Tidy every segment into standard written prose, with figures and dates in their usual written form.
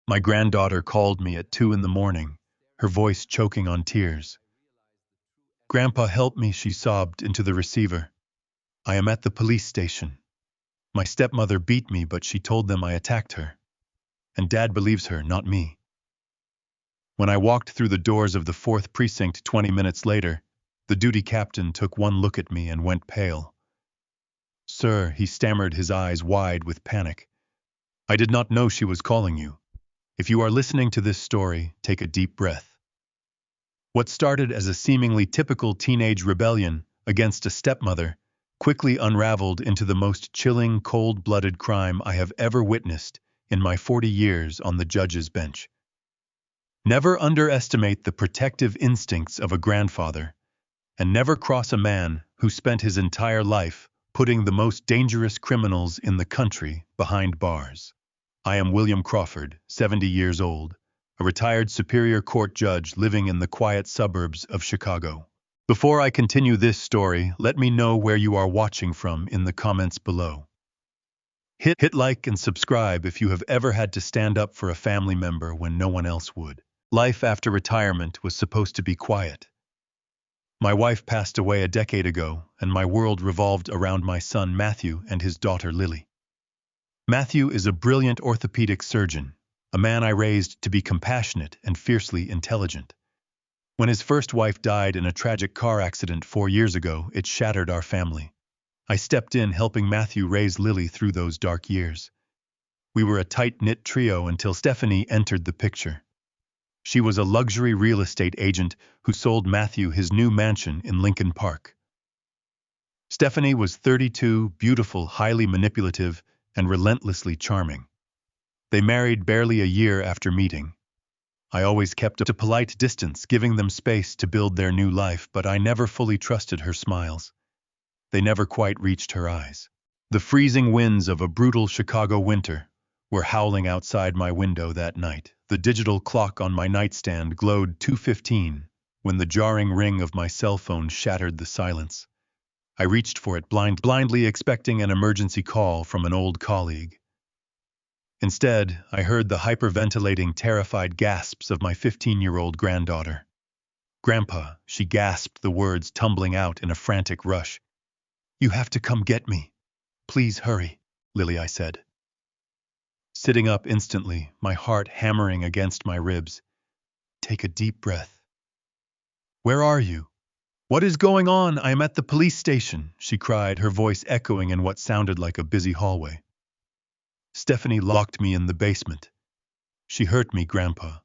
My granddaughter called me at 2 in the morning, her voice choking on tears. "Grandpa, help me," she sobbed into the receiver. "I am at the police station. My stepmother beat me, but she told them I attacked her. And Dad believes her, not me." When I walked through the doors of the Fourth Precinct 20 minutes later, the duty captain took one look at me and went pale. "Sir," he stammered, his eyes wide with panic, "I did not know she was calling you. If you are listening to this story, take a deep breath." What started as a seemingly typical teenage rebellion against a stepmother quickly unraveled into the most chilling, cold-blooded crime I have ever witnessed in my 40 years on the judge's bench. Never underestimate the protective instincts of a grandfather, and never cross a man who spent his entire life putting the most dangerous criminals in the country behind bars. I am William Crawford, 70 years old, a retired Superior Court judge living in the quiet suburbs of Chicago. Before I continue this story, let me know where you are watching from in the comments below. Hit like and subscribe if you have ever had to stand up for a family member when no one else would. Life after retirement was supposed to be quiet. My wife passed away a decade ago, and my world revolved around my son Matthew and his daughter Lily. Matthew is a brilliant orthopedic surgeon, a man I raised to be compassionate and fiercely intelligent. When his first wife died in a tragic car accident 4 years ago, it shattered our family. I stepped in helping Matthew raise Lily through those dark years. We were a tight-knit trio until Stephanie entered the picture. She was a luxury real estate agent who sold Matthew his new mansion in Lincoln Park. Stephanie was 32, beautiful, highly manipulative, and relentlessly charming. They married barely a year after meeting. I always kept a polite distance, giving them space to build their new life, but I never fully trusted her smiles. They never quite reached her eyes. The freezing winds of a brutal Chicago winter were howling outside my window that night. The digital clock on my nightstand glowed 2:15 when the jarring ring of my cell phone shattered the silence. I reached for it blindly expecting an emergency call from an old colleague. Instead, I heard the hyperventilating, terrified gasps of my 15-year-old granddaughter. "Grandpa," she gasped, the words tumbling out in a frantic rush. "You have to come get me. Please hurry." "Lily," I said. Sitting up instantly, my heart hammering against my ribs. "Take a deep breath." "Where are you?" "What is going on? I am at the police station," she cried, her voice echoing in what sounded like a busy hallway. "Stephanie locked me in the basement. She hurt me, Grandpa.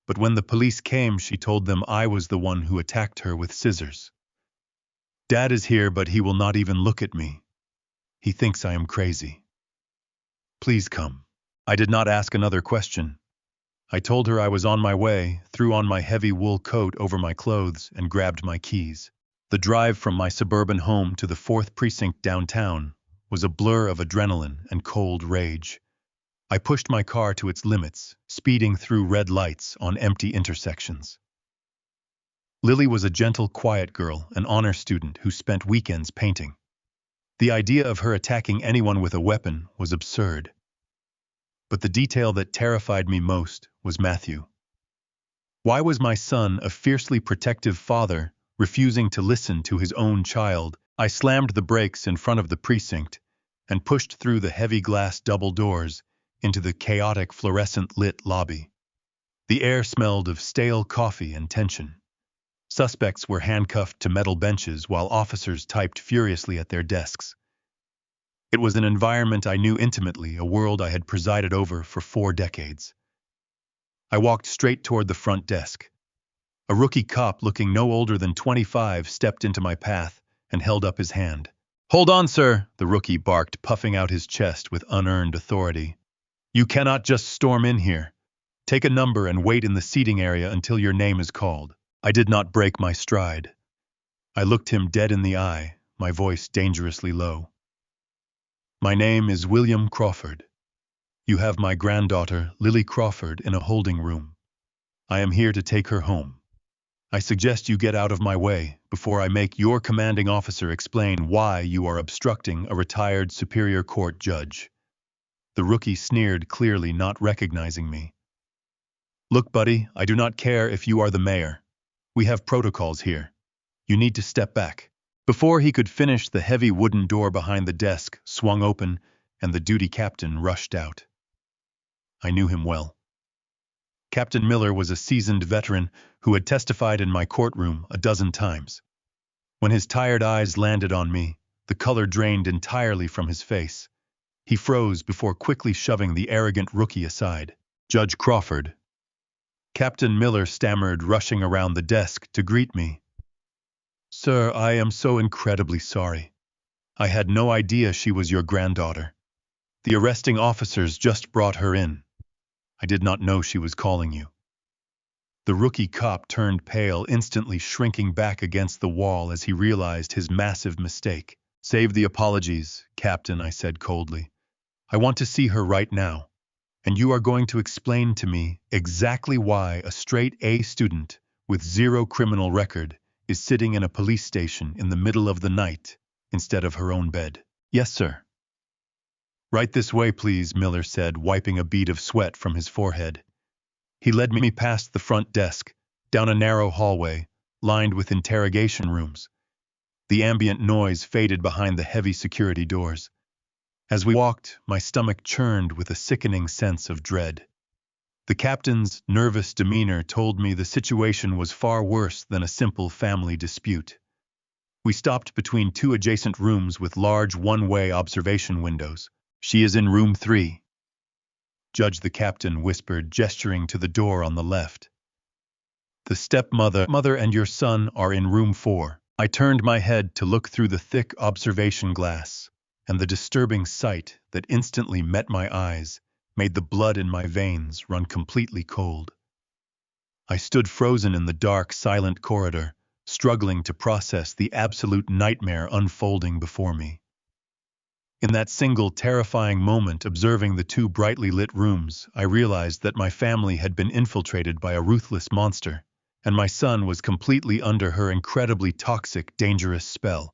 But when the police came, she told them I was the one who attacked her with scissors. Dad is here, but he will not even look at me. He thinks I am crazy. Please come." I did not ask another question. I told her I was on my way, threw on my heavy wool coat over my clothes, and grabbed my keys. The drive from my suburban home to the Fourth Precinct downtown was a blur of adrenaline and cold rage. I pushed my car to its limits, speeding through red lights on empty intersections. Lily was a gentle, quiet girl, an honor student who spent weekends painting. The idea of her attacking anyone with a weapon was absurd. But the detail that terrified me most was Matthew. Why was my son, a fiercely protective father, refusing to listen to his own child? I slammed the brakes in front of the precinct and pushed through the heavy glass double doors into the chaotic fluorescent-lit lobby. The air smelled of stale coffee and tension. Suspects were handcuffed to metal benches while officers typed furiously at their desks. It was an environment I knew intimately, a world I had presided over for 4 decades. I walked straight toward the front desk. A rookie cop looking no older than 25 stepped into my path and held up his hand. "Hold on, sir," the rookie barked, puffing out his chest with unearned authority. "You cannot just storm in here. Take a number and wait in the seating area until your name is called." I did not break my stride. I looked him dead in the eye, my voice dangerously low. "My name is William Crawford. You have my granddaughter, Lily Crawford, in a holding room. I am here to take her home. I suggest you get out of my way before I make your commanding officer explain why you are obstructing a retired Superior Court judge." The rookie sneered, clearly not recognizing me. Look, buddy, I do not care if you are the mayor. We have protocols here. You need to step back. Before he could finish, the heavy wooden door behind the desk swung open, and the duty captain rushed out. I knew him well. Captain Miller was a seasoned veteran who had testified in my courtroom a dozen times. When his tired eyes landed on me, the color drained entirely from his face. He froze before quickly shoving the arrogant rookie aside. Judge Crawford. Captain Miller stammered, rushing around the desk to greet me. Sir, I am so incredibly sorry. I had no idea she was your granddaughter. The arresting officers just brought her in. I did not know she was calling you. The rookie cop turned pale, instantly shrinking back against the wall as he realized his massive mistake. Save the apologies, Captain, I said coldly. I want to see her right now, and you are going to explain to me exactly why a straight A student with zero criminal record is sitting in a police station in the middle of the night instead of her own bed. Yes, sir. Right this way, please, Miller said, wiping a bead of sweat from his forehead. He led me past the front desk, down a narrow hallway, lined with interrogation rooms. The ambient noise faded behind the heavy security doors. As we walked, my stomach churned with a sickening sense of dread. The captain's nervous demeanor told me the situation was far worse than a simple family dispute. We stopped between two adjacent rooms with large one-way observation windows. She is in room 3. Judge, the captain whispered, gesturing to the door on the left. The stepmother and your son are in room 4. I turned my head to look through the thick observation glass, and the disturbing sight that instantly met my eyes made the blood in my veins run completely cold. I stood frozen in the dark, silent corridor, struggling to process the absolute nightmare unfolding before me. In that single terrifying moment, observing the two brightly lit rooms, I realized that my family had been infiltrated by a ruthless monster, and my son was completely under her incredibly toxic, dangerous spell.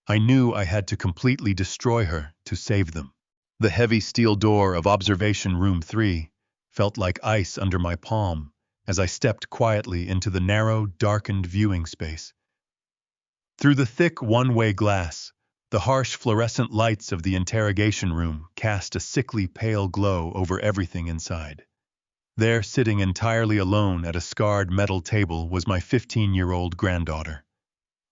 I knew I had to completely destroy her to save them. The heavy steel door of observation room 3 felt like ice under my palm as I stepped quietly into the narrow, darkened viewing space. Through the thick one-way glass, the harsh fluorescent lights of the interrogation room cast a sickly pale glow over everything inside. There, sitting entirely alone at a scarred metal table, was my 15-year-old granddaughter.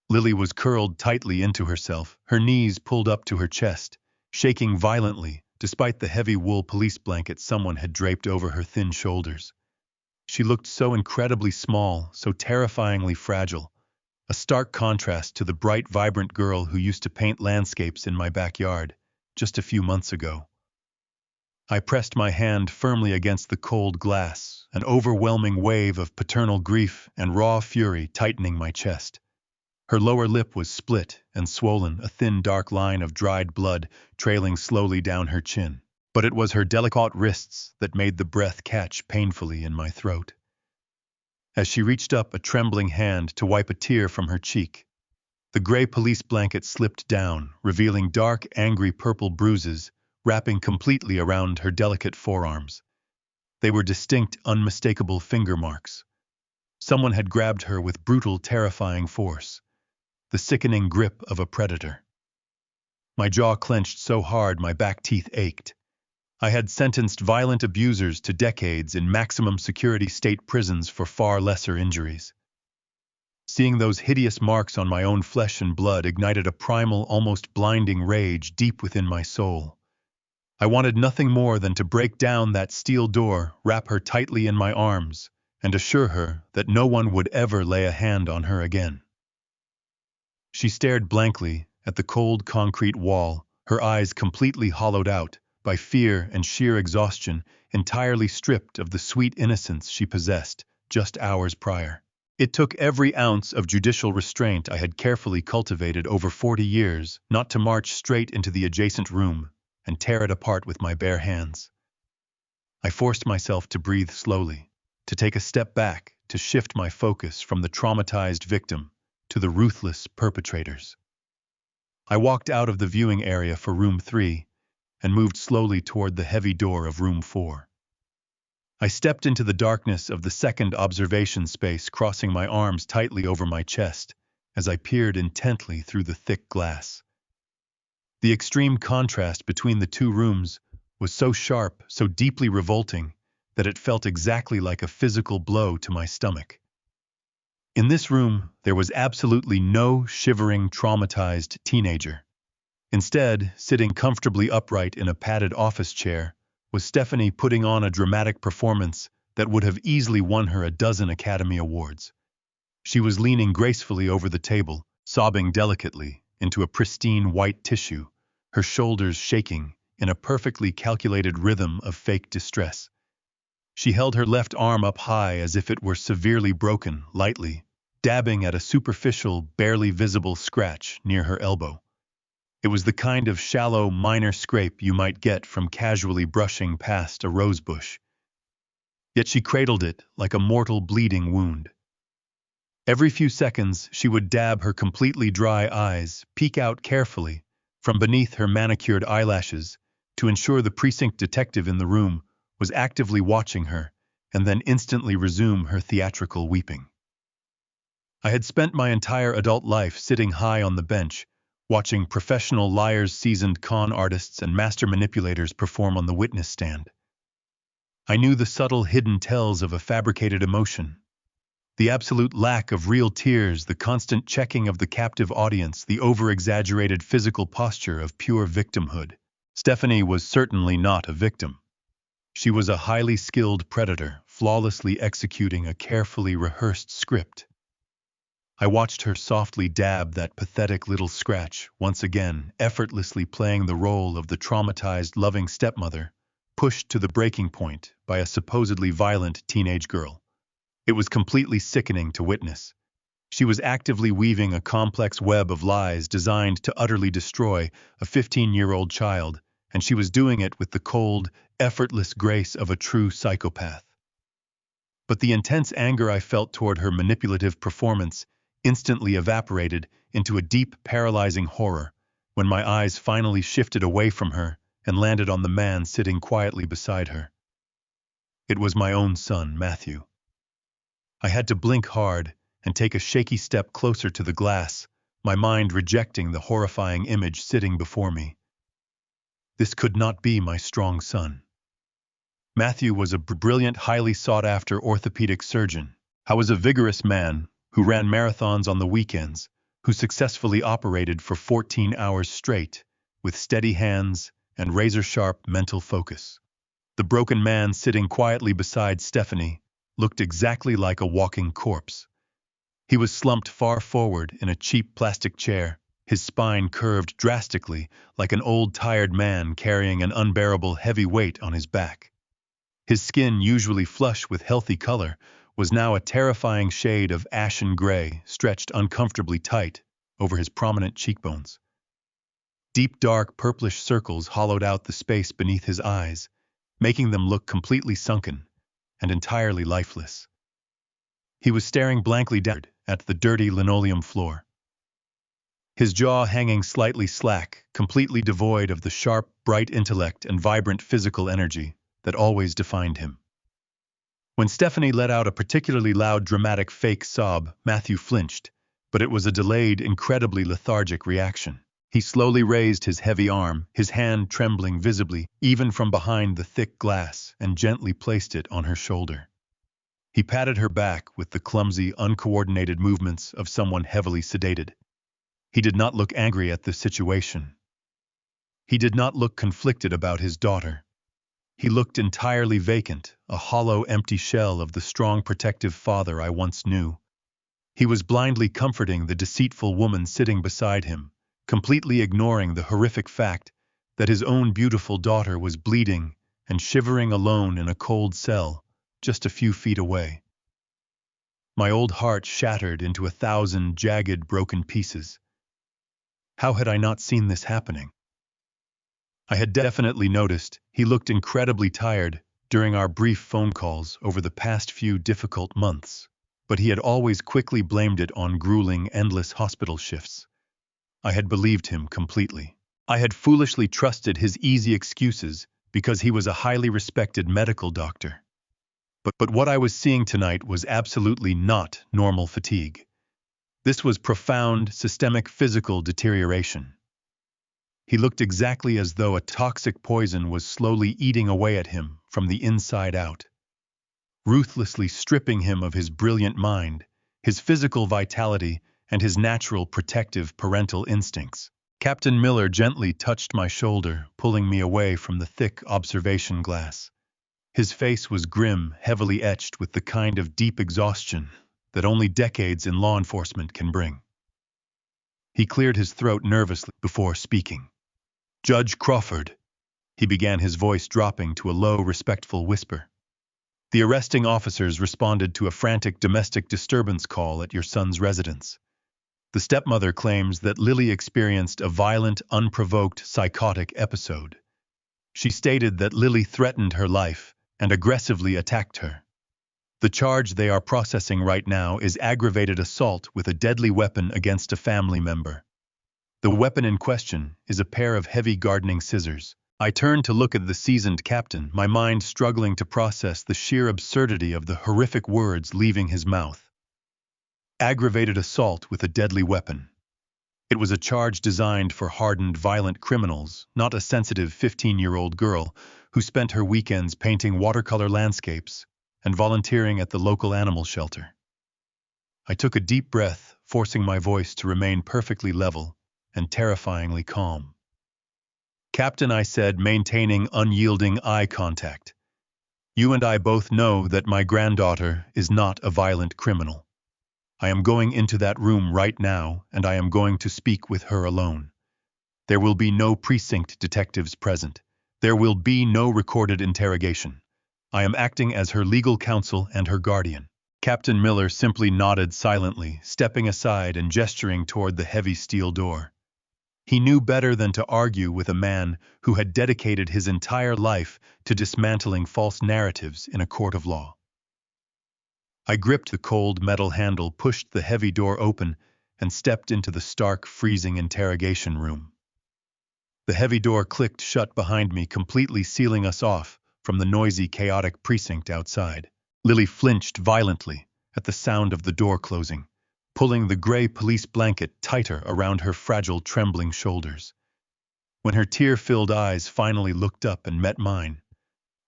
Lily was curled tightly into herself, her knees pulled up to her chest, shaking violently despite the heavy wool police blanket someone had draped over her thin shoulders. She looked so incredibly small, so terrifyingly fragile, a stark contrast to the bright, vibrant girl who used to paint landscapes in my backyard just a few months ago. I pressed my hand firmly against the cold glass, an overwhelming wave of paternal grief and raw fury tightening my chest. Her lower lip was split and swollen, a thin dark line of dried blood trailing slowly down her chin. But it was her delicate wrists that made the breath catch painfully in my throat. As she reached up a trembling hand to wipe a tear from her cheek, the gray police blanket slipped down, revealing dark, angry purple bruises wrapping completely around her delicate forearms. They were distinct, unmistakable finger marks. Someone had grabbed her with brutal, terrifying force, the sickening grip of a predator. My jaw clenched so hard my back teeth ached. I had sentenced violent abusers to decades in maximum security state prisons for far lesser injuries. Seeing those hideous marks on my own flesh and blood ignited a primal, almost blinding rage deep within my soul. I wanted nothing more than to break down that steel door, wrap her tightly in my arms, and assure her that no one would ever lay a hand on her again. She stared blankly at the cold concrete wall, her eyes completely hollowed out by fear and sheer exhaustion, entirely stripped of the sweet innocence she possessed just hours prior. It took every ounce of judicial restraint I had carefully cultivated over 40 years not to march straight into the adjacent room and tear it apart with my bare hands. I forced myself to breathe slowly, to take a step back, to shift my focus from the traumatized victim to the ruthless perpetrators. I walked out of the viewing area for room 3, and moved slowly toward the heavy door of room 4. I stepped into the darkness of the second observation space, crossing my arms tightly over my chest as I peered intently through the thick glass. The extreme contrast between the two rooms was so sharp, so deeply revolting, that it felt exactly like a physical blow to my stomach. In this room, there was absolutely no shivering, traumatized teenager. Instead, sitting comfortably upright in a padded office chair, was Stephanie, putting on a dramatic performance that would have easily won her a dozen Academy Awards. She was leaning gracefully over the table, sobbing delicately into a pristine white tissue, her shoulders shaking in a perfectly calculated rhythm of fake distress. She held her left arm up high as if it were severely broken, lightly, dabbing at a superficial, barely visible scratch near her elbow. It was the kind of shallow, minor scrape you might get from casually brushing past a rose bush. Yet she cradled it like a mortal bleeding wound. Every few seconds, she would dab her completely dry eyes, peek out carefully from beneath her manicured eyelashes to ensure the precinct detective in the room was actively watching her, and then instantly resume her theatrical weeping. I had spent my entire adult life sitting high on the bench, watching professional liars, seasoned con artists, and master manipulators perform on the witness stand. I knew the subtle hidden tells of a fabricated emotion. The absolute lack of real tears, the constant checking of the captive audience, the over-exaggerated physical posture of pure victimhood. Stephanie was certainly not a victim. She was a highly skilled predator, flawlessly executing a carefully rehearsed script. I watched her softly dab that pathetic little scratch, once again, effortlessly playing the role of the traumatized, loving stepmother, pushed to the breaking point by a supposedly violent teenage girl. It was completely sickening to witness. She was actively weaving a complex web of lies designed to utterly destroy a 15-year-old child, and she was doing it with the cold, effortless grace of a true psychopath. But the intense anger I felt toward her manipulative performance instantly evaporated into a deep, paralyzing horror when my eyes finally shifted away from her and landed on the man sitting quietly beside her. It was my own son, Matthew. I had to blink hard and take a shaky step closer to the glass, my mind rejecting the horrifying image sitting before me. This could not be my strong son. Matthew was a brilliant, highly sought-after orthopedic surgeon. I was a vigorous man who ran marathons on the weekends, who successfully operated for 14 hours straight, with steady hands and razor-sharp mental focus. The broken man sitting quietly beside Stephanie looked exactly like a walking corpse. He was slumped far forward in a cheap plastic chair, his spine curved drastically like an old tired man carrying an unbearable heavy weight on his back. His skin, usually flush with healthy color, was now a terrifying shade of ashen gray, stretched uncomfortably tight over his prominent cheekbones. Deep dark purplish circles hollowed out the space beneath his eyes, making them look completely sunken and entirely lifeless. He was staring blankly down at the dirty linoleum floor, his jaw hanging slightly slack, completely devoid of the sharp, bright intellect and vibrant physical energy that always defined him. When Stephanie let out a particularly loud, dramatic fake sob, Matthew flinched, but it was a delayed, incredibly lethargic reaction. He slowly raised his heavy arm, his hand trembling visibly, even from behind the thick glass, and gently placed it on her shoulder. He patted her back with the clumsy, uncoordinated movements of someone heavily sedated. He did not look angry at the situation. He did not look conflicted about his daughter. He looked entirely vacant, a hollow, empty shell of the strong, protective father I once knew. He was blindly comforting the deceitful woman sitting beside him, completely ignoring the horrific fact that his own beautiful daughter was bleeding and shivering alone in a cold cell just a few feet away. My old heart shattered into 1,000 jagged, broken pieces. How had I not seen this happening? I had definitely noticed he looked incredibly tired during our brief phone calls over the past few difficult months, but he had always quickly blamed it on grueling, endless hospital shifts. I had believed him completely. I had foolishly trusted his easy excuses because he was a highly respected medical doctor. But what I was seeing tonight was absolutely not normal fatigue. This was profound, systemic physical deterioration. He looked exactly as though a toxic poison was slowly eating away at him from the inside out, ruthlessly stripping him of his brilliant mind, his physical vitality, and his natural protective parental instincts. Captain Miller gently touched my shoulder, pulling me away from the thick observation glass. His face was grim, heavily etched with the kind of deep exhaustion that only decades in law enforcement can bring. He cleared his throat nervously before speaking. "Judge Crawford," he began, his voice dropping to a low, respectful whisper. "The arresting officers responded to a frantic domestic disturbance call at your son's residence. The stepmother claims that Lily experienced a violent, unprovoked, psychotic episode. She stated that Lily threatened her life and aggressively attacked her. The charge they are processing right now is aggravated assault with a deadly weapon against a family member. The weapon in question is a pair of heavy gardening scissors." I turned to look at the seasoned captain, my mind struggling to process the sheer absurdity of the horrific words leaving his mouth. Aggravated assault with a deadly weapon. It was a charge designed for hardened, violent criminals, not a sensitive 15-year-old girl who spent her weekends painting watercolor landscapes and volunteering at the local animal shelter. I took a deep breath, forcing my voice to remain perfectly level and terrifyingly calm. "Captain," I said, maintaining unyielding eye contact, "you and I both know that my granddaughter is not a violent criminal. I am going into that room right now, and I am going to speak with her alone. There will be no precinct detectives present. There will be no recorded interrogation. I am acting as her legal counsel and her guardian." Captain Miller simply nodded silently, stepping aside and gesturing toward the heavy steel door. He knew better than to argue with a man who had dedicated his entire life to dismantling false narratives in a court of law. I gripped the cold metal handle, pushed the heavy door open, and stepped into the stark, freezing interrogation room. The heavy door clicked shut behind me, completely sealing us off from the noisy, chaotic precinct outside. Lily flinched violently at the sound of the door closing, pulling the gray police blanket tighter around her fragile, trembling shoulders. When her tear-filled eyes finally looked up and met mine,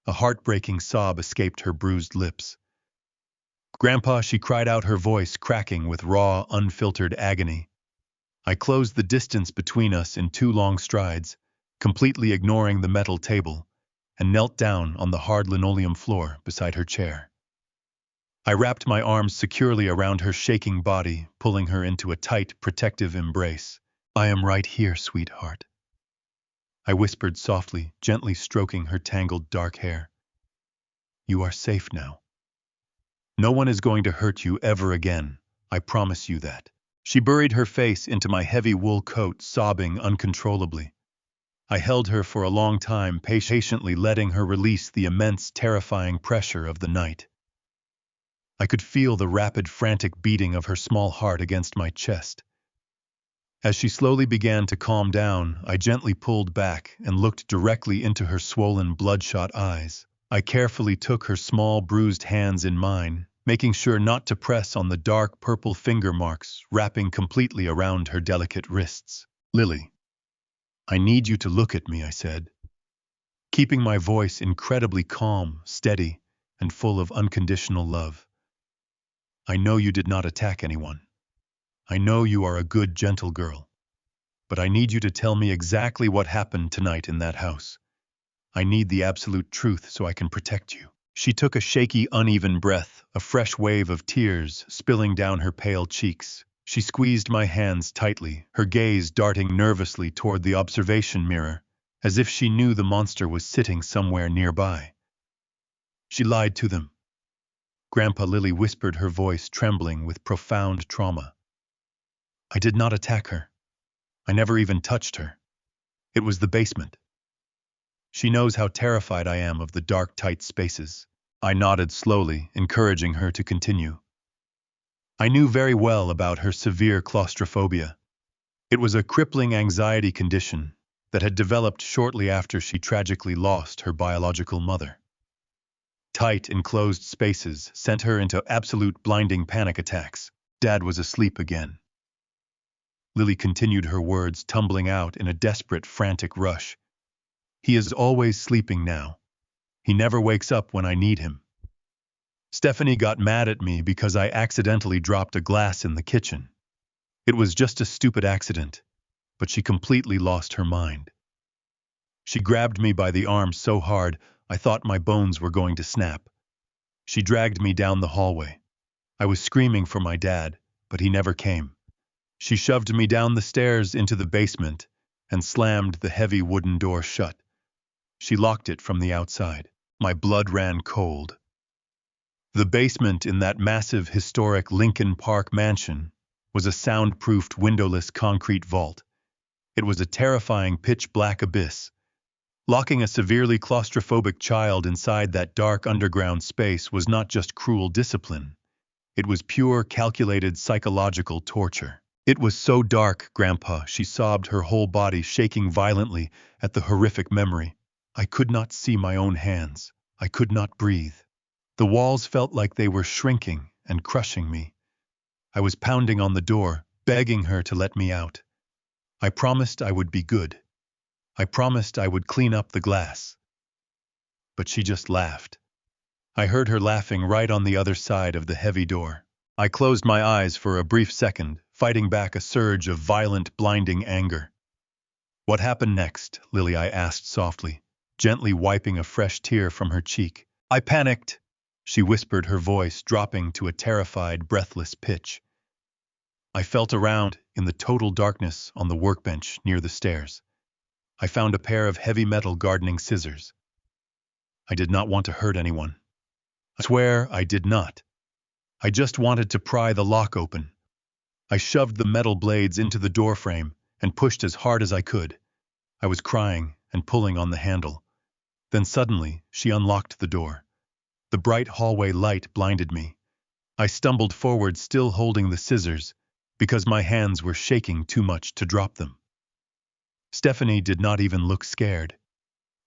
a heartbreaking sob escaped her bruised lips. "Grandpa," she cried out, her voice cracking with raw, unfiltered agony. I closed the distance between us in 2 long strides, completely ignoring the metal table, and knelt down on the hard linoleum floor beside her chair. I wrapped my arms securely around her shaking body, pulling her into a tight, protective embrace. "I am right here, sweetheart," I whispered softly, gently stroking her tangled dark hair. "You are safe now. No one is going to hurt you ever again, I promise you that." She buried her face into my heavy wool coat, sobbing uncontrollably. I held her for a long time, patiently letting her release the immense, terrifying pressure of the night. I could feel the rapid, frantic beating of her small heart against my chest. As she slowly began to calm down, I gently pulled back and looked directly into her swollen, bloodshot eyes. I carefully took her small, bruised hands in mine, making sure not to press on the dark purple finger marks wrapping completely around her delicate wrists. "Lily, I need you to look at me," I said, keeping my voice incredibly calm, steady, and full of unconditional love. "I know you did not attack anyone. I know you are a good, gentle girl. But I need you to tell me exactly what happened tonight in that house. I need the absolute truth so I can protect you." She took a shaky, uneven breath, a fresh wave of tears spilling down her pale cheeks. She squeezed my hands tightly, her gaze darting nervously toward the observation mirror, as if she knew the monster was sitting somewhere nearby. "She lied to them," Grandpa, Lily whispered, her voice trembling with profound trauma. "I did not attack her. I never even touched her. It was the basement. She knows how terrified I am of the dark, tight spaces." I nodded slowly, encouraging her to continue. I knew very well about her severe claustrophobia. It was a crippling anxiety condition, that had developed shortly after she tragically lost her biological mother. Tight, enclosed spaces sent her into absolute blinding panic attacks. Dad was asleep again. Lily continued her words, tumbling out in a desperate, frantic rush. He is always sleeping now. He never wakes up when I need him. Stephanie got mad at me because I accidentally dropped a glass in the kitchen. It was just a stupid accident, but she completely lost her mind. She grabbed me by the arm so hard I thought my bones were going to snap. She dragged me down the hallway. I was screaming for my dad, but he never came. She shoved me down the stairs into the basement and slammed the heavy wooden door shut. She locked it from the outside. My blood ran cold. The basement in that massive historic Lincoln Park mansion was a soundproofed windowless concrete vault. It was a terrifying pitch-black abyss. Locking a severely claustrophobic child inside that dark underground space was not just cruel discipline. It was pure, calculated psychological torture. It was so dark, Grandpa, she sobbed, her whole body shaking violently at the horrific memory. I could not see my own hands. I could not breathe. The walls felt like they were shrinking and crushing me. I was pounding on the door, begging her to let me out. I promised I would be good. I promised I would clean up the glass. But she just laughed. I heard her laughing right on the other side of the heavy door. I closed my eyes for a brief second, fighting back a surge of violent, blinding anger. What happened next, Lily? I asked softly, gently wiping a fresh tear from her cheek. I panicked, she whispered, her voice dropping to a terrified, breathless pitch. I felt around in the total darkness on the workbench near the stairs. I found a pair of heavy metal gardening scissors. I did not want to hurt anyone. I swear I did not. I just wanted to pry the lock open. I shoved the metal blades into the doorframe and pushed as hard as I could. I was crying and pulling on the handle. Then suddenly, she unlocked the door. The bright hallway light blinded me. I stumbled forward, still holding the scissors, because my hands were shaking too much to drop them. Stephanie did not even look scared.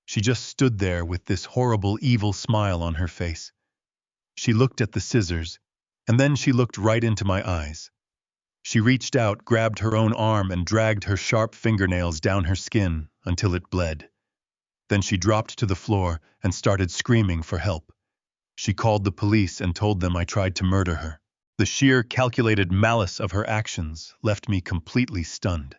She just stood there with this horrible, evil smile on her face. She looked at the scissors, and then she looked right into my eyes. She reached out, grabbed her own arm, and dragged her sharp fingernails down her skin until it bled. Then she dropped to the floor and started screaming for help. She called the police and told them I tried to murder her. The sheer, calculated malice of her actions left me completely stunned.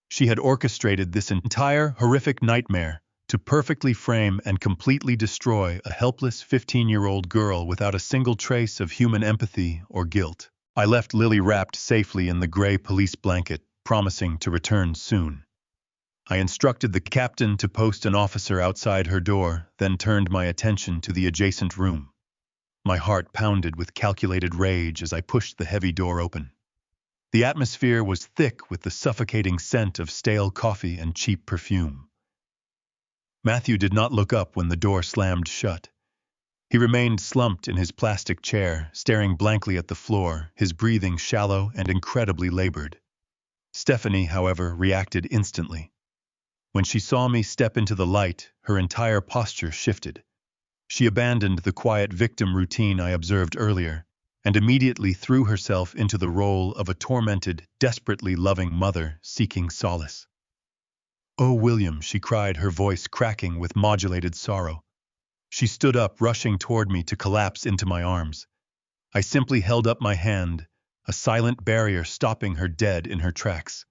She had orchestrated this entire horrific nightmare to perfectly frame and completely destroy a helpless 15-year-old girl without a single trace of human empathy or guilt. I left Lily wrapped safely in the gray police blanket, promising to return soon. I instructed the captain to post an officer outside her door, then turned my attention to the adjacent room. My heart pounded with calculated rage as I pushed the heavy door open. The atmosphere was thick with the suffocating scent of stale coffee and cheap perfume. Matthew did not look up when the door slammed shut. He remained slumped in his plastic chair, staring blankly at the floor, his breathing shallow and incredibly labored. Stephanie, however, reacted instantly. When she saw me step into the light, her entire posture shifted. She abandoned the quiet victim routine I observed earlier, and immediately threw herself into the role of a tormented, desperately loving mother seeking solace. "Oh, William," she cried, her voice cracking with modulated sorrow. She stood up, rushing toward me to collapse into my arms. I simply held up my hand, a silent barrier stopping her dead in her tracks.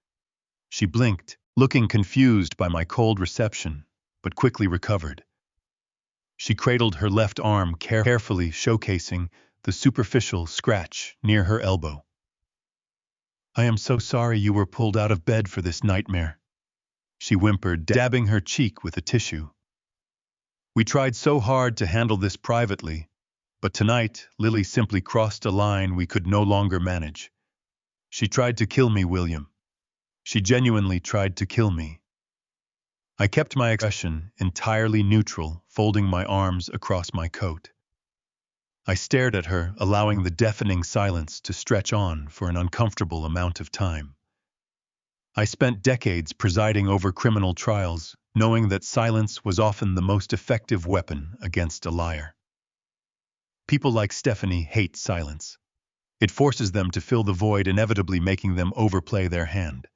She blinked, looking confused by my cold reception, but quickly recovered. She cradled her left arm carefully, showcasing the superficial scratch near her elbow. "I am so sorry you were pulled out of bed for this nightmare," she whimpered, dabbing her cheek with a tissue. "We tried so hard to handle this privately, but tonight Lily simply crossed a line we could no longer manage. She tried to kill me, William. She genuinely tried to kill me." I kept my expression entirely neutral, folding my arms across my coat. I stared at her, allowing the deafening silence to stretch on for an uncomfortable amount of time. I spent decades presiding over criminal trials, knowing that silence was often the most effective weapon against a liar. People like Stephanie hate silence. It forces them to fill the void, inevitably making them overplay their hand.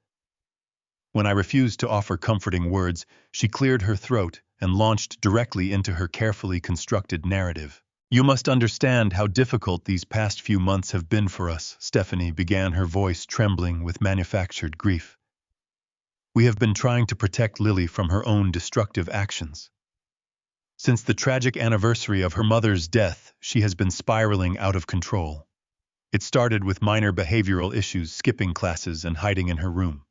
When I refused to offer comforting words, she cleared her throat and launched directly into her carefully constructed narrative. "You must understand how difficult these past few months have been for us," Stephanie began, her voice trembling with manufactured grief. "We have been trying to protect Lily from her own destructive actions. Since the tragic anniversary of her mother's death, she has been spiraling out of control. It started with minor behavioral issues, skipping classes and hiding in her room.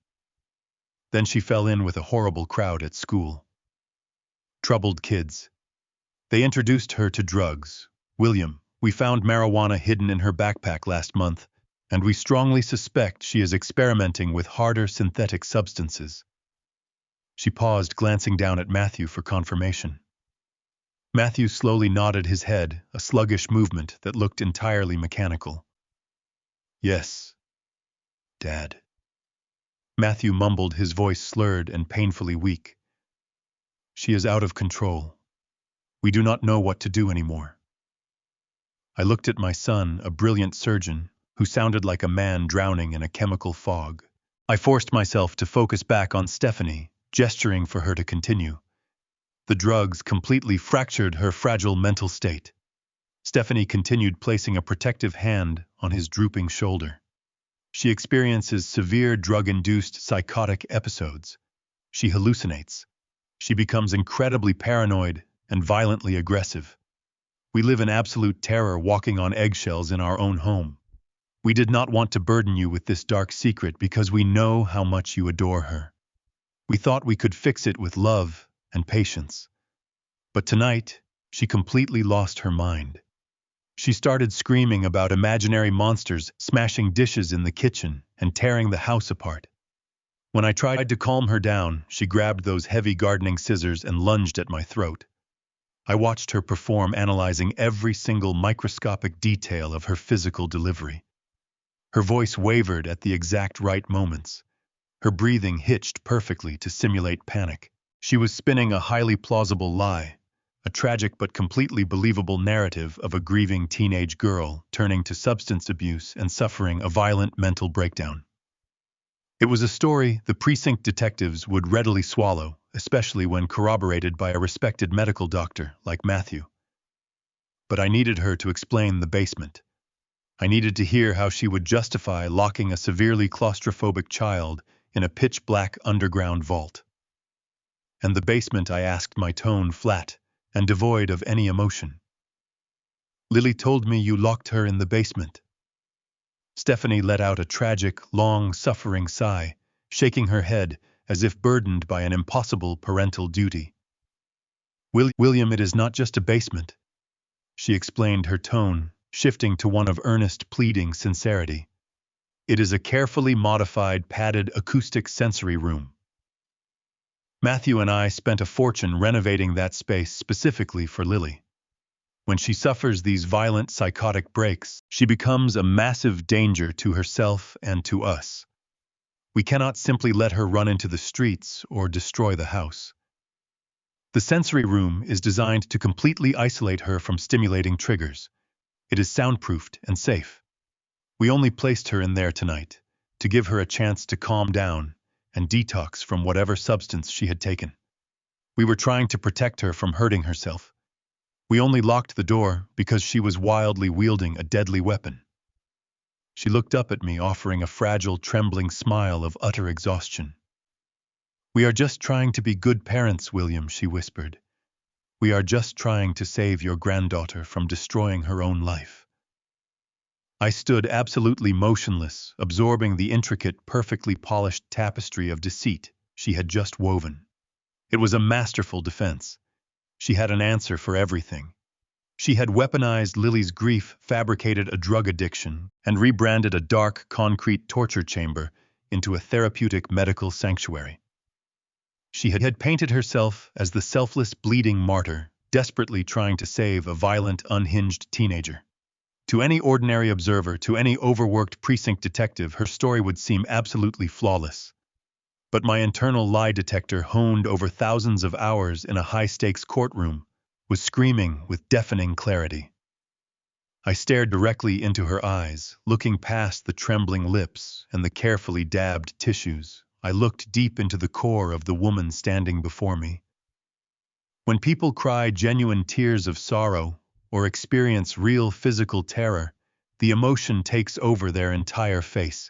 Then she fell in with a horrible crowd at school. Troubled kids. They introduced her to drugs. William, we found marijuana hidden in her backpack last month, and we strongly suspect she is experimenting with harder synthetic substances." She paused, glancing down at Matthew for confirmation. Matthew slowly nodded his head, a sluggish movement that looked entirely mechanical. "Yes, Dad." Matthew mumbled, his voice slurred and painfully weak. "She is out of control. We do not know what to do anymore." I looked at my son, a brilliant surgeon, who sounded like a man drowning in a chemical fog. I forced myself to focus back on Stephanie, gesturing for her to continue. The drugs completely fractured her fragile mental state. Stephanie continued, placing a protective hand on his drooping shoulder. "She experiences severe drug-induced psychotic episodes. She hallucinates. She becomes incredibly paranoid and violently aggressive. We live in absolute terror, walking on eggshells in our own home. We did not want to burden you with this dark secret because we know how much you adore her. We thought we could fix it with love and patience. But tonight, she completely lost her mind. She started screaming about imaginary monsters, smashing dishes in the kitchen, and tearing the house apart. When I tried to calm her down, she grabbed those heavy gardening scissors and lunged at my throat. I watched her perform, analyzing every single microscopic detail of her physical delivery. Her voice wavered at the exact right moments. Her breathing hitched perfectly to simulate panic. She was spinning a highly plausible lie, a tragic but completely believable narrative of a grieving teenage girl turning to substance abuse and suffering a violent mental breakdown. It was a story the precinct detectives would readily swallow, especially when corroborated by a respected medical doctor like Matthew. But I needed her to explain the basement. I needed to hear how she would justify locking a severely claustrophobic child in a pitch-black underground vault. "And the basement?" I asked, my tone flat and devoid of any emotion. "Lily told me you locked her in the basement." Stephanie let out a tragic, long-suffering sigh, shaking her head as if burdened by an impossible parental duty. William, it is not just a basement," she explained, her tone shifting to one of earnest, pleading sincerity. "It is a carefully modified, padded acoustic sensory room. Matthew and I spent a fortune renovating that space specifically for Lily. When she suffers these violent psychotic breaks, she becomes a massive danger to herself and to us. We cannot simply let her run into the streets or destroy the house. The sensory room is designed to completely isolate her from stimulating triggers. It is soundproofed and safe. We only placed her in there tonight to give her a chance to calm down and detox from whatever substance she had taken. We were trying to protect her from hurting herself. We only locked the door because she was wildly wielding a deadly weapon." She looked up at me, offering a fragile, trembling smile of utter exhaustion. "We are just trying to be good parents, William," she whispered. "We are just trying to save your granddaughter from destroying her own life." I stood absolutely motionless, absorbing the intricate, perfectly polished tapestry of deceit she had just woven. It was a masterful defense. She had an answer for everything. She had weaponized Lily's grief, fabricated a drug addiction, and rebranded a dark, concrete torture chamber into a therapeutic medical sanctuary. She had painted herself as the selfless, bleeding martyr, desperately trying to save a violent, unhinged teenager. To any ordinary observer, to any overworked precinct detective, her story would seem absolutely flawless. But my internal lie detector, honed over thousands of hours in a high-stakes courtroom, was screaming with deafening clarity. I stared directly into her eyes, looking past the trembling lips and the carefully dabbed tissues. I looked deep into the core of the woman standing before me. When people cry genuine tears of sorrow or experience real physical terror, the emotion takes over their entire face.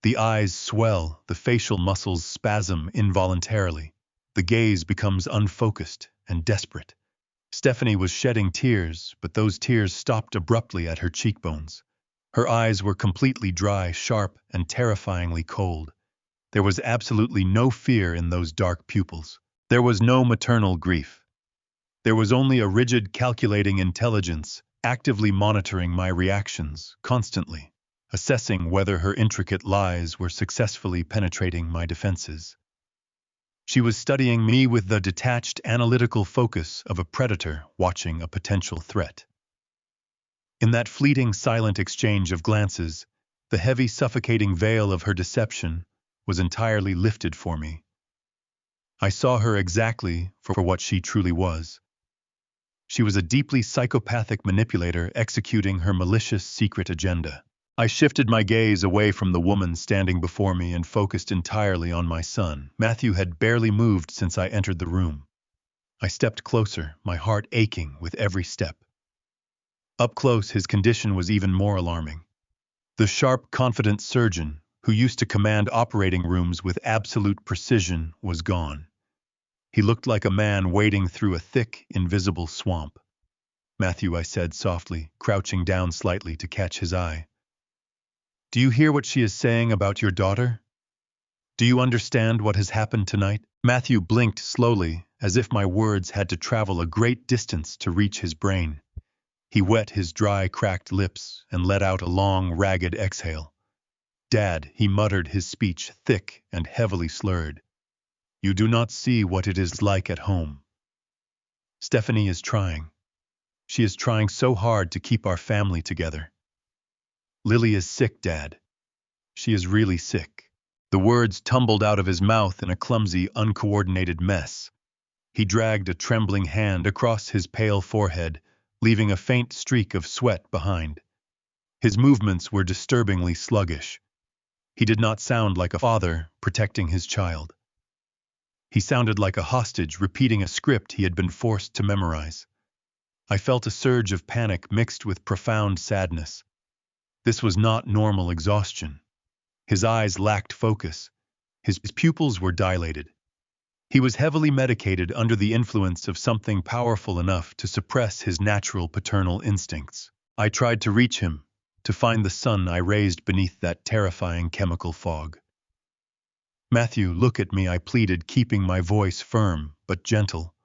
The eyes swell, the facial muscles spasm involuntarily. The gaze becomes unfocused and desperate. Stephanie was shedding tears, but those tears stopped abruptly at her cheekbones. Her eyes were completely dry, sharp, and terrifyingly cold. There was absolutely no fear in those dark pupils. There was no maternal grief. There was only a rigid, calculating intelligence, actively monitoring my reactions, constantly, assessing whether her intricate lies were successfully penetrating my defenses. She was studying me with the detached, analytical focus of a predator watching a potential threat. In that fleeting, silent exchange of glances, the heavy, suffocating veil of her deception was entirely lifted for me. I saw her exactly for what she truly was. She was a deeply psychopathic manipulator executing her malicious secret agenda. I shifted my gaze away from the woman standing before me and focused entirely on my son. Matthew had barely moved since I entered the room. I stepped closer, my heart aching with every step. Up close, his condition was even more alarming. The sharp, confident surgeon, who used to command operating rooms with absolute precision, was gone. He looked like a man wading through a thick, invisible swamp. "Matthew," I said softly, crouching down slightly to catch his eye. "Do you hear what she is saying about your daughter? Do you understand what has happened tonight?" Matthew blinked slowly, as if my words had to travel a great distance to reach his brain. He wet his dry, cracked lips and let out a long, ragged exhale. "Dad," he muttered, his speech thick and heavily slurred. "You do not see what it is like at home. Stephanie is trying. She is trying so hard to keep our family together. Lily is sick, Dad. She is really sick." The words tumbled out of his mouth in a clumsy, uncoordinated mess. He dragged a trembling hand across his pale forehead, leaving a faint streak of sweat behind. His movements were disturbingly sluggish. He did not sound like a father protecting his child. He sounded like a hostage repeating a script he had been forced to memorize. I felt a surge of panic mixed with profound sadness. This was not normal exhaustion. His eyes lacked focus. His pupils were dilated. He was heavily medicated under the influence of something powerful enough to suppress his natural paternal instincts. I tried to reach him, to find the son I raised beneath that terrifying chemical fog. "Matthew, look at me," I pleaded, keeping my voice firm but gentle.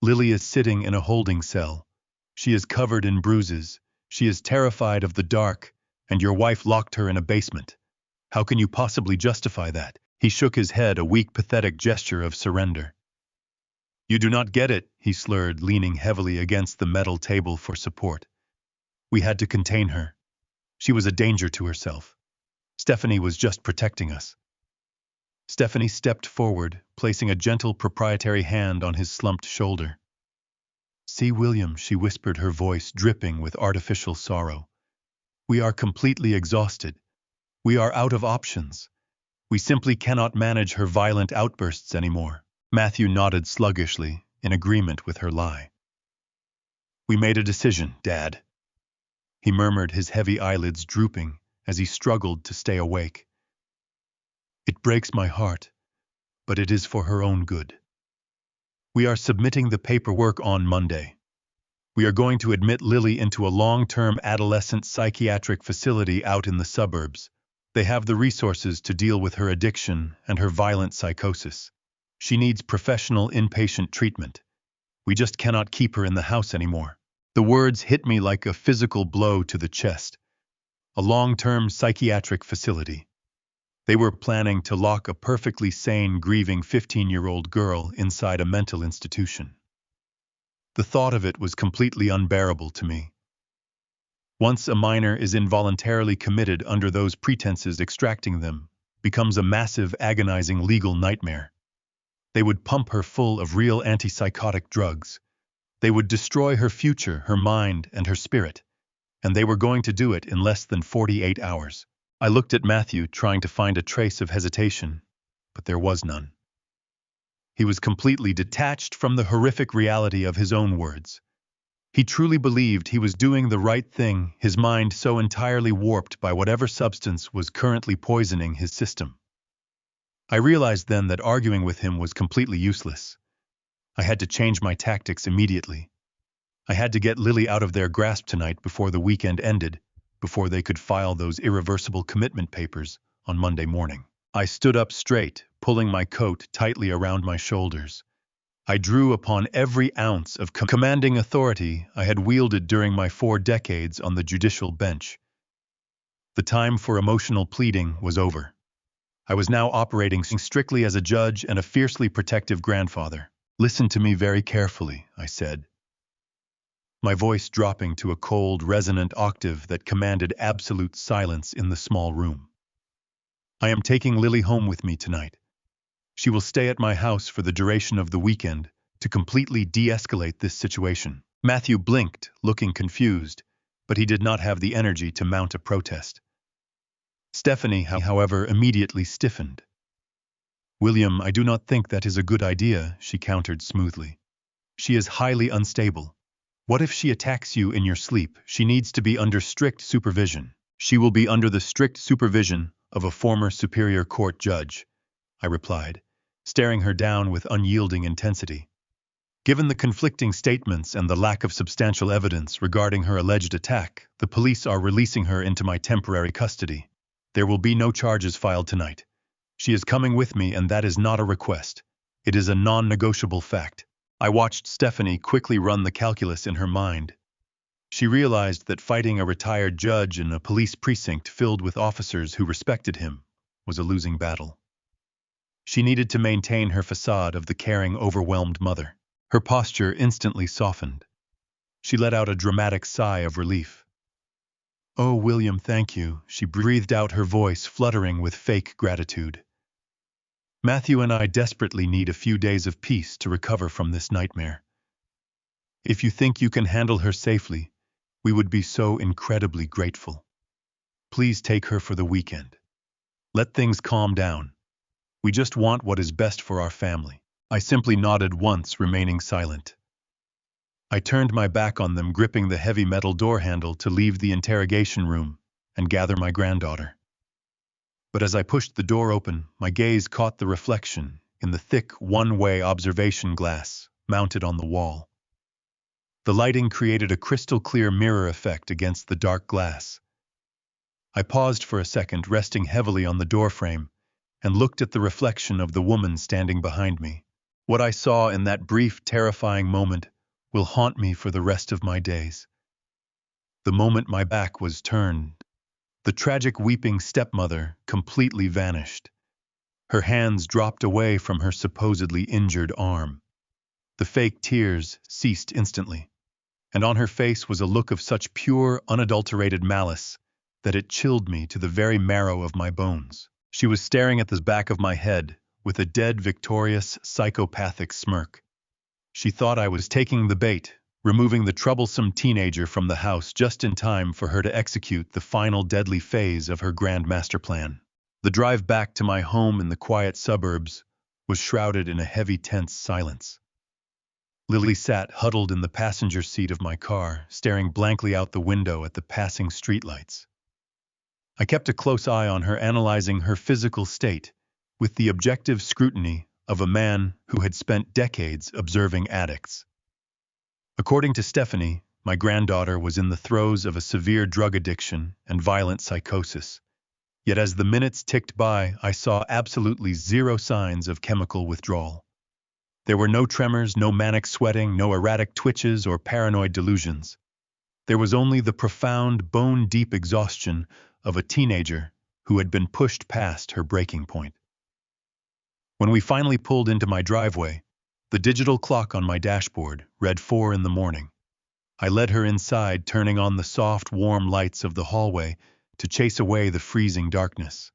"Lily is sitting in a holding cell. She is covered in bruises. She is terrified of the dark, and your wife locked her in a basement. How can you possibly justify that?" He shook his head, a weak, pathetic gesture of surrender. "You do not get it," he slurred, leaning heavily against the metal table for support. "We had to contain her. She was a danger to herself. Stephanie was just protecting us." Stephanie stepped forward, placing a gentle, proprietary hand on his slumped shoulder. "See, William," she whispered, her voice dripping with artificial sorrow. "We are completely exhausted. We are out of options. We simply cannot manage her violent outbursts anymore." Matthew nodded sluggishly, in agreement with her lie. "We made a decision, Dad," he murmured, his heavy eyelids drooping as he struggled to stay awake. "It breaks my heart, but it is for her own good. We are submitting the paperwork on Monday. We are going to admit Lily into a long-term adolescent psychiatric facility out in the suburbs. They have the resources to deal with her addiction and her violent psychosis. She needs professional inpatient treatment. We just cannot keep her in the house anymore." The words hit me like a physical blow to the chest. A long-term psychiatric facility. They were planning to lock a perfectly sane, grieving 15-year-old girl inside a mental institution. The thought of it was completely unbearable to me. Once a minor is involuntarily committed under those pretenses, extracting them becomes a massive, agonizing legal nightmare. They would pump her full of real antipsychotic drugs. They would destroy her future, her mind, and her spirit. And they were going to do it in less than 48 hours. I looked at Matthew, trying to find a trace of hesitation, but there was none. He was completely detached from the horrific reality of his own words. He truly believed he was doing the right thing, his mind so entirely warped by whatever substance was currently poisoning his system. I realized then that arguing with him was completely useless. I had to change my tactics immediately. I had to get Lily out of their grasp tonight before the weekend ended, before they could file those irreversible commitment papers on Monday morning. I stood up straight, pulling my coat tightly around my shoulders. I drew upon every ounce of commanding authority I had wielded during my 4 decades on the judicial bench. The time for emotional pleading was over. I was now operating strictly as a judge and a fiercely protective grandfather. "Listen to me very carefully," I said, my voice dropping to a cold, resonant octave that commanded absolute silence in the small room. "I am taking Lily home with me tonight. She will stay at my house for the duration of the weekend to completely de-escalate this situation." Matthew blinked, looking confused, but he did not have the energy to mount a protest. Stephanie, however, immediately stiffened. "William, I do not think that is a good idea," she countered smoothly. "She is highly unstable. What if she attacks you in your sleep? She needs to be under strict supervision." "She will be under the strict supervision of a former Superior Court judge," I replied, staring her down with unyielding intensity. "Given the conflicting statements and the lack of substantial evidence regarding her alleged attack, the police are releasing her into my temporary custody. There will be no charges filed tonight. She is coming with me, and that is not a request. It is a non-negotiable fact." I watched Stephanie quickly run the calculus in her mind. She realized that fighting a retired judge in a police precinct filled with officers who respected him was a losing battle. She needed to maintain her facade of the caring, overwhelmed mother. Her posture instantly softened. She let out a dramatic sigh of relief. "Oh, William, thank you," she breathed out, her voice fluttering with fake gratitude. "Matthew and I desperately need a few days of peace to recover from this nightmare. If you think you can handle her safely, we would be so incredibly grateful. Please take her for the weekend. Let things calm down. We just want what is best for our family." I simply nodded once, remaining silent. I turned my back on them, gripping the heavy metal door handle to leave the interrogation room and gather my granddaughter. But as I pushed the door open, my gaze caught the reflection in the thick, one-way observation glass mounted on the wall. The lighting created a crystal-clear mirror effect against the dark glass. I paused for a second, resting heavily on the doorframe, and looked at the reflection of the woman standing behind me. What I saw in that brief, terrifying moment will haunt me for the rest of my days. The moment my back was turned, the tragic weeping stepmother completely vanished. Her hands dropped away from her supposedly injured arm. The fake tears ceased instantly, and on her face was a look of such pure, unadulterated malice that it chilled me to the very marrow of my bones. She was staring at the back of my head with a dead, victorious, psychopathic smirk. She thought I was taking the bait, removing the troublesome teenager from the house just in time for her to execute the final deadly phase of her grand master plan. The drive back to my home in the quiet suburbs was shrouded in a heavy, tense silence. Lily sat huddled in the passenger seat of my car, staring blankly out the window at the passing streetlights. I kept a close eye on her, analyzing her physical state with the objective scrutiny of a man who had spent decades observing addicts. According to Stephanie, my granddaughter was in the throes of a severe drug addiction and violent psychosis. Yet as the minutes ticked by, I saw absolutely zero signs of chemical withdrawal. There were no tremors, no manic sweating, no erratic twitches or paranoid delusions. There was only the profound, bone-deep exhaustion of a teenager who had been pushed past her breaking point. When we finally pulled into my driveway, the digital clock on my dashboard read 4 in the morning. I led her inside, turning on the soft, warm lights of the hallway to chase away the freezing darkness.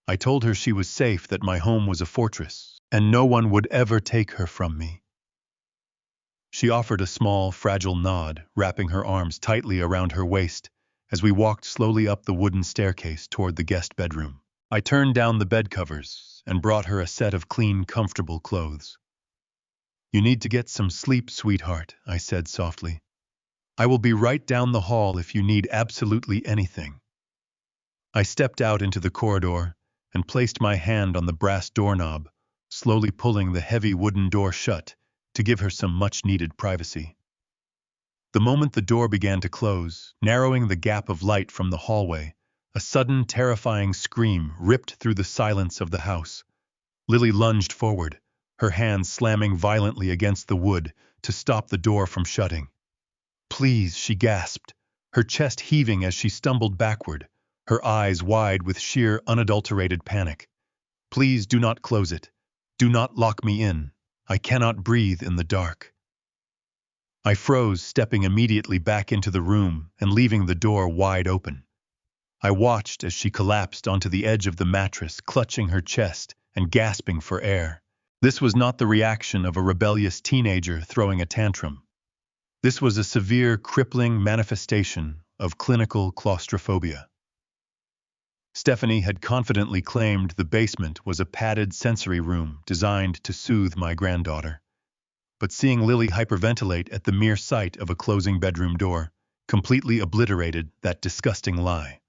I told her she was safe, that my home was a fortress, and no one would ever take her from me. She offered a small, fragile nod, wrapping her arms tightly around her waist as we walked slowly up the wooden staircase toward the guest bedroom. I turned down the bed covers and brought her a set of clean, comfortable clothes. "You need to get some sleep, sweetheart," I said softly. "I will be right down the hall if you need absolutely anything." I stepped out into the corridor and placed my hand on the brass doorknob, slowly pulling the heavy wooden door shut to give her some much-needed privacy. The moment the door began to close, narrowing the gap of light from the hallway, a sudden, terrifying scream ripped through the silence of the house. Lily lunged forward, her hands slamming violently against the wood to stop the door from shutting. "Please," she gasped, her chest heaving as she stumbled backward, her eyes wide with sheer, unadulterated panic. "Please do not close it. Do not lock me in. I cannot breathe in the dark." I froze, stepping immediately back into the room and leaving the door wide open. I watched as she collapsed onto the edge of the mattress, clutching her chest and gasping for air. This was not the reaction of a rebellious teenager throwing a tantrum. This was a severe, crippling manifestation of clinical claustrophobia. Stephanie had confidently claimed the basement was a padded sensory room designed to soothe my granddaughter. But seeing Lily hyperventilate at the mere sight of a closing bedroom door completely obliterated that disgusting lie.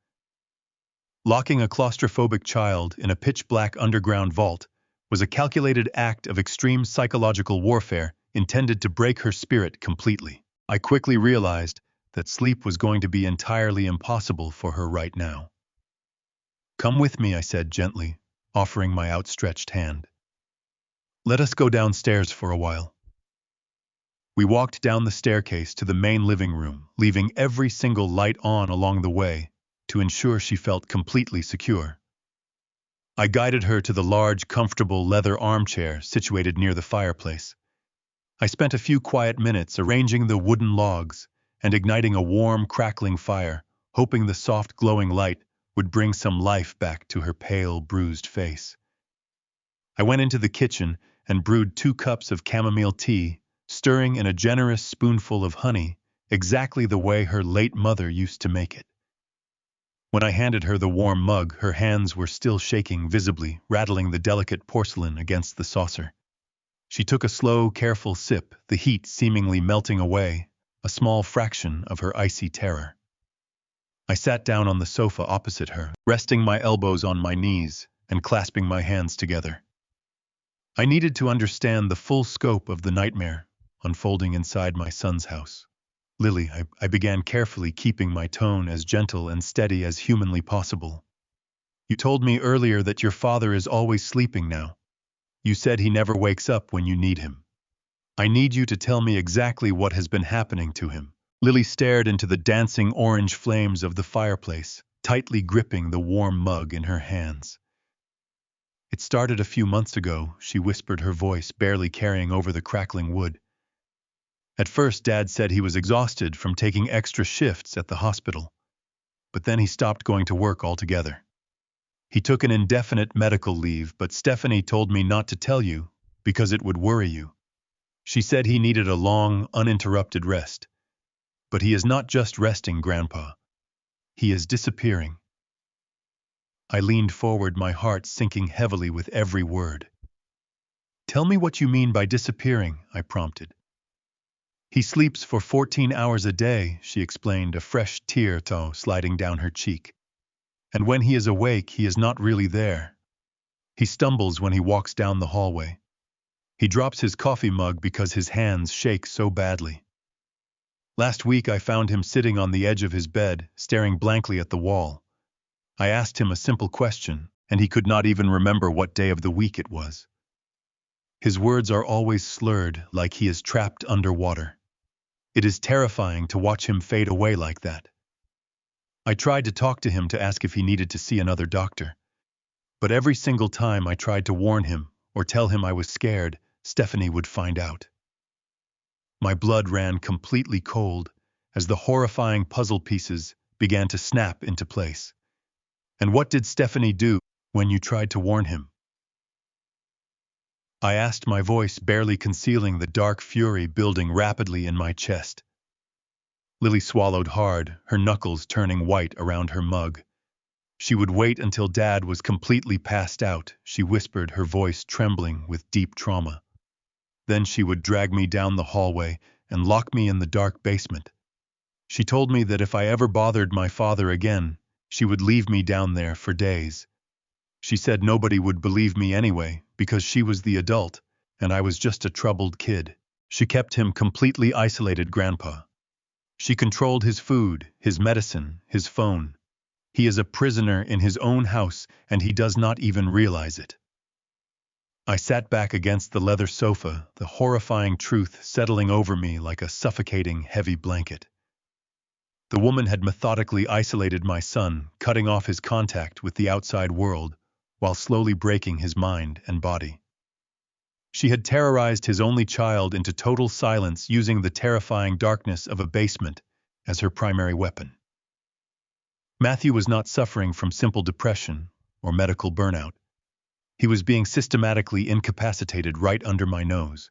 Locking a claustrophobic child in a pitch-black underground vault was a calculated act of extreme psychological warfare intended to break her spirit completely. I quickly realized that sleep was going to be entirely impossible for her right now. "Come with me," I said gently, offering my outstretched hand. "Let us go downstairs for a while." We walked down the staircase to the main living room, leaving every single light on along the way to ensure she felt completely secure. I guided her to the large, comfortable leather armchair situated near the fireplace. I spent a few quiet minutes arranging the wooden logs and igniting a warm, crackling fire, hoping the soft, glowing light would bring some life back to her pale, bruised face. I went into the kitchen and brewed 2 cups of chamomile tea, stirring in a generous spoonful of honey, exactly the way her late mother used to make it. When I handed her the warm mug, her hands were still shaking visibly, rattling the delicate porcelain against the saucer. She took a slow, careful sip, the heat seemingly melting away, a small fraction of her icy terror. I sat down on the sofa opposite her, resting my elbows on my knees and clasping my hands together. I needed to understand the full scope of the nightmare unfolding inside my son's house. "Lily," I began carefully, keeping my tone as gentle and steady as humanly possible. "You told me earlier that your father is always sleeping now. You said he never wakes up when you need him. I need you to tell me exactly what has been happening to him." Lily stared into the dancing orange flames of the fireplace, tightly gripping the warm mug in her hands. "It started a few months ago," she whispered, her voice barely carrying over the crackling wood. "At first, Dad said he was exhausted from taking extra shifts at the hospital. But then he stopped going to work altogether. He took an indefinite medical leave, but Stephanie told me not to tell you because it would worry you. She said he needed a long, uninterrupted rest. But he is not just resting, Grandpa. He is disappearing." I leaned forward, my heart sinking heavily with every word. "Tell me what you mean by disappearing," I prompted. "He sleeps for 14 hours a day," she explained, a fresh tear sliding down her cheek. "And when he is awake, he is not really there. He stumbles when he walks down the hallway. He drops his coffee mug because his hands shake so badly. Last week I found him sitting on the edge of his bed, staring blankly at the wall. I asked him a simple question, and he could not even remember what day of the week it was. His words are always slurred, like he is trapped underwater. It is terrifying to watch him fade away like that. I tried to talk to him to ask if he needed to see another doctor. But every single time I tried to warn him or tell him I was scared, Stephanie would find out." My blood ran completely cold as the horrifying puzzle pieces began to snap into place. "And what did Stephanie do when you tried to warn him?" I asked, my voice barely concealing the dark fury building rapidly in my chest. Lily swallowed hard, her knuckles turning white around her mug. "She would wait until Dad was completely passed out," she whispered, her voice trembling with deep trauma. "Then she would drag me down the hallway and lock me in the dark basement. She told me that if I ever bothered my father again, she would leave me down there for days. She said nobody would believe me anyway, because she was the adult, and I was just a troubled kid. She kept him completely isolated, Grandpa. She controlled his food, his medicine, his phone. He is a prisoner in his own house, and he does not even realize it." I sat back against the leather sofa, the horrifying truth settling over me like a suffocating, heavy blanket. The woman had methodically isolated my son, cutting off his contact with the outside world, while slowly breaking his mind and body. She had terrorized his only child into total silence, using the terrifying darkness of a basement as her primary weapon. Matthew was not suffering from simple depression or medical burnout. He was being systematically incapacitated right under my nose.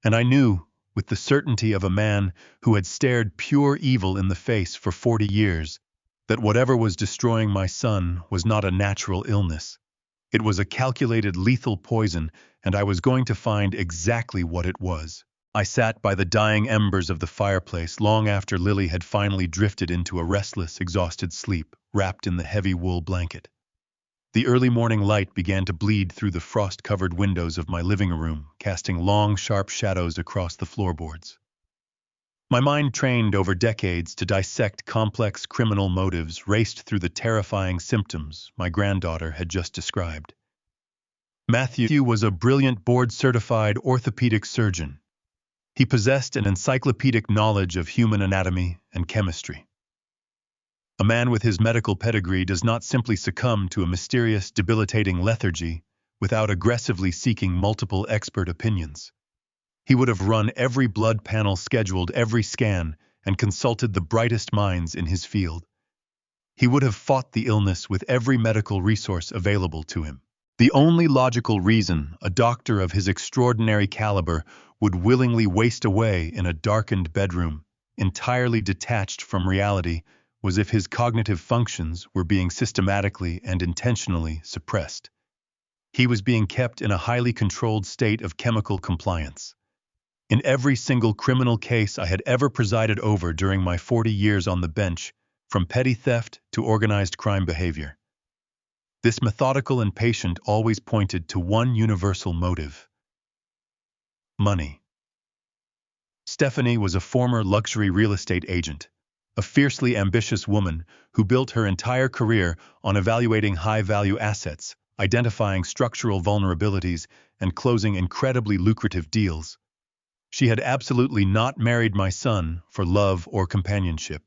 And I knew, with the certainty of a man who had stared pure evil in the face for 40 years, that whatever was destroying my son was not a natural illness. It was a calculated lethal poison, and I was going to find exactly what it was. I sat by the dying embers of the fireplace long after Lily had finally drifted into a restless, exhausted sleep, wrapped in the heavy wool blanket. The early morning light began to bleed through the frost-covered windows of my living room, casting long, sharp shadows across the floorboards. My mind, trained over decades to dissect complex criminal motives, raced through the terrifying symptoms my granddaughter had just described. Matthew was a brilliant board-certified orthopedic surgeon. He possessed an encyclopedic knowledge of human anatomy and chemistry. A man with his medical pedigree does not simply succumb to a mysterious, debilitating lethargy without aggressively seeking multiple expert opinions. He would have run every blood panel, scheduled every scan, and consulted the brightest minds in his field. He would have fought the illness with every medical resource available to him. The only logical reason a doctor of his extraordinary caliber would willingly waste away in a darkened bedroom, entirely detached from reality, was if his cognitive functions were being systematically and intentionally suppressed. He was being kept in a highly controlled state of chemical compliance. In every single criminal case I had ever presided over during my 40 years on the bench, from petty theft to organized crime behavior, this methodical and patient always pointed to one universal motive: money. Stephanie was a former luxury real estate agent, a fiercely ambitious woman who built her entire career on evaluating high-value assets, identifying structural vulnerabilities, and closing incredibly lucrative deals. She had absolutely not married my son for love or companionship.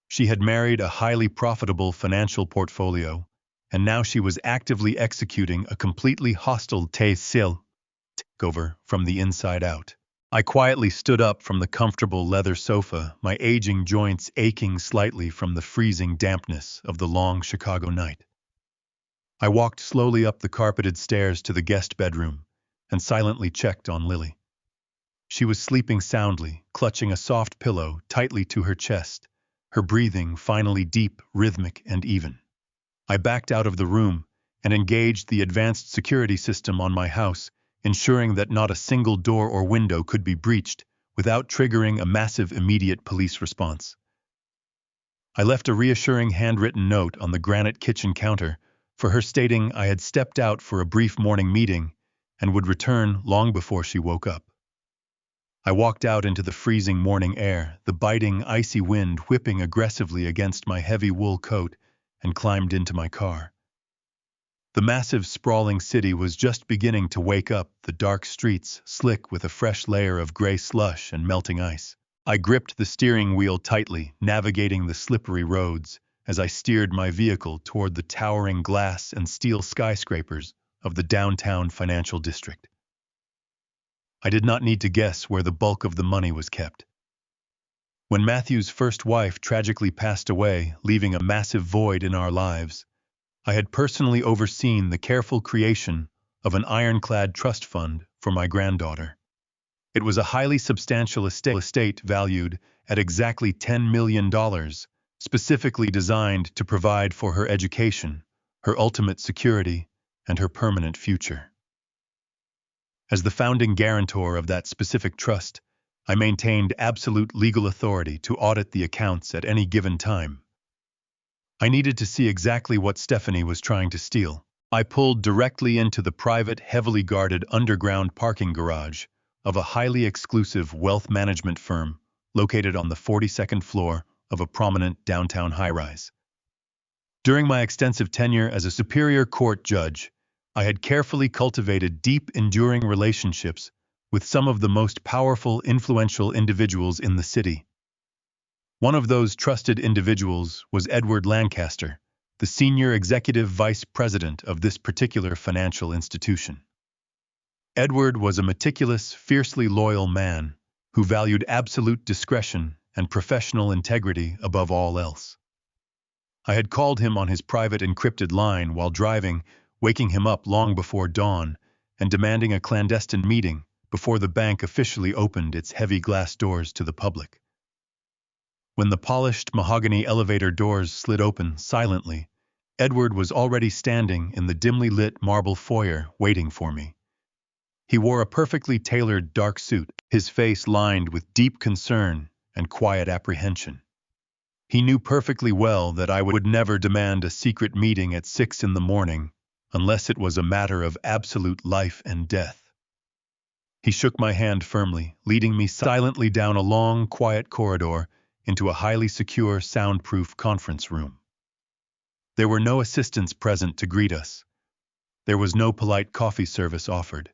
She had married a highly profitable financial portfolio, and now she was actively executing a completely hostile takeover from the inside out. I quietly stood up from the comfortable leather sofa, my aging joints aching slightly from the freezing dampness of the long Chicago night. I walked slowly up the carpeted stairs to the guest bedroom and silently checked on Lily. She was sleeping soundly, clutching a soft pillow tightly to her chest, her breathing finally deep, rhythmic, and even. I backed out of the room and engaged the advanced security system on my house, ensuring that not a single door or window could be breached without triggering a massive immediate police response. I left a reassuring handwritten note on the granite kitchen counter for her, stating I had stepped out for a brief morning meeting and would return long before she woke up. I walked out into the freezing morning air, the biting, icy wind whipping aggressively against my heavy wool coat, and climbed into my car. The massive, sprawling city was just beginning to wake up, the dark streets slick with a fresh layer of gray slush and melting ice. I gripped the steering wheel tightly, navigating the slippery roads as I steered my vehicle toward the towering glass and steel skyscrapers of the downtown financial district. I did not need to guess where the bulk of the money was kept. When Matthew's first wife tragically passed away, leaving a massive void in our lives, I had personally overseen the careful creation of an ironclad trust fund for my granddaughter. It was a highly substantial estate valued at exactly $10 million, specifically designed to provide for her education, her ultimate security, and her permanent future. As the founding guarantor of that specific trust, I maintained absolute legal authority to audit the accounts at any given time. I needed to see exactly what Stephanie was trying to steal. I pulled directly into the private, heavily guarded underground parking garage of a highly exclusive wealth management firm located on the 42nd floor of a prominent downtown high-rise. During my extensive tenure as a superior court judge, I had carefully cultivated deep, enduring relationships with some of the most powerful, influential individuals in the city. One of those trusted individuals was Edward Lancaster, the senior executive vice president of this particular financial institution. Edward was a meticulous, fiercely loyal man who valued absolute discretion and professional integrity above all else. I had called him on his private encrypted line while driving, waking him up long before dawn, and demanding a clandestine meeting before the bank officially opened its heavy glass doors to the public. When the polished mahogany elevator doors slid open silently, Edward was already standing in the dimly lit marble foyer waiting for me. He wore a perfectly tailored dark suit, his face lined with deep concern and quiet apprehension. He knew perfectly well that I would never demand a secret meeting at 6 in the morning unless it was a matter of absolute life and death. He shook my hand firmly, leading me silently down a long, quiet corridor into a highly secure, soundproof conference room. There were no assistants present to greet us. There was no polite coffee service offered.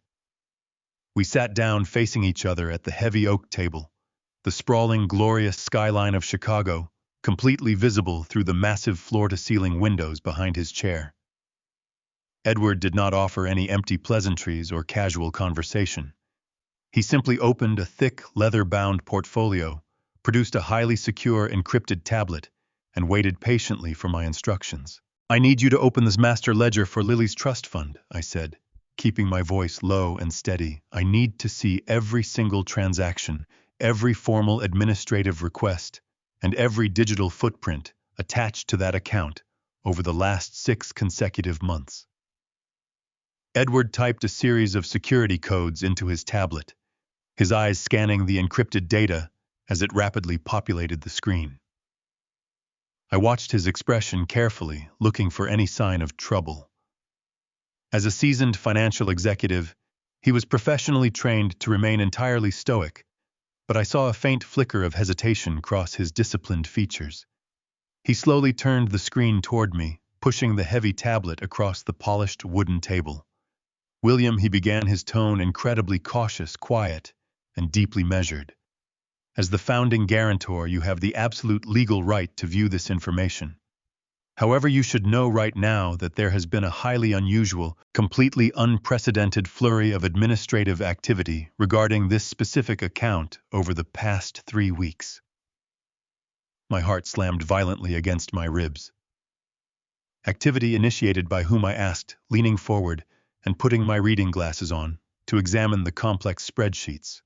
We sat down facing each other at the heavy oak table, the sprawling, glorious skyline of Chicago completely visible through the massive floor-to-ceiling windows behind his chair. Edward did not offer any empty pleasantries or casual conversation. He simply opened a thick, leather-bound portfolio, produced a highly secure encrypted tablet, and waited patiently for my instructions. "I need you to open this master ledger for Lily's trust fund," I said, keeping my voice low and steady. "I need to see every single transaction, every formal administrative request, and every digital footprint attached to that account over the last 6 consecutive months." Edward typed a series of security codes into his tablet, his eyes scanning the encrypted data as it rapidly populated the screen. I watched his expression carefully, looking for any sign of trouble. As a seasoned financial executive, he was professionally trained to remain entirely stoic, but I saw a faint flicker of hesitation cross his disciplined features. He slowly turned the screen toward me, pushing the heavy tablet across the polished wooden table. "William," he began, his tone incredibly cautious, quiet, and deeply measured. "As the founding guarantor, you have the absolute legal right to view this information. However, you should know right now that there has been a highly unusual, completely unprecedented flurry of administrative activity regarding this specific account over the past 3 weeks." My heart slammed violently against my ribs. "Activity initiated by whom?" I asked, leaning forward and putting my reading glasses on to examine the complex spreadsheets.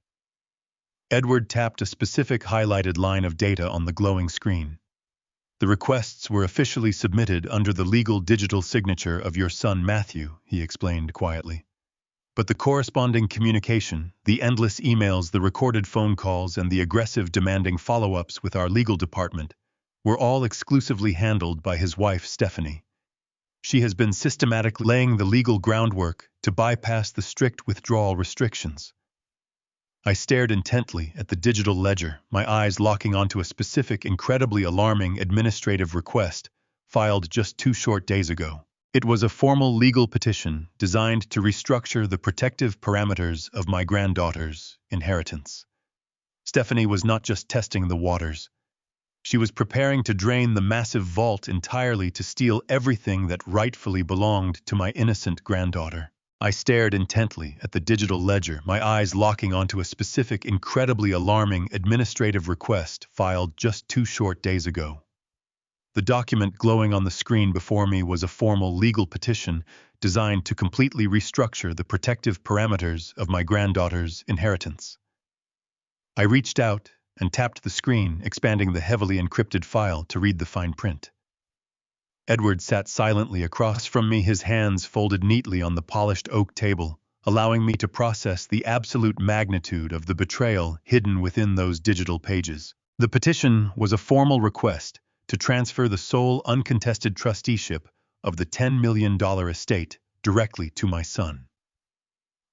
Edward tapped a specific highlighted line of data on the glowing screen. "The requests were officially submitted under the legal digital signature of your son Matthew," he explained quietly. "But the corresponding communication, the endless emails, the recorded phone calls, and the aggressive demanding follow-ups with our legal department were all exclusively handled by his wife, Stephanie. She has been systematically laying the legal groundwork to bypass the strict withdrawal restrictions." I stared intently at the digital ledger, my eyes locking onto a specific, incredibly alarming administrative request filed just 2 short days ago. It was a formal legal petition designed to restructure the protective parameters of my granddaughter's inheritance. Stephanie was not just testing the waters. She was preparing to drain the massive vault entirely to steal everything that rightfully belonged to my innocent granddaughter. I stared intently at the digital ledger, my eyes locking onto a specific, incredibly alarming administrative request filed just 2 short days ago. The document glowing on the screen before me was a formal legal petition designed to completely restructure the protective parameters of my granddaughter's inheritance. I reached out and tapped the screen, expanding the heavily encrypted file to read the fine print. Edward sat silently across from me, his hands folded neatly on the polished oak table, allowing me to process the absolute magnitude of the betrayal hidden within those digital pages. The petition was a formal request to transfer the sole uncontested trusteeship of the $10 million estate directly to my son.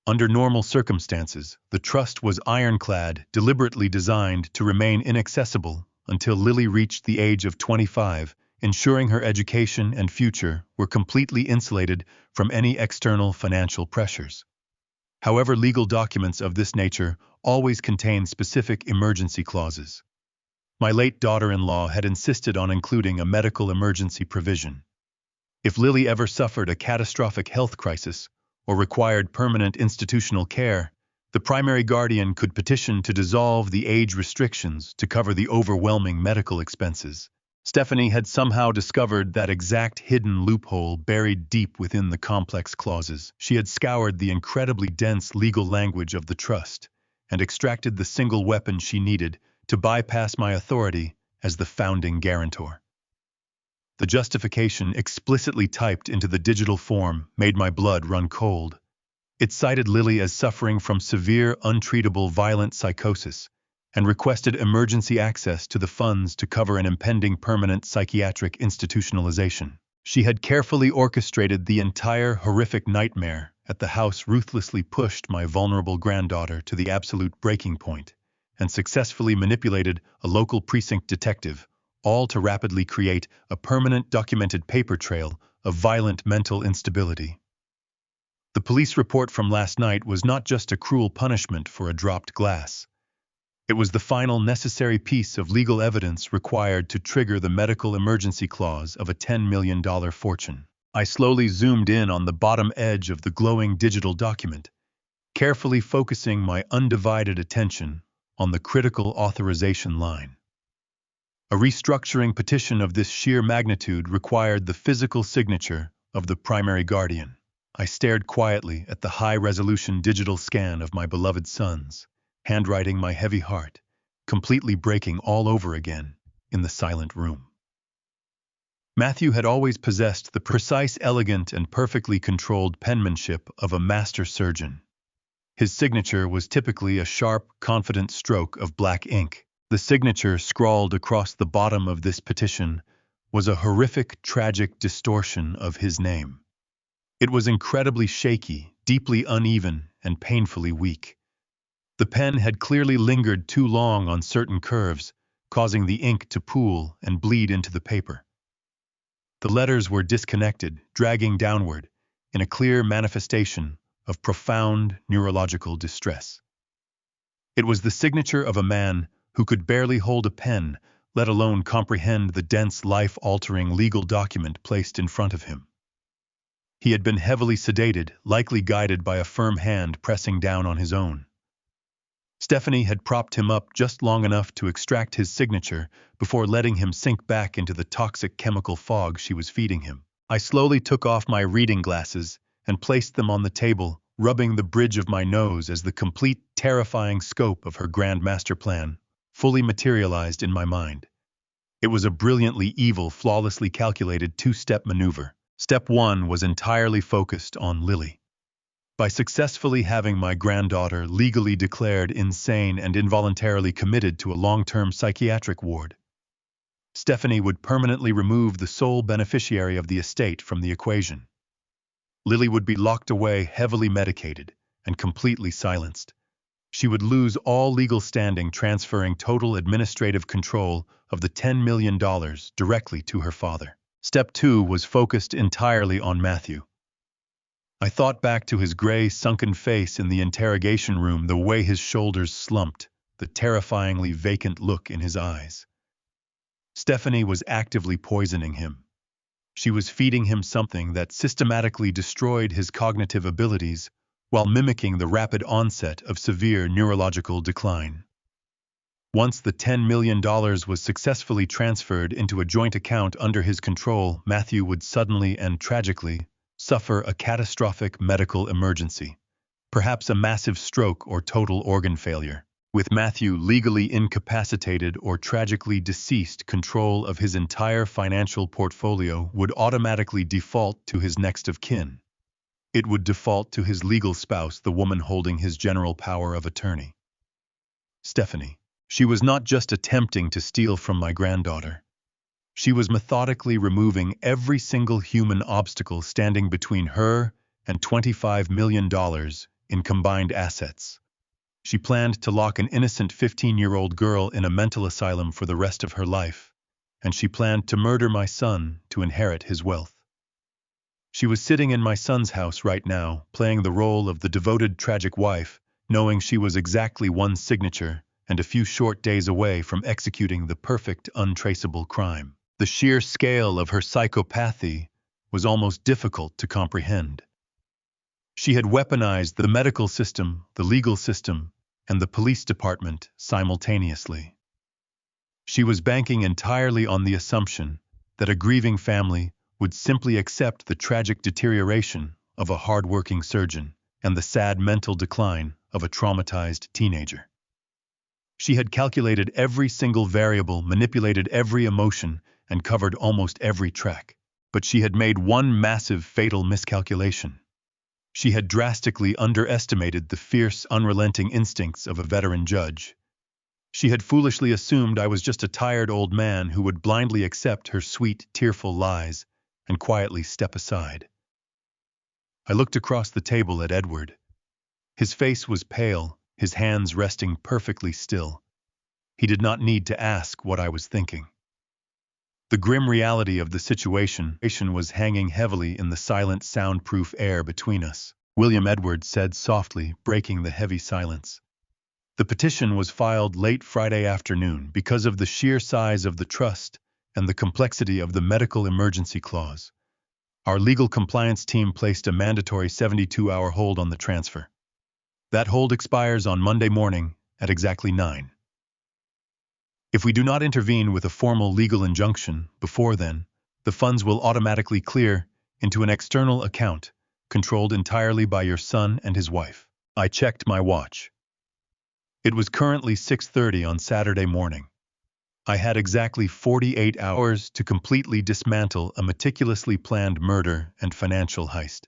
Under normal circumstances, the trust was ironclad, deliberately designed to remain inaccessible until Lily reached the age of 25, ensuring her education and future were completely insulated from any external financial pressures. However, legal documents of this nature always contain specific emergency clauses. My late daughter-in-law had insisted on including a medical emergency provision. If Lily ever suffered a catastrophic health crisis or required permanent institutional care, the primary guardian could petition to dissolve the age restrictions to cover the overwhelming medical expenses. Stephanie had somehow discovered that exact hidden loophole buried deep within the complex clauses. She had scoured the incredibly dense legal language of the trust and extracted the single weapon she needed to bypass my authority as the founding guarantor. The justification, explicitly typed into the digital form, made my blood run cold. It cited Lily as suffering from severe, untreatable violent psychosis and requested emergency access to the funds to cover an impending permanent psychiatric institutionalization. She had carefully orchestrated the entire horrific nightmare at the house, ruthlessly pushed my vulnerable granddaughter to the absolute breaking point, and successfully manipulated a local precinct detective, all to rapidly create a permanent documented paper trail of violent mental instability. The police report from last night was not just a cruel punishment for a dropped glass. It was the final necessary piece of legal evidence required to trigger the medical emergency clause of a $10 million fortune. I slowly zoomed in on the bottom edge of the glowing digital document, carefully focusing my undivided attention on the critical authorization line. A restructuring petition of this sheer magnitude required the physical signature of the primary guardian. I stared quietly at the high-resolution digital scan of my beloved sons, handwriting my heavy heart, completely breaking all over again in the silent room. Matthew had always possessed the precise, elegant, and perfectly controlled penmanship of a master surgeon. His signature was typically a sharp, confident stroke of black ink. The signature scrawled across the bottom of this petition was a horrific, tragic distortion of his name. It was incredibly shaky, deeply uneven, and painfully weak. The pen had clearly lingered too long on certain curves, causing the ink to pool and bleed into the paper. The letters were disconnected, dragging downward, in a clear manifestation of profound neurological distress. It was the signature of a man who could barely hold a pen, let alone comprehend the dense, life-altering legal document placed in front of him. He had been heavily sedated, likely guided by a firm hand pressing down on his own. Stephanie had propped him up just long enough to extract his signature before letting him sink back into the toxic chemical fog she was feeding him. I slowly took off my reading glasses and placed them on the table, rubbing the bridge of my nose as the complete, terrifying scope of her grand master plan fully materialized in my mind. It was a brilliantly evil, flawlessly calculated two-step maneuver. Step 1 was entirely focused on Lily. By successfully having my granddaughter legally declared insane and involuntarily committed to a long-term psychiatric ward, Stephanie would permanently remove the sole beneficiary of the estate from the equation. Lily would be locked away, heavily medicated, and completely silenced. She would lose all legal standing, transferring total administrative control of the $10 million directly to her father. Step 2 was focused entirely on Matthew. I thought back to his gray, sunken face in the interrogation room, the way his shoulders slumped, the terrifyingly vacant look in his eyes. Stephanie was actively poisoning him. She was feeding him something that systematically destroyed his cognitive abilities while mimicking the rapid onset of severe neurological decline. Once the $10 million was successfully transferred into a joint account under his control, Matthew would suddenly and tragically suffer a catastrophic medical emergency, perhaps a massive stroke or total organ failure. With Matthew legally incapacitated or tragically deceased, control of his entire financial portfolio would automatically default to his next of kin. It would default to his legal spouse, the woman holding his general power of attorney. Stephanie. She was not just attempting to steal from my granddaughter. She was methodically removing every single human obstacle standing between her and $25 million in combined assets. She planned to lock an innocent 15-year-old girl in a mental asylum for the rest of her life, and she planned to murder my son to inherit his wealth. She was sitting in my son's house right now, playing the role of the devoted, tragic wife, knowing she was exactly one signature and a few short days away from executing the perfect, untraceable crime. The sheer scale of her psychopathy was almost difficult to comprehend. She had weaponized the medical system, the legal system, and the police department simultaneously. She was banking entirely on the assumption that a grieving family would simply accept the tragic deterioration of a hard-working surgeon and the sad mental decline of a traumatized teenager. She had calculated every single variable, manipulated every emotion, and covered almost every track. But she had made one massive, fatal miscalculation. She had drastically underestimated the fierce, unrelenting instincts of a veteran judge. She had foolishly assumed I was just a tired old man who would blindly accept her sweet, tearful lies and quietly step aside. I looked across the table at Edward. His face was pale, his hands resting perfectly still. He did not need to ask what I was thinking. The grim reality of the situation was hanging heavily in the silent, soundproof air between us. William, Edward said softly, breaking the heavy silence. The petition was filed late Friday afternoon because of the sheer size of the trust and the complexity of the medical emergency clause. Our legal compliance team placed a mandatory 72-hour hold on the transfer. That hold expires on Monday morning at exactly 9. If we do not intervene with a formal legal injunction before then, the funds will automatically clear into an external account controlled entirely by your son and his wife. I checked my watch. It was currently 6:30 on Saturday morning. I had exactly 48 hours to completely dismantle a meticulously planned murder and financial heist.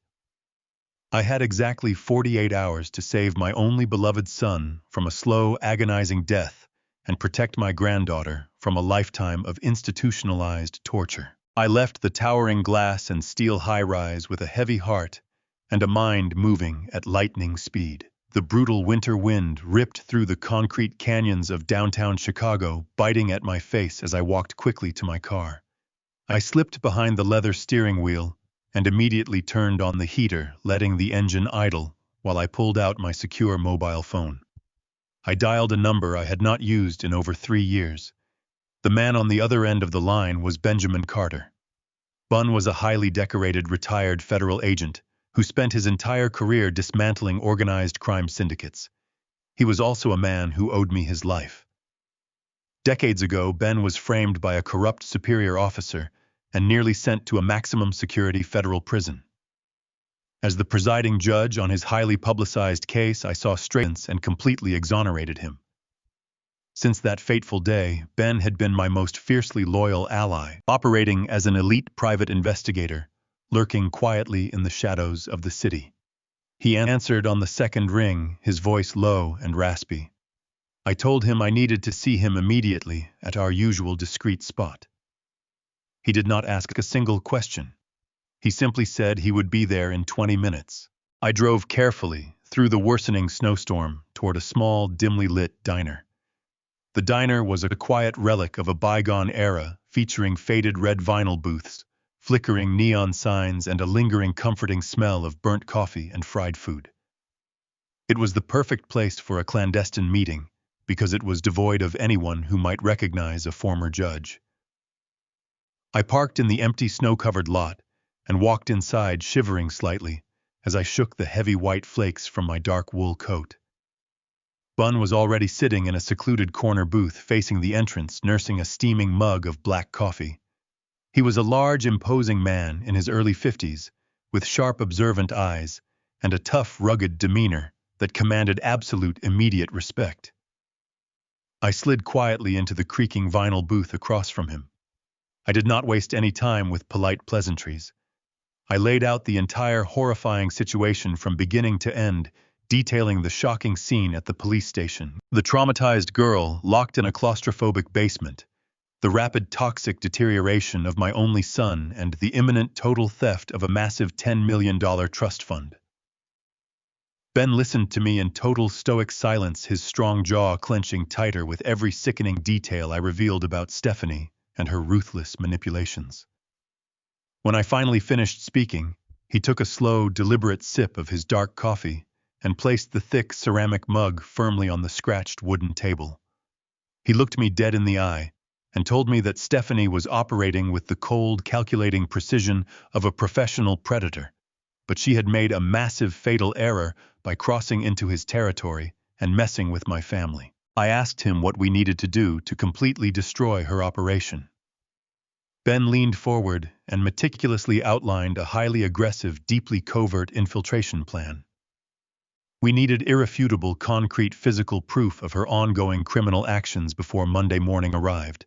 I had exactly 48 hours to save my only beloved son from a slow, agonizing death and protect my granddaughter from a lifetime of institutionalized torture. I left the towering glass and steel high-rise with a heavy heart and a mind moving at lightning speed. The brutal winter wind ripped through the concrete canyons of downtown Chicago, biting at my face as I walked quickly to my car. I slipped behind the leather steering wheel and immediately turned on the heater, letting the engine idle while I pulled out my secure mobile phone. I dialed a number I had not used in over 3 years. The man on the other end of the line was Benjamin Carter. Bun was a highly decorated retired federal agent who spent his entire career dismantling organized crime syndicates. He was also a man who owed me his life. Decades ago, Ben was framed by a corrupt superior officer and nearly sent to a maximum security federal prison. As the presiding judge on his highly publicized case, I saw straight and completely exonerated him. Since that fateful day, Ben had been my most fiercely loyal ally, operating as an elite private investigator, lurking quietly in the shadows of the city. He answered on the second ring, his voice low and raspy. I told him I needed to see him immediately at our usual discreet spot. He did not ask a single question. He simply said he would be there in 20 minutes. I drove carefully through the worsening snowstorm toward a small, dimly lit diner. The diner was a quiet relic of a bygone era, featuring faded red vinyl booths, flickering neon signs, and a lingering, comforting smell of burnt coffee and fried food. It was the perfect place for a clandestine meeting because it was devoid of anyone who might recognize a former judge. I parked in the empty snow-covered lot and walked inside, shivering slightly as I shook the heavy white flakes from my dark wool coat. Bun was already sitting in a secluded corner booth facing the entrance, nursing a steaming mug of black coffee. He was a large, imposing man in his early 50s, with sharp, observant eyes and a tough, rugged demeanor that commanded absolute, immediate respect. I slid quietly into the creaking vinyl booth across from him. I did not waste any time with polite pleasantries. I laid out the entire horrifying situation from beginning to end, detailing the shocking scene at the police station. The traumatized girl locked in a claustrophobic basement, the rapid toxic deterioration of my only son, and the imminent total theft of a massive $10 million trust fund. Ben listened to me in total stoic silence, his strong jaw clenching tighter with every sickening detail I revealed about Stephanie and her ruthless manipulations. When I finally finished speaking, he took a slow, deliberate sip of his dark coffee and placed the thick ceramic mug firmly on the scratched wooden table. He looked me dead in the eye and told me that Stephanie was operating with the cold, calculating precision of a professional predator, but she had made a massive, fatal error by crossing into his territory and messing with my family. I asked him what we needed to do to completely destroy her operation. Ben leaned forward and meticulously outlined a highly aggressive, deeply covert infiltration plan. We needed irrefutable, concrete physical proof of her ongoing criminal actions before Monday morning arrived.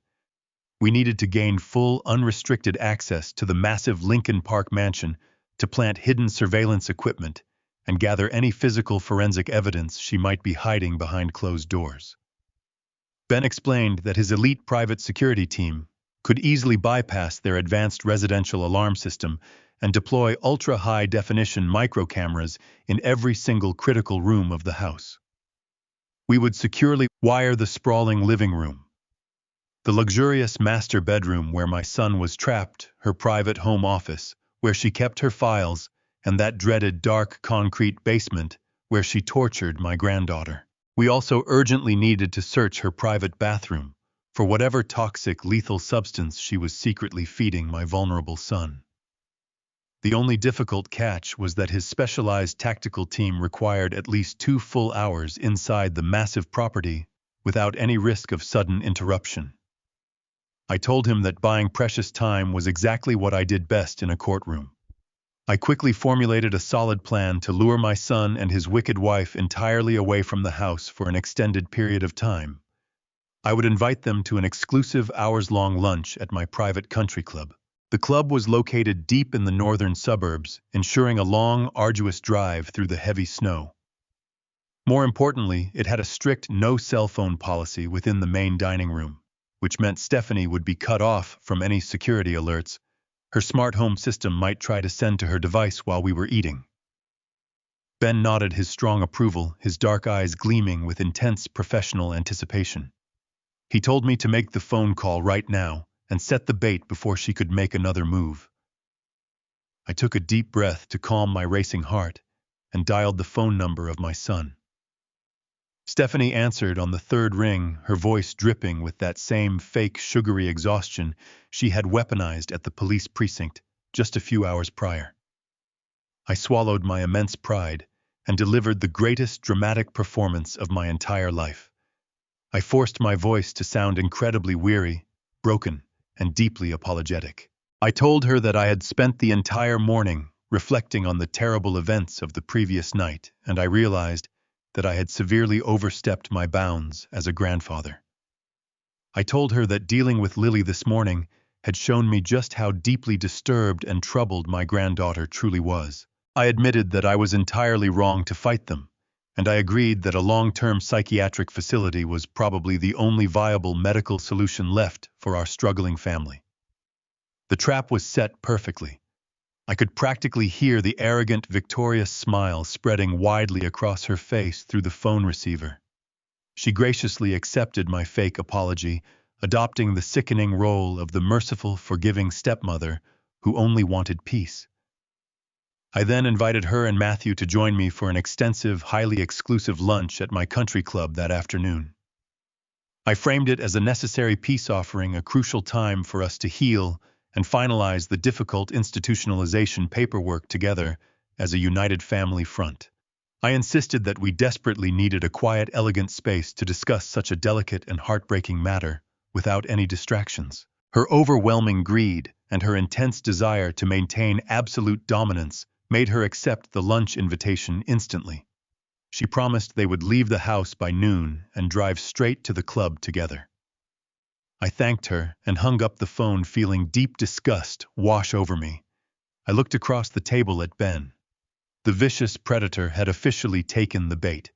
We needed to gain full, unrestricted access to the massive Lincoln Park mansion to plant hidden surveillance equipment and gather any physical forensic evidence she might be hiding behind closed doors. Ben explained that his elite private security team could easily bypass their advanced residential alarm system and deploy ultra-high-definition microcameras in every single critical room of the house. We would securely wire the sprawling living room, the luxurious master bedroom where my son was trapped, her private home office, where she kept her files, and that dreaded dark concrete basement where she tortured my granddaughter. We also urgently needed to search her private bathroom for whatever toxic, lethal substance she was secretly feeding my vulnerable son. The only difficult catch was that his specialized tactical team required at least 2 full hours inside the massive property without any risk of sudden interruption. I told him that buying precious time was exactly what I did best in a courtroom. I quickly formulated a solid plan to lure my son and his wicked wife entirely away from the house for an extended period of time. I would invite them to an exclusive hours-long lunch at my private country club. The club was located deep in the northern suburbs, ensuring a long, arduous drive through the heavy snow. More importantly, it had a strict no-cell phone policy within the main dining room, which meant Stephanie would be cut off from any security alerts her smart home system might try to send to her device while we were eating. Ben nodded his strong approval, his dark eyes gleaming with intense professional anticipation. He told me to make the phone call right now and set the bait before she could make another move. I took a deep breath to calm my racing heart and dialed the phone number of my son. Stephanie answered on the 3rd ring, her voice dripping with that same fake sugary exhaustion she had weaponized at the police precinct just a few hours prior. I swallowed my immense pride and delivered the greatest dramatic performance of my entire life. I forced my voice to sound incredibly weary, broken, and deeply apologetic. I told her that I had spent the entire morning reflecting on the terrible events of the previous night, and I realized that I had severely overstepped my bounds as a grandfather. I told her that dealing with Lily this morning had shown me just how deeply disturbed and troubled my granddaughter truly was. I admitted that I was entirely wrong to fight them, and I agreed that a long-term psychiatric facility was probably the only viable medical solution left for our struggling family. The trap was set perfectly. I could practically hear the arrogant, victorious smile spreading widely across her face through the phone receiver. She graciously accepted my fake apology, adopting the sickening role of the merciful, forgiving stepmother who only wanted peace. I then invited her and Matthew to join me for an extensive, highly exclusive lunch at my country club that afternoon. I framed it as a necessary peace offering, a crucial time for us to heal and finalize the difficult institutionalization paperwork together as a united family front. I insisted that we desperately needed a quiet, elegant space to discuss such a delicate and heartbreaking matter without any distractions. Her overwhelming greed and her intense desire to maintain absolute dominance made her accept the lunch invitation instantly. She promised they would leave the house by noon and drive straight to the club together. I thanked her and hung up the phone, feeling deep disgust wash over me. I looked across the table at Ben. The vicious predator had officially taken the bait.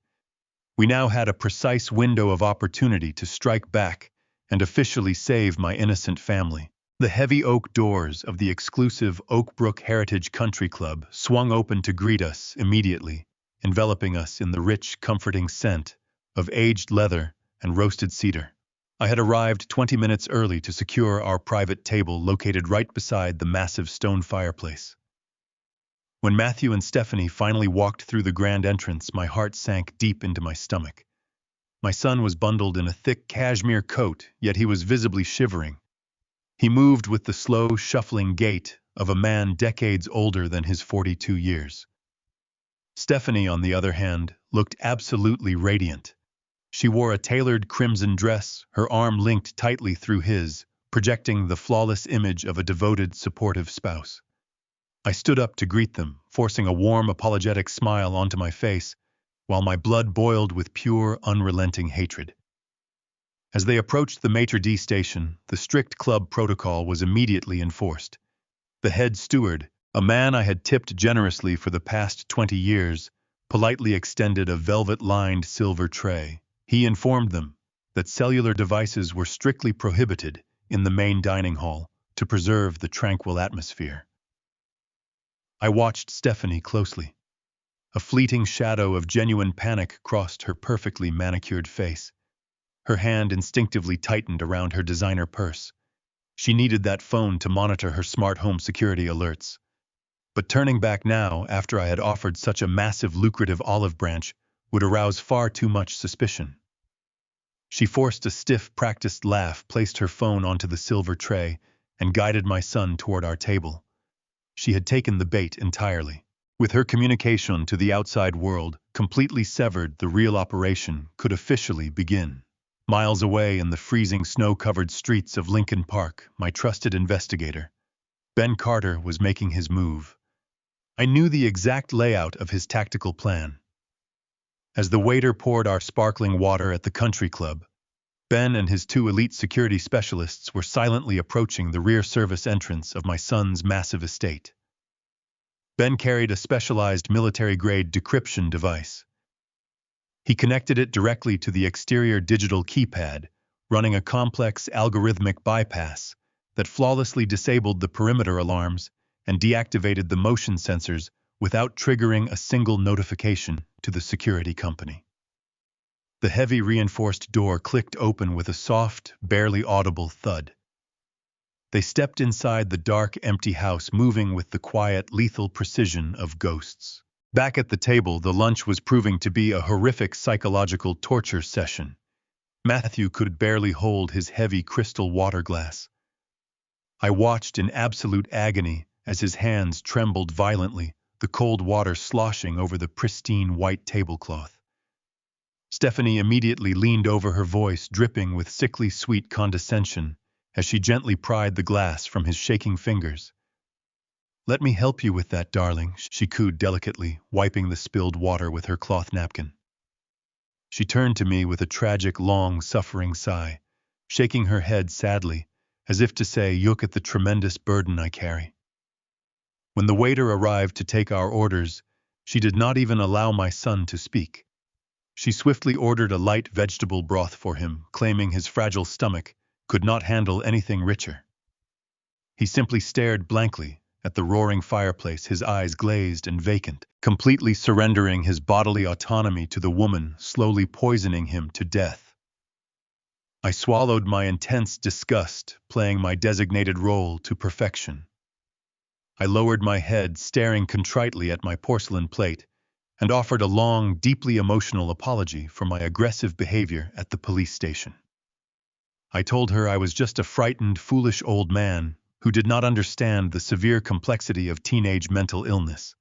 We now had a precise window of opportunity to strike back and officially save my innocent family. The heavy oak doors of the exclusive Oakbrook Heritage Country Club swung open to greet us immediately, enveloping us in the rich, comforting scent of aged leather and roasted cedar. I had arrived 20 minutes early to secure our private table located right beside the massive stone fireplace. When Matthew and Stephanie finally walked through the grand entrance, my heart sank deep into my stomach. My son was bundled in a thick cashmere coat, yet he was visibly shivering. He moved with the slow, shuffling gait of a man decades older than his 42 years. Stephanie, on the other hand, looked absolutely radiant. She wore a tailored crimson dress, her arm linked tightly through his, projecting the flawless image of a devoted, supportive spouse. I stood up to greet them, forcing a warm, apologetic smile onto my face, while my blood boiled with pure, unrelenting hatred. As they approached the maitre d' station, the strict club protocol was immediately enforced. The head steward, a man I had tipped generously for the past 20 years, politely extended a velvet-lined silver tray. He informed them that cellular devices were strictly prohibited in the main dining hall to preserve the tranquil atmosphere. I watched Stephanie closely. A fleeting shadow of genuine panic crossed her perfectly manicured face. Her hand instinctively tightened around her designer purse. She needed that phone to monitor her smart home security alerts. But turning back now, after I had offered such a massive, lucrative olive branch, would arouse far too much suspicion. She forced a stiff, practiced laugh, placed her phone onto the silver tray, and guided my son toward our table. She had taken the bait entirely. With her communication to the outside world completely severed, the real operation could officially begin. Miles away in the freezing snow-covered streets of Lincoln Park, my trusted investigator, Ben Carter, was making his move. I knew the exact layout of his tactical plan. As the waiter poured our sparkling water at the country club, Ben and his 2 elite security specialists were silently approaching the rear service entrance of my son's massive estate. Ben carried a specialized military-grade decryption device. He connected it directly to the exterior digital keypad, running a complex algorithmic bypass that flawlessly disabled the perimeter alarms and deactivated the motion sensors without triggering a single notification to the security company. The heavy reinforced door clicked open with a soft, barely audible thud. They stepped inside the dark, empty house, moving with the quiet, lethal precision of ghosts. Back at the table, the lunch was proving to be a horrific psychological torture session. Matthew could barely hold his heavy crystal water glass. I watched in absolute agony as his hands trembled violently, the cold water sloshing over the pristine white tablecloth. Stephanie immediately leaned over, her voice dripping with sickly sweet condescension as she gently pried the glass from his shaking fingers. "Let me help you with that, darling," she cooed delicately, wiping the spilled water with her cloth napkin. She turned to me with a tragic, long-suffering sigh, shaking her head sadly, as if to say, "Look at the tremendous burden I carry." When the waiter arrived to take our orders, she did not even allow my son to speak. She swiftly ordered a light vegetable broth for him, claiming his fragile stomach could not handle anything richer. He simply stared blankly at the roaring fireplace, his eyes glazed and vacant, completely surrendering his bodily autonomy to the woman slowly poisoning him to death. I swallowed my intense disgust, playing my designated role to perfection. I lowered my head, staring contritely at my porcelain plate, and offered a long, deeply emotional apology for my aggressive behavior at the police station. I told her I was just a frightened, foolish old man who did not understand the severe complexity of teenage mental illness.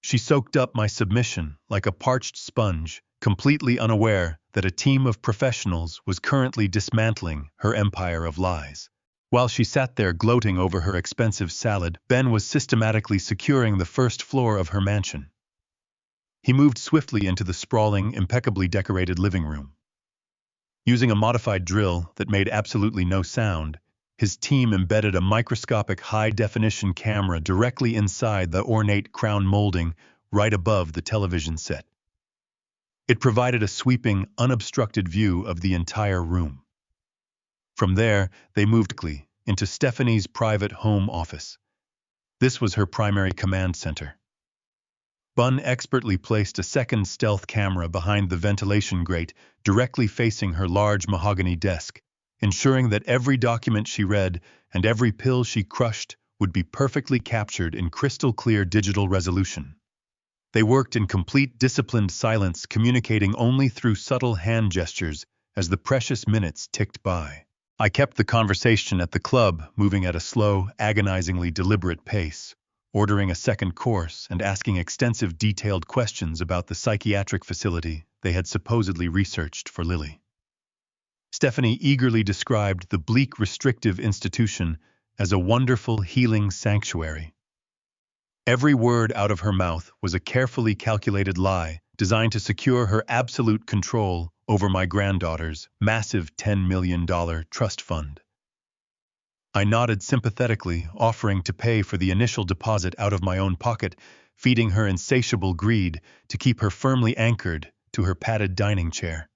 She soaked up my submission like a parched sponge, completely unaware that a team of professionals was currently dismantling her empire of lies. While she sat there gloating over her expensive salad, Ben was systematically securing the first floor of her mansion. He moved swiftly into the sprawling, impeccably decorated living room. Using a modified drill that made absolutely no sound, his team embedded a microscopic high-definition camera directly inside the ornate crown molding right above the television set. It provided a sweeping, unobstructed view of the entire room. From there, they moved quickly into Stephanie's private home office. This was her primary command center. Bunn expertly placed a second stealth camera behind the ventilation grate directly facing her large mahogany desk, ensuring that every document she read and every pill she crushed would be perfectly captured in crystal-clear digital resolution. They worked in complete disciplined silence, communicating only through subtle hand gestures as the precious minutes ticked by. I kept the conversation at the club moving at a slow, agonizingly deliberate pace, ordering a second course and asking extensive detailed questions about the psychiatric facility they had supposedly researched for Lily. Stephanie eagerly described the bleak, restrictive institution as a wonderful, healing sanctuary. Every word out of her mouth was a carefully calculated lie designed to secure her absolute control over my granddaughter's massive $10 million trust fund. I nodded sympathetically, offering to pay for the initial deposit out of my own pocket, feeding her insatiable greed to keep her firmly anchored to her padded dining chair.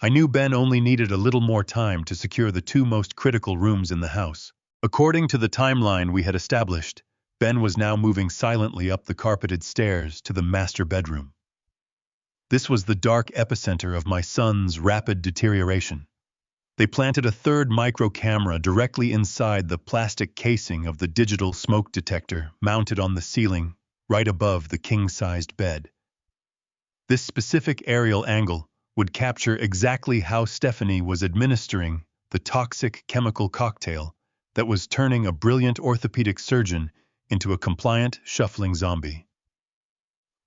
I knew Ben only needed a little more time to secure the two most critical rooms in the house. According to the timeline we had established, Ben was now moving silently up the carpeted stairs to the master bedroom. This was the dark epicenter of my son's rapid deterioration. They planted a third micro camera directly inside the plastic casing of the digital smoke detector mounted on the ceiling right above the king-sized bed. This specific aerial angle would capture exactly how Stephanie was administering the toxic chemical cocktail that was turning a brilliant orthopedic surgeon into a compliant, shuffling zombie.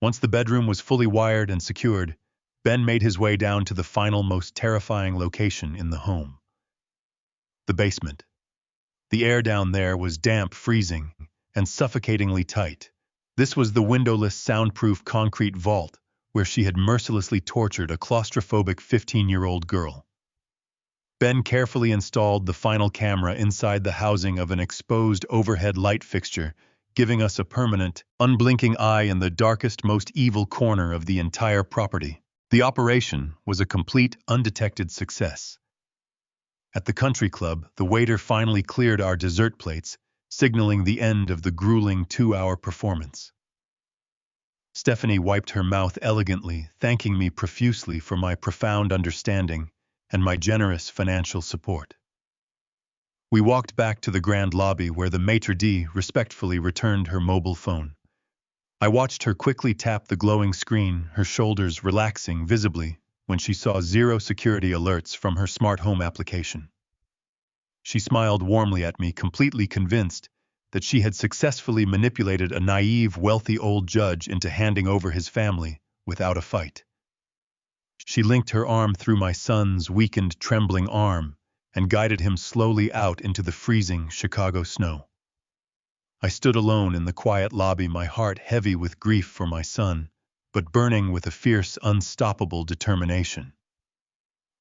Once the bedroom was fully wired and secured, Ben made his way down to the final, most terrifying location in the home. The basement. The air down there was damp, freezing, and suffocatingly tight. This was the windowless, soundproof concrete vault where she had mercilessly tortured a claustrophobic 15-year-old girl. Ben carefully installed the final camera inside the housing of an exposed overhead light fixture, giving us a permanent, unblinking eye in the darkest, most evil corner of the entire property. The operation was a complete, undetected success. At the country club, the waiter finally cleared our dessert plates, signaling the end of the grueling 2-hour performance. Stephanie wiped her mouth elegantly, thanking me profusely for my profound understanding and my generous financial support. We walked back to the grand lobby where the maitre d' respectfully returned her mobile phone. I watched her quickly tap the glowing screen, her shoulders relaxing visibly when she saw 0 security alerts from her smart home application. She smiled warmly at me, completely convinced that she had successfully manipulated a naive, wealthy old judge into handing over his family without a fight. She linked her arm through my son's weakened, trembling arm and guided him slowly out into the freezing Chicago snow. I stood alone in the quiet lobby, my heart heavy with grief for my son, but burning with a fierce, unstoppable determination.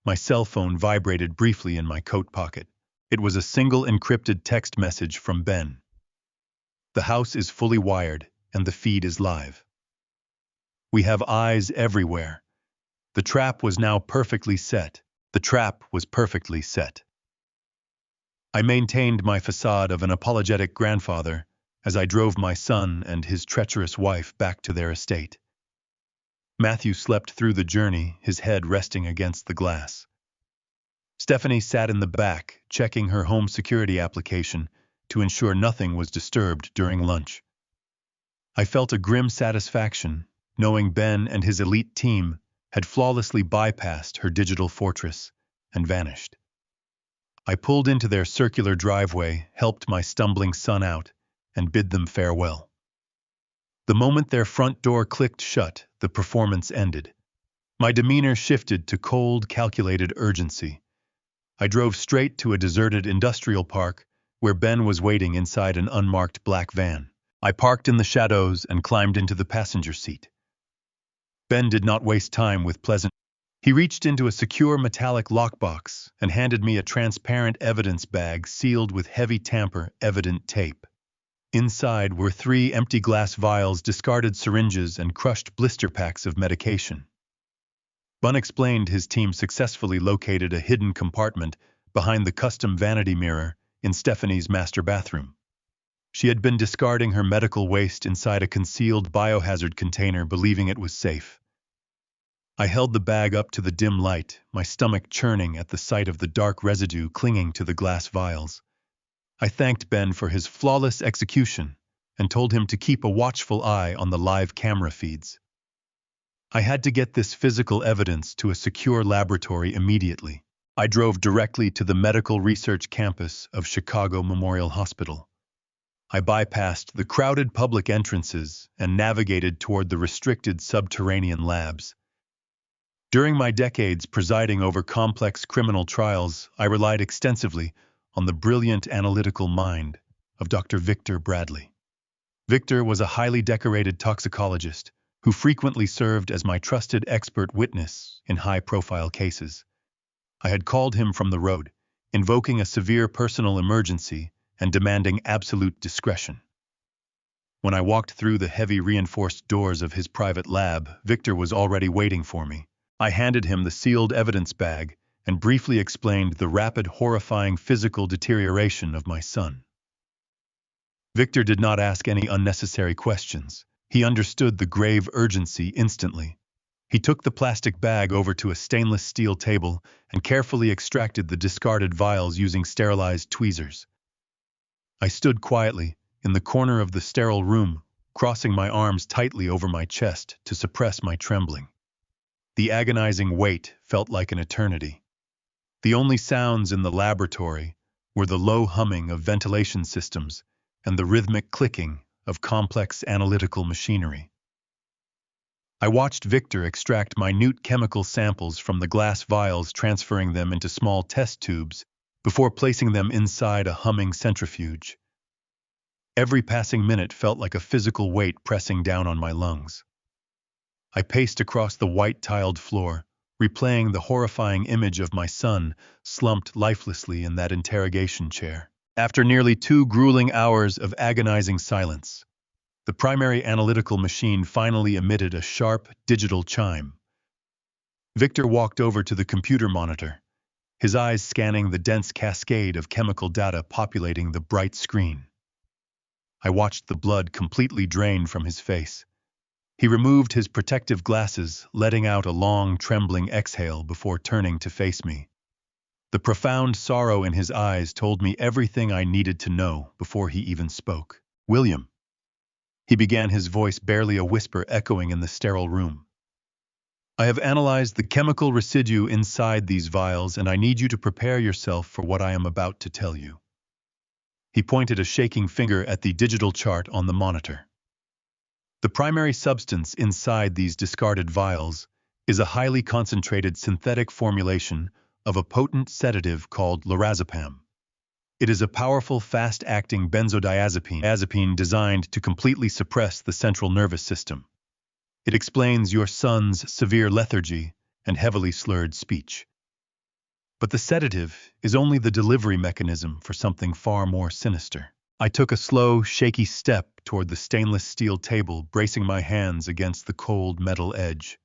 My cell phone vibrated briefly in my coat pocket. It was a single encrypted text message from Ben. The house is fully wired, and the feed is live. We have eyes everywhere. The trap was now perfectly set. The trap was perfectly set. I maintained my facade of an apologetic grandfather as I drove my son and his treacherous wife back to their estate. Matthew slept through the journey, his head resting against the glass. Stephanie sat in the back, checking her home security application to ensure nothing was disturbed during lunch. I felt a grim satisfaction, knowing Ben and his elite team had flawlessly bypassed her digital fortress and vanished. I pulled into their circular driveway, helped my stumbling son out, and bid them farewell. The moment their front door clicked shut, the performance ended. My demeanor shifted to cold, calculated urgency. I drove straight to a deserted industrial park where Ben was waiting inside an unmarked black van. I parked in the shadows and climbed into the passenger seat. Ben did not waste time with pleasant. He reached into a secure metallic lockbox and handed me a transparent evidence bag sealed with heavy tamper-evident tape. Inside were 3 empty glass vials, discarded syringes, and crushed blister packs of medication. Bun explained his team successfully located a hidden compartment behind the custom vanity mirror in Stephanie's master bathroom. She had been discarding her medical waste inside a concealed biohazard container, believing it was safe. I held the bag up to the dim light, my stomach churning at the sight of the dark residue clinging to the glass vials. I thanked Ben for his flawless execution and told him to keep a watchful eye on the live camera feeds. I had to get this physical evidence to a secure laboratory immediately. I drove directly to the medical research campus of Chicago Memorial Hospital. I bypassed the crowded public entrances and navigated toward the restricted subterranean labs. During my decades presiding over complex criminal trials, I relied extensively on the brilliant analytical mind of Dr. Victor Bradley. Victor was a highly decorated toxicologist who frequently served as my trusted expert witness in high-profile cases. I had called him from the road, invoking a severe personal emergency and demanding absolute discretion. When I walked through the heavy reinforced doors of his private lab, Victor was already waiting for me. I handed him the sealed evidence bag and briefly explained the rapid, horrifying physical deterioration of my son. Victor did not ask any unnecessary questions. He understood the grave urgency instantly. He took the plastic bag over to a stainless steel table and carefully extracted the discarded vials using sterilized tweezers. I stood quietly in the corner of the sterile room, crossing my arms tightly over my chest to suppress my trembling. The agonizing wait felt like an eternity. The only sounds in the laboratory were the low humming of ventilation systems and the rhythmic clicking of complex analytical machinery. I watched Victor extract minute chemical samples from the glass vials, transferring them into small test tubes before placing them inside a humming centrifuge. Every passing minute felt like a physical weight pressing down on my lungs. I paced across the white-tiled floor, replaying the horrifying image of my son slumped lifelessly in that interrogation chair. After nearly 2 grueling hours of agonizing silence, the primary analytical machine finally emitted a sharp, digital chime. Victor walked over to the computer monitor, his eyes scanning the dense cascade of chemical data populating the bright screen. I watched the blood completely drain from his face. He removed his protective glasses, letting out a long, trembling exhale before turning to face me. The profound sorrow in his eyes told me everything I needed to know before he even spoke. "William," he began, his voice barely a whisper echoing in the sterile room. "I have analyzed the chemical residue inside these vials, and I need you to prepare yourself for what I am about to tell you." He pointed a shaking finger at the digital chart on the monitor. The primary substance inside these discarded vials is a highly concentrated synthetic formulation of a potent sedative called lorazepam. It is a powerful, fast-acting benzodiazepine designed to completely suppress the central nervous system. It explains your son's severe lethargy and heavily slurred speech. But the sedative is only the delivery mechanism for something far more sinister. I took a slow, shaky step toward the stainless steel table, bracing my hands against the cold metal edge.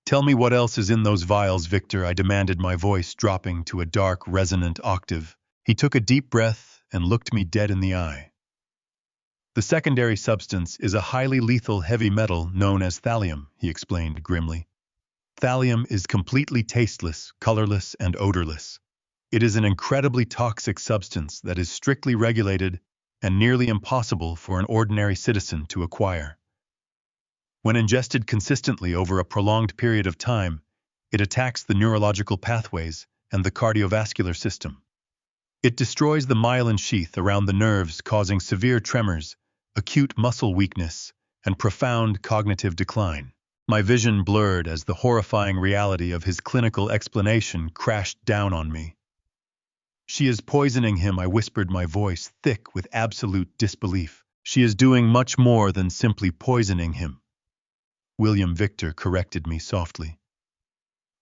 "Tell me what else is in those vials, Victor," I demanded, my voice dropping to a dark, resonant octave. He took a deep breath and looked me dead in the eye. "The secondary substance is a highly lethal heavy metal known as thallium," he explained grimly. "Thallium is completely tasteless, colorless, and odorless. It is an incredibly toxic substance that is strictly regulated and nearly impossible for an ordinary citizen to acquire. When ingested consistently over a prolonged period of time, it attacks the neurological pathways and the cardiovascular system. It destroys the myelin sheath around the nerves, causing severe tremors, acute muscle weakness, and profound cognitive decline. My vision blurred as the horrifying reality of his clinical explanation crashed down on me. "She is poisoning him," I whispered, my voice thick with absolute disbelief. "She is doing much more than simply poisoning him," William Victor corrected me softly.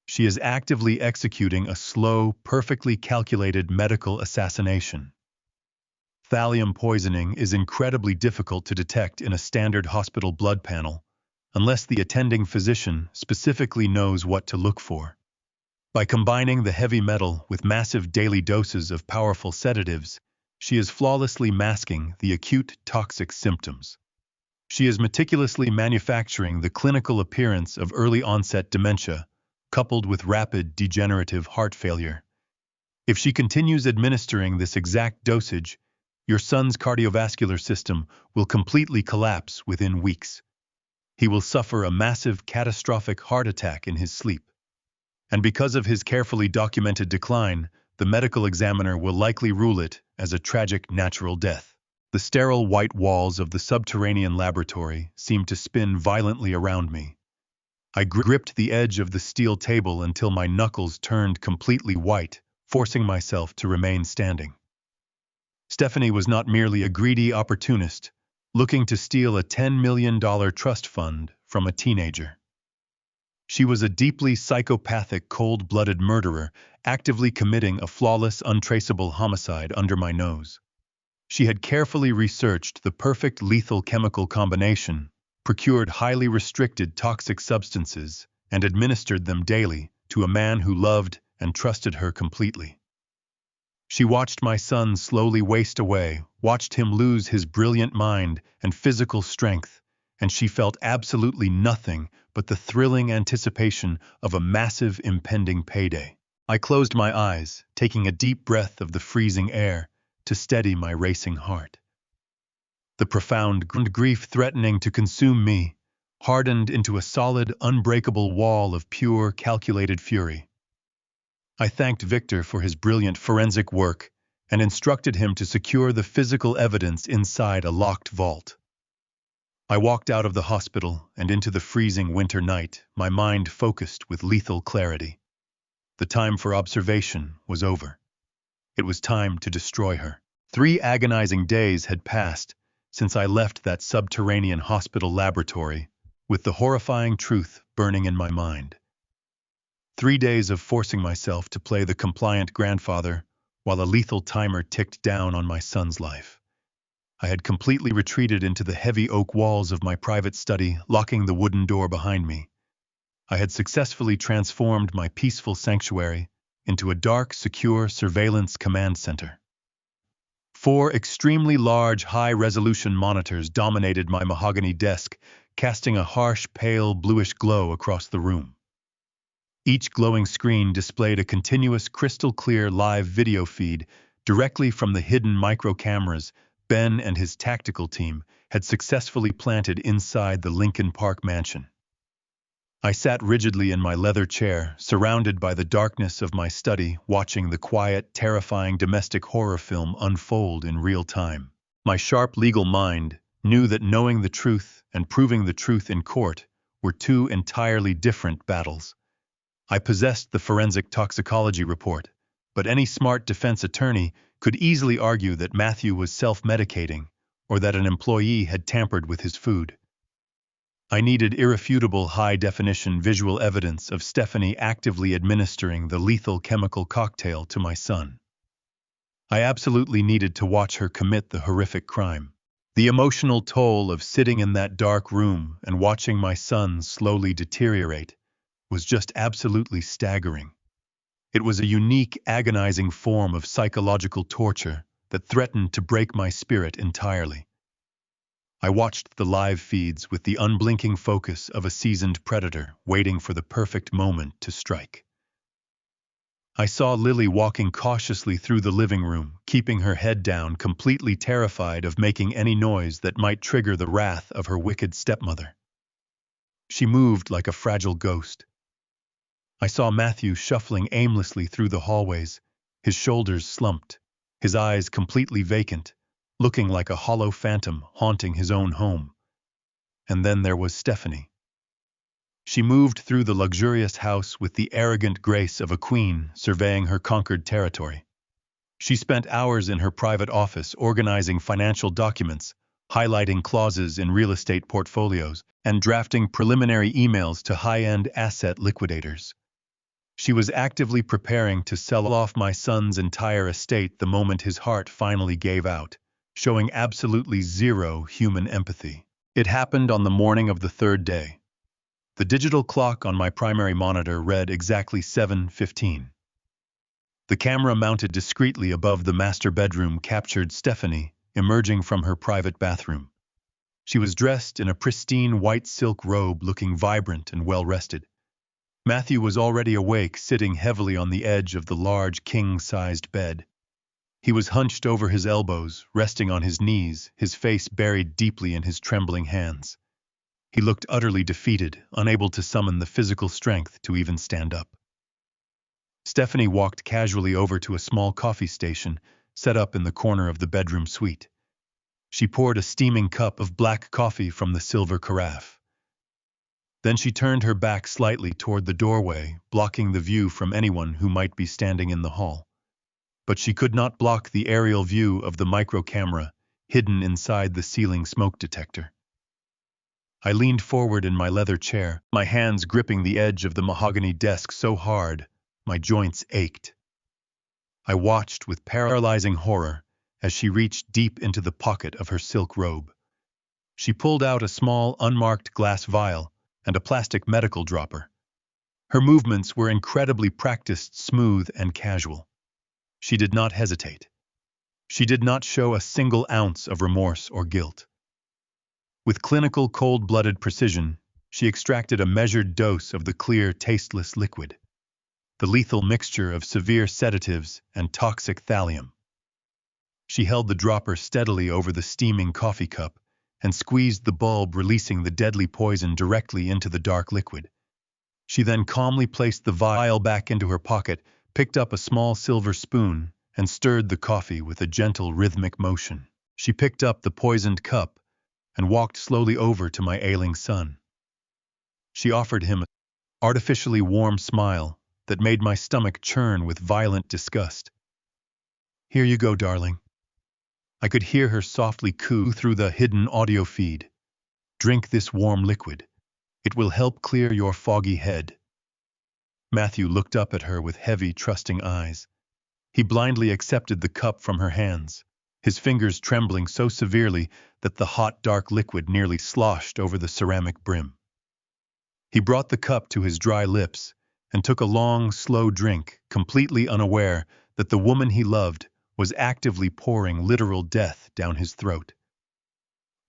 "She is actively executing a slow, perfectly calculated medical assassination." Thallium poisoning is incredibly difficult to detect in a standard hospital blood panel, unless the attending physician specifically knows what to look for. By combining the heavy metal with massive daily doses of powerful sedatives, she is flawlessly masking the acute toxic symptoms. She is meticulously manufacturing the clinical appearance of early-onset dementia, coupled with rapid degenerative heart failure. If she continues administering this exact dosage, your son's cardiovascular system will completely collapse within weeks. He will suffer a massive catastrophic heart attack in his sleep. And because of his carefully documented decline, the medical examiner will likely rule it as a tragic natural death. The sterile white walls of the subterranean laboratory seemed to spin violently around me. I gripped the edge of the steel table until my knuckles turned completely white, forcing myself to remain standing. Stephanie was not merely a greedy opportunist, looking to steal a $10 million trust fund from a teenager. She was a deeply psychopathic, cold-blooded murderer, actively committing a flawless, untraceable homicide under my nose. She had carefully researched the perfect lethal chemical combination, procured highly restricted toxic substances, and administered them daily to a man who loved and trusted her completely. She watched my son slowly waste away, watched him lose his brilliant mind and physical strength, and she felt absolutely nothing but the thrilling anticipation of a massive impending payday. I closed my eyes, taking a deep breath of the freezing air to steady my racing heart. The profound grief threatening to consume me hardened into a solid, unbreakable wall of pure, calculated fury. I thanked Victor for his brilliant forensic work and instructed him to secure the physical evidence inside a locked vault. I walked out of the hospital and into the freezing winter night, my mind focused with lethal clarity. The time for observation was over. It was time to destroy her. 3 agonizing days had passed since I left that subterranean hospital laboratory, with the horrifying truth burning in my mind. 3 days of forcing myself to play the compliant grandfather while a lethal timer ticked down on my son's life. I had completely retreated into the heavy oak walls of my private study, locking the wooden door behind me. I had successfully transformed my peaceful sanctuary into a dark, secure surveillance command center. 4 extremely large, high-resolution monitors dominated my mahogany desk, casting a harsh, pale, bluish glow across the room. Each glowing screen displayed a continuous, crystal-clear live video feed directly from the hidden micro-cameras Ben and his tactical team had successfully planted inside the Lincoln Park mansion. I sat rigidly in my leather chair, surrounded by the darkness of my study, watching the quiet, terrifying domestic horror film unfold in real time. My sharp legal mind knew that knowing the truth and proving the truth in court were 2 entirely different battles. I possessed the forensic toxicology report, but any smart defense attorney could easily argue that Matthew was self-medicating or that an employee had tampered with his food. I needed irrefutable high-definition visual evidence of Stephanie actively administering the lethal chemical cocktail to my son. I absolutely needed to watch her commit the horrific crime. The emotional toll of sitting in that dark room and watching my son slowly deteriorate was just absolutely staggering. It was a unique, agonizing form of psychological torture that threatened to break my spirit entirely. I watched the live feeds with the unblinking focus of a seasoned predator waiting for the perfect moment to strike. I saw Lily walking cautiously through the living room, keeping her head down, completely terrified of making any noise that might trigger the wrath of her wicked stepmother. She moved like a fragile ghost. I saw Matthew shuffling aimlessly through the hallways, his shoulders slumped, his eyes completely vacant, looking like a hollow phantom haunting his own home. And then there was Stephanie. She moved through the luxurious house with the arrogant grace of a queen surveying her conquered territory. She spent hours in her private office organizing financial documents, highlighting clauses in real estate portfolios, and drafting preliminary emails to high-end asset liquidators. She was actively preparing to sell off my son's entire estate the moment his heart finally gave out, showing absolutely zero human empathy. It happened on the morning of the third day. The digital clock on my primary monitor read exactly 7:15. The camera mounted discreetly above the master bedroom captured Stephanie emerging from her private bathroom. She was dressed in a pristine white silk robe, looking vibrant and well-rested. Matthew was already awake, sitting heavily on the edge of the large king-sized bed. He was hunched over his elbows, resting on his knees, his face buried deeply in his trembling hands. He looked utterly defeated, unable to summon the physical strength to even stand up. Stephanie walked casually over to a small coffee station set up in the corner of the bedroom suite. She poured a steaming cup of black coffee from the silver carafe. Then she turned her back slightly toward the doorway, blocking the view from anyone who might be standing in the hall. But she could not block the aerial view of the micro camera hidden inside the ceiling smoke detector. I leaned forward in my leather chair, my hands gripping the edge of the mahogany desk so hard my joints ached. I watched with paralyzing horror as she reached deep into the pocket of her silk robe. She pulled out a small, unmarked glass vial and a plastic medical dropper. Her movements were incredibly practiced, smooth, and casual. She did not hesitate. She did not show a single ounce of remorse or guilt. With clinical, cold-blooded precision, she extracted a measured dose of the clear, tasteless liquid, the lethal mixture of severe sedatives and toxic thallium. She held the dropper steadily over the steaming coffee cup and squeezed the bulb, releasing the deadly poison directly into the dark liquid. She then calmly placed the vial back into her pocket, picked up a small silver spoon, and stirred the coffee with a gentle, rhythmic motion. She picked up the poisoned cup and walked slowly over to my ailing son. She offered him an artificially warm smile that made my stomach churn with violent disgust. "Here you go, darling." I could hear her softly coo through the hidden audio feed. "Drink this warm liquid. It will help clear your foggy head." Matthew looked up at her with heavy, trusting eyes. He blindly accepted the cup from her hands, his fingers trembling so severely that the hot, dark liquid nearly sloshed over the ceramic brim. He brought the cup to his dry lips and took a long, slow drink, completely unaware that the woman he loved was actively pouring literal death down his throat.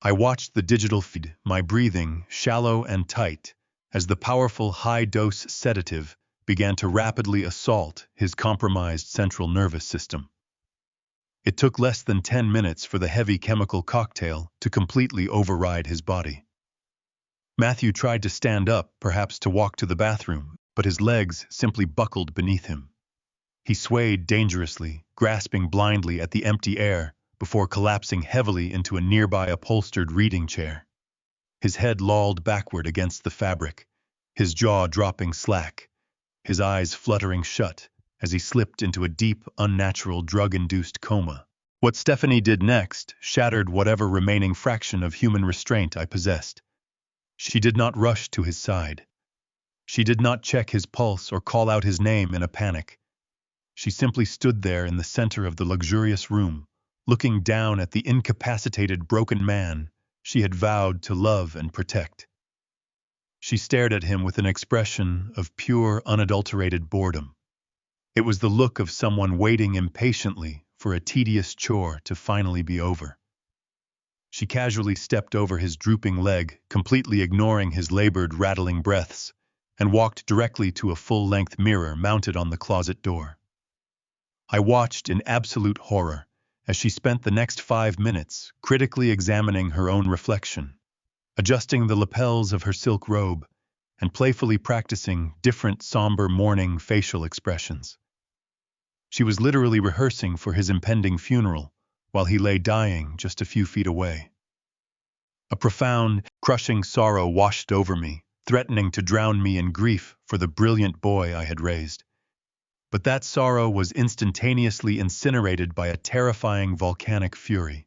I watched the digital feed, my breathing shallow and tight, as the powerful high-dose sedative began to rapidly assault his compromised central nervous system. It took less than 10 minutes for the heavy chemical cocktail to completely override his body. Matthew tried to stand up, perhaps to walk to the bathroom, but his legs simply buckled beneath him. He swayed dangerously, grasping blindly at the empty air before collapsing heavily into a nearby upholstered reading chair. His head lolled backward against the fabric, his jaw dropping slack, his eyes fluttering shut as he slipped into a deep, unnatural, drug-induced coma. What Stephanie did next shattered whatever remaining fraction of human restraint I possessed. She did not rush to his side. She did not check his pulse or call out his name in a panic. She simply stood there in the center of the luxurious room, looking down at the incapacitated, broken man she had vowed to love and protect. She stared at him with an expression of pure, unadulterated boredom. It was the look of someone waiting impatiently for a tedious chore to finally be over. She casually stepped over his drooping leg, completely ignoring his labored, rattling breaths, and walked directly to a full-length mirror mounted on the closet door. I watched in absolute horror as she spent the next 5 minutes critically examining her own reflection, adjusting the lapels of her silk robe, and playfully practicing different somber morning facial expressions. She was literally rehearsing for his impending funeral while he lay dying just a few feet away. A profound, crushing sorrow washed over me, threatening to drown me in grief for the brilliant boy I had raised. But that sorrow was instantaneously incinerated by a terrifying volcanic fury.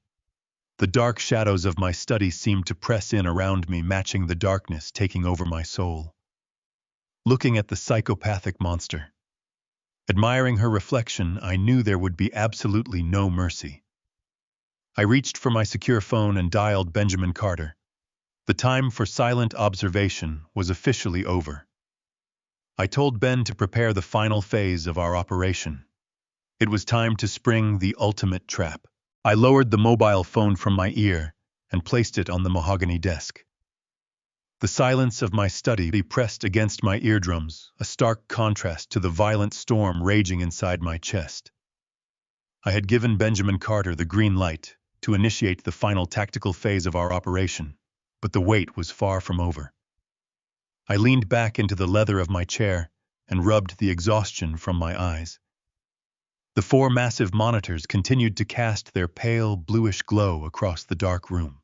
The dark shadows of my study seemed to press in around me, matching the darkness taking over my soul. Looking at the psychopathic monster, admiring her reflection, I knew there would be absolutely no mercy. I reached for my secure phone and dialed Benjamin Carter. The time for silent observation was officially over. I told Ben to prepare the final phase of our operation. It was time to spring the ultimate trap. I lowered the mobile phone from my ear and placed it on the mahogany desk. The silence of my study pressed against my eardrums, a stark contrast to the violent storm raging inside my chest. I had given Benjamin Carter the green light to initiate the final tactical phase of our operation, but the wait was far from over. I leaned back into the leather of my chair and rubbed the exhaustion from my eyes. The 4 massive monitors continued to cast their pale, bluish glow across the dark room.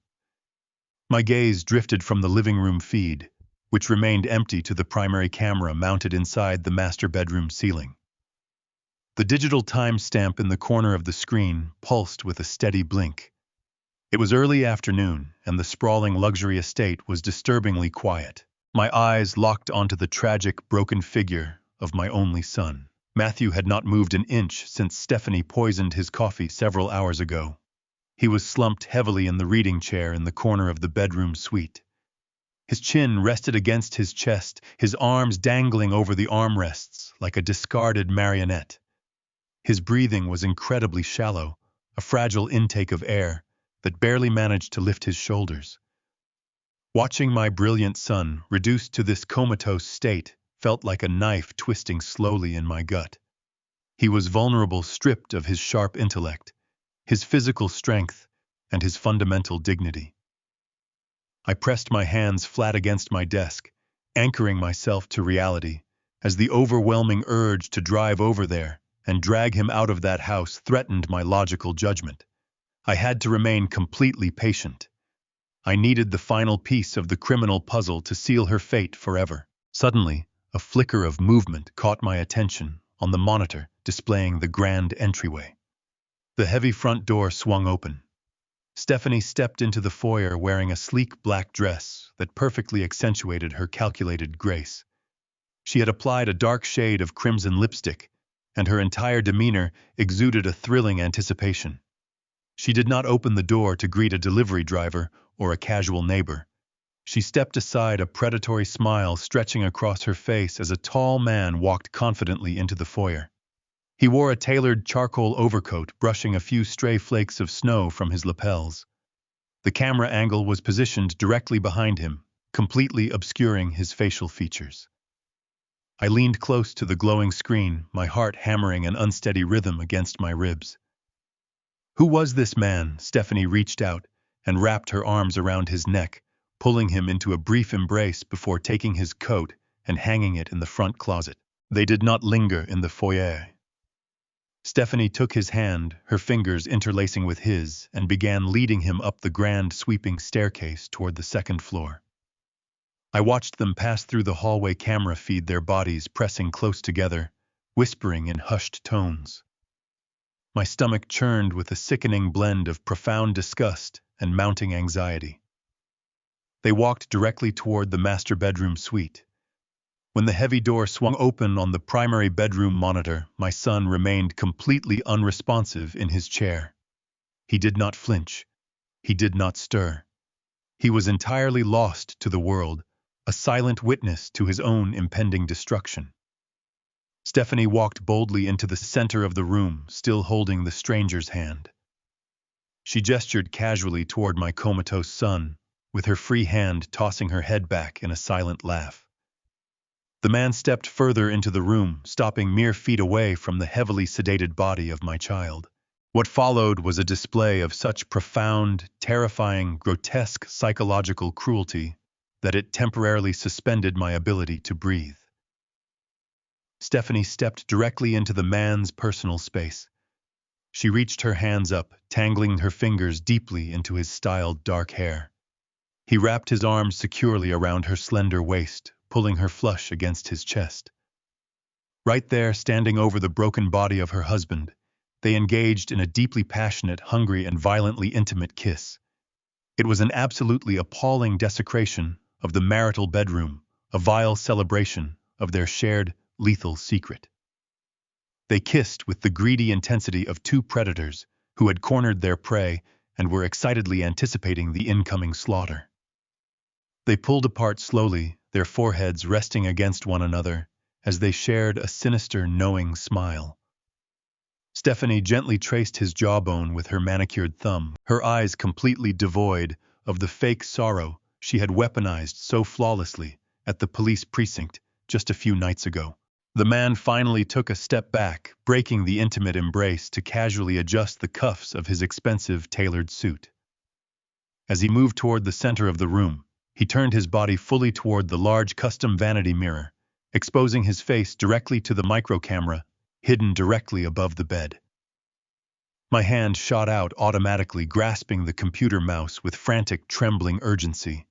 My gaze drifted from the living room feed, which remained empty, to the primary camera mounted inside the master bedroom ceiling. The digital timestamp in the corner of the screen pulsed with a steady blink. It was early afternoon, and the sprawling luxury estate was disturbingly quiet. My eyes locked onto the tragic, broken figure of my only son. Matthew had not moved an inch since Stephanie poisoned his coffee several hours ago. He was slumped heavily in the reading chair in the corner of the bedroom suite. His chin rested against his chest, his arms dangling over the armrests like a discarded marionette. His breathing was incredibly shallow, a fragile intake of air that barely managed to lift his shoulders. Watching my brilliant son reduced to this comatose state felt like a knife twisting slowly in my gut. He was vulnerable, stripped of his sharp intellect, his physical strength, and his fundamental dignity. I pressed my hands flat against my desk, anchoring myself to reality, as the overwhelming urge to drive over there and drag him out of that house threatened my logical judgment. I had to remain completely patient. I needed the final piece of the criminal puzzle to seal her fate forever. Suddenly, a flicker of movement caught my attention on the monitor displaying the grand entryway. The heavy front door swung open. Stephanie stepped into the foyer wearing a sleek black dress that perfectly accentuated her calculated grace. She had applied a dark shade of crimson lipstick, and her entire demeanor exuded a thrilling anticipation. She did not open the door to greet a delivery driver or a casual neighbor. She stepped aside, a predatory smile stretching across her face as a tall man walked confidently into the foyer. He wore a tailored charcoal overcoat, brushing a few stray flakes of snow from his lapels. The camera angle was positioned directly behind him, completely obscuring his facial features. I leaned close to the glowing screen, my heart hammering an unsteady rhythm against my ribs. Who was this man? Stephanie reached out and wrapped her arms around his neck, pulling him into a brief embrace before taking his coat and hanging it in the front closet. They did not linger in the foyer. Stephanie took his hand, her fingers interlacing with his, and began leading him up the grand sweeping staircase toward the second floor. I watched them pass through the hallway camera feed, their bodies pressing close together, whispering in hushed tones. My stomach churned with a sickening blend of profound disgust and mounting anxiety. They walked directly toward the master bedroom suite. When the heavy door swung open on the primary bedroom monitor, my son remained completely unresponsive in his chair. He did not flinch. He did not stir. He was entirely lost to the world, a silent witness to his own impending destruction. Stephanie walked boldly into the center of the room, still holding the stranger's hand. She gestured casually toward my comatose son, with her free hand tossing her head back in a silent laugh. The man stepped further into the room, stopping mere feet away from the heavily sedated body of my child. What followed was a display of such profound, terrifying, grotesque psychological cruelty that it temporarily suspended my ability to breathe. Stephanie stepped directly into the man's personal space. She reached her hands up, tangling her fingers deeply into his styled dark hair. He wrapped his arms securely around her slender waist, pulling her flush against his chest. Right there, standing over the broken body of her husband, they engaged in a deeply passionate, hungry, and violently intimate kiss. It was an absolutely appalling desecration of the marital bedroom, a vile celebration of their shared, lethal secret. They kissed with the greedy intensity of two predators who had cornered their prey and were excitedly anticipating the incoming slaughter. They pulled apart slowly, their foreheads resting against one another, as they shared a sinister, knowing smile. Stephanie gently traced his jawbone with her manicured thumb, her eyes completely devoid of the fake sorrow she had weaponized so flawlessly at the police precinct just a few nights ago. The man finally took a step back, breaking the intimate embrace to casually adjust the cuffs of his expensive, tailored suit. As he moved toward the center of the room, he turned his body fully toward the large custom vanity mirror, exposing his face directly to the microcamera hidden directly above the bed. My hand shot out automatically, grasping the computer mouse with frantic, trembling urgency.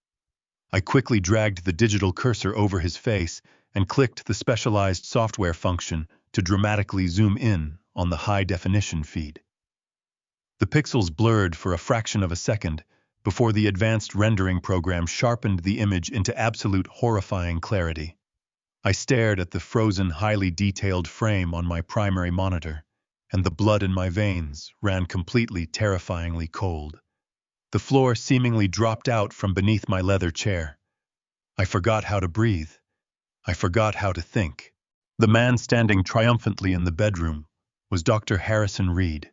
I quickly dragged the digital cursor over his face and clicked the specialized software function to dramatically zoom in on the high-definition feed. The pixels blurred for a fraction of a second before the advanced rendering program sharpened the image into absolute horrifying clarity. I stared at the frozen, highly detailed frame on my primary monitor, and the blood in my veins ran completely, terrifyingly cold. The floor seemingly dropped out from beneath my leather chair. I forgot how to breathe. I forgot how to think. The man standing triumphantly in the bedroom was Dr. Harrison Reed.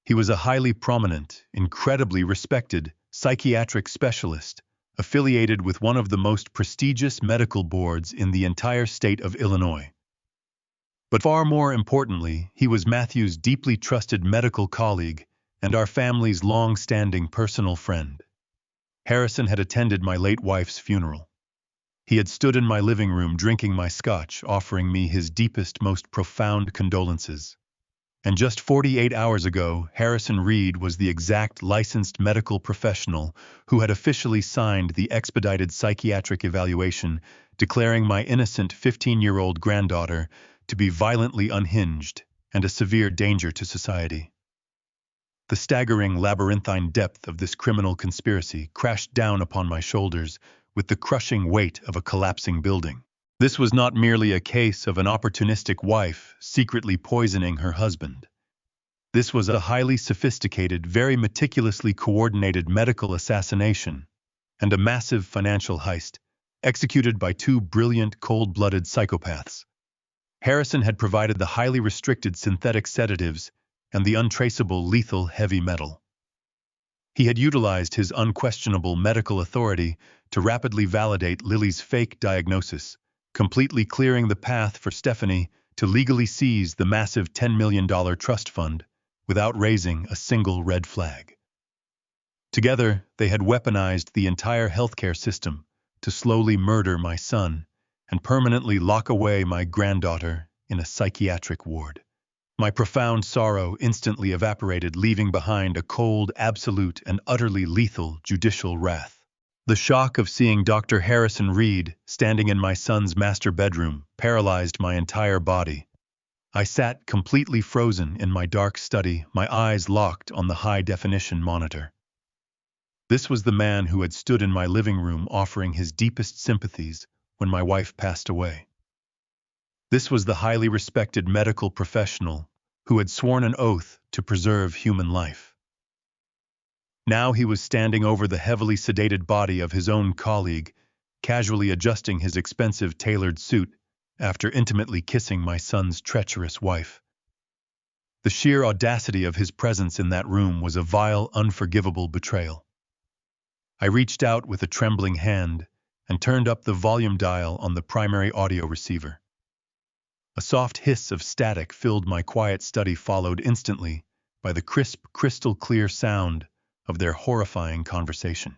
He was a highly prominent, incredibly respected psychiatric specialist, affiliated with one of the most prestigious medical boards in the entire state of Illinois. But far more importantly, he was Matthew's deeply trusted medical colleague and our family's long-standing personal friend. Harrison had attended my late wife's funeral. He had stood in my living room drinking my scotch, offering me his deepest, most profound condolences. And just 48 hours ago, Harrison Reed was the exact licensed medical professional who had officially signed the expedited psychiatric evaluation, declaring my innocent 15-year-old granddaughter to be violently unhinged and a severe danger to society. The staggering labyrinthine depth of this criminal conspiracy crashed down upon my shoulders with the crushing weight of a collapsing building. This was not merely a case of an opportunistic wife secretly poisoning her husband. This was a highly sophisticated, very meticulously coordinated medical assassination and a massive financial heist executed by two brilliant, cold-blooded psychopaths. Harrison had provided the highly restricted synthetic sedatives and the untraceable lethal heavy metal. He had utilized his unquestionable medical authority to rapidly validate Lily's fake diagnosis, completely clearing the path for Stephanie to legally seize the massive $10 million trust fund without raising a single red flag. Together, they had weaponized the entire healthcare system to slowly murder my son and permanently lock away my granddaughter in a psychiatric ward. My profound sorrow instantly evaporated, leaving behind a cold, absolute, and utterly lethal judicial wrath. The shock of seeing Dr. Harrison Reed standing in my son's master bedroom paralyzed my entire body. I sat completely frozen in my dark study, my eyes locked on the high-definition monitor. This was the man who had stood in my living room offering his deepest sympathies when my wife passed away. This was the highly respected medical professional who had sworn an oath to preserve human life. Now he was standing over the heavily sedated body of his own colleague, casually adjusting his expensive tailored suit after intimately kissing my son's treacherous wife. The sheer audacity of his presence in that room was a vile, unforgivable betrayal. I reached out with a trembling hand and turned up the volume dial on the primary audio receiver. A soft hiss of static filled my quiet study, followed instantly by the crisp, crystal-clear sound of their horrifying conversation.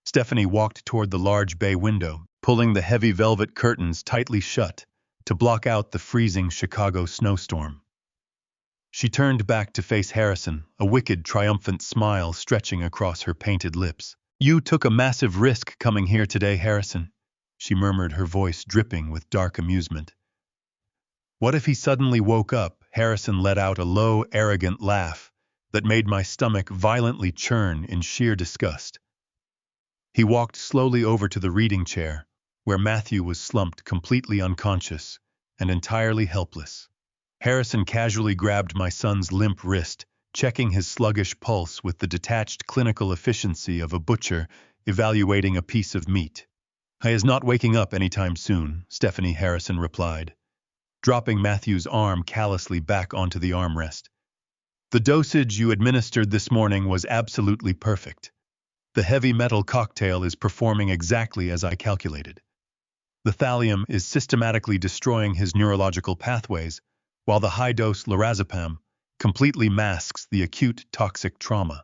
Stephanie walked toward the large bay window, pulling the heavy velvet curtains tightly shut to block out the freezing Chicago snowstorm. She turned back to face Harrison, a wicked, triumphant smile stretching across her painted lips. You took a massive risk coming here today, Harrison, she murmured, her voice dripping with dark amusement. What if he suddenly woke up? Harrison let out a low, arrogant laugh that made my stomach violently churn in sheer disgust. He walked slowly over to the reading chair, where Matthew was slumped completely unconscious and entirely helpless. Harrison casually grabbed my son's limp wrist, checking his sluggish pulse with the detached clinical efficiency of a butcher evaluating a piece of meat. "He is not waking up anytime soon," Stephanie Harrison replied, dropping Matthew's arm callously back onto the armrest. "The dosage you administered this morning was absolutely perfect. The heavy metal cocktail is performing exactly as I calculated. The thallium is systematically destroying his neurological pathways, while the high-dose lorazepam completely masks the acute toxic trauma.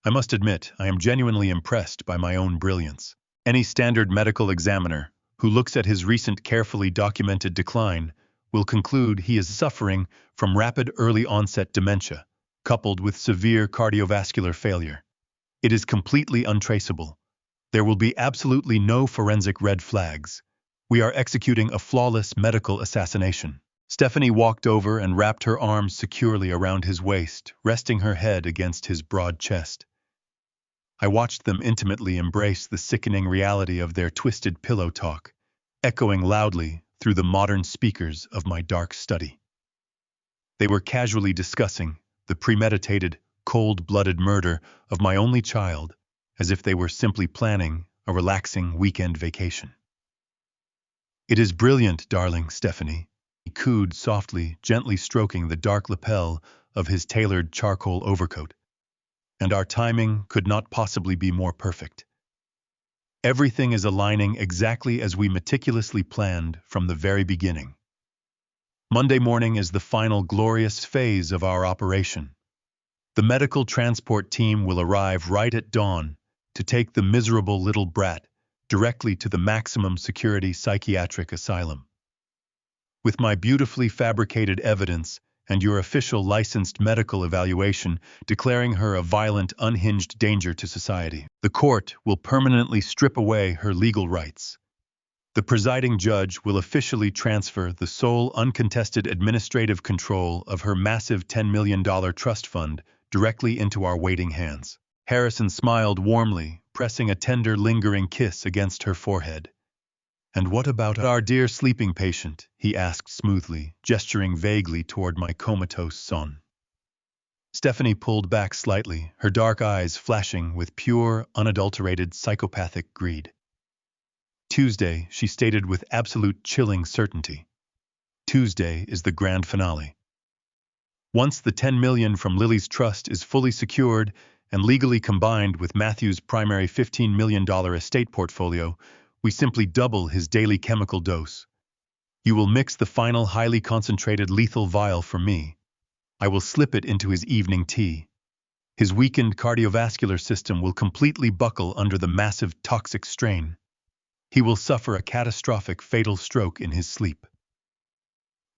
I must admit, I am genuinely impressed by my own brilliance. Any standard medical examiner who looks at his recent carefully documented decline will conclude he is suffering from rapid early-onset dementia, coupled with severe cardiovascular failure. It is completely untraceable. There will be absolutely no forensic red flags. We are executing a flawless medical assassination." Stephanie walked over and wrapped her arms securely around his waist, resting her head against his broad chest. I watched them intimately embrace the sickening reality of their twisted pillow talk, echoing loudly through the modern speakers of my dark study. They were casually discussing the premeditated, cold-blooded murder of my only child, as if they were simply planning a relaxing weekend vacation. "It is brilliant, darling," Stephanie, he cooed softly, gently stroking the dark lapel of his tailored charcoal overcoat. "And our timing could not possibly be more perfect. Everything is aligning exactly as we meticulously planned from the very beginning. Monday morning is the final glorious phase of our operation. The medical transport team will arrive right at dawn to take the miserable little brat directly to the maximum security psychiatric asylum. With my beautifully fabricated evidence and your official licensed medical evaluation declaring her a violent, unhinged danger to society, the court will permanently strip away her legal rights. The presiding judge will officially transfer the sole uncontested administrative control of her massive $10 million trust fund directly into our waiting hands." Harrison smiled warmly, pressing a tender, lingering kiss against her forehead. "And what about our dear sleeping patient?" he asked smoothly, gesturing vaguely toward my comatose son. Stephanie pulled back slightly, her dark eyes flashing with pure, unadulterated psychopathic greed. "Tuesday," she stated with absolute chilling certainty. "Tuesday is the grand finale. Once the $10 million from Lily's trust is fully secured and legally combined with Matthew's primary $15 million estate portfolio, we simply double his daily chemical dose. You will mix the final highly concentrated lethal vial for me. I will slip it into his evening tea. His weakened cardiovascular system will completely buckle under the massive toxic strain. He will suffer a catastrophic fatal stroke in his sleep.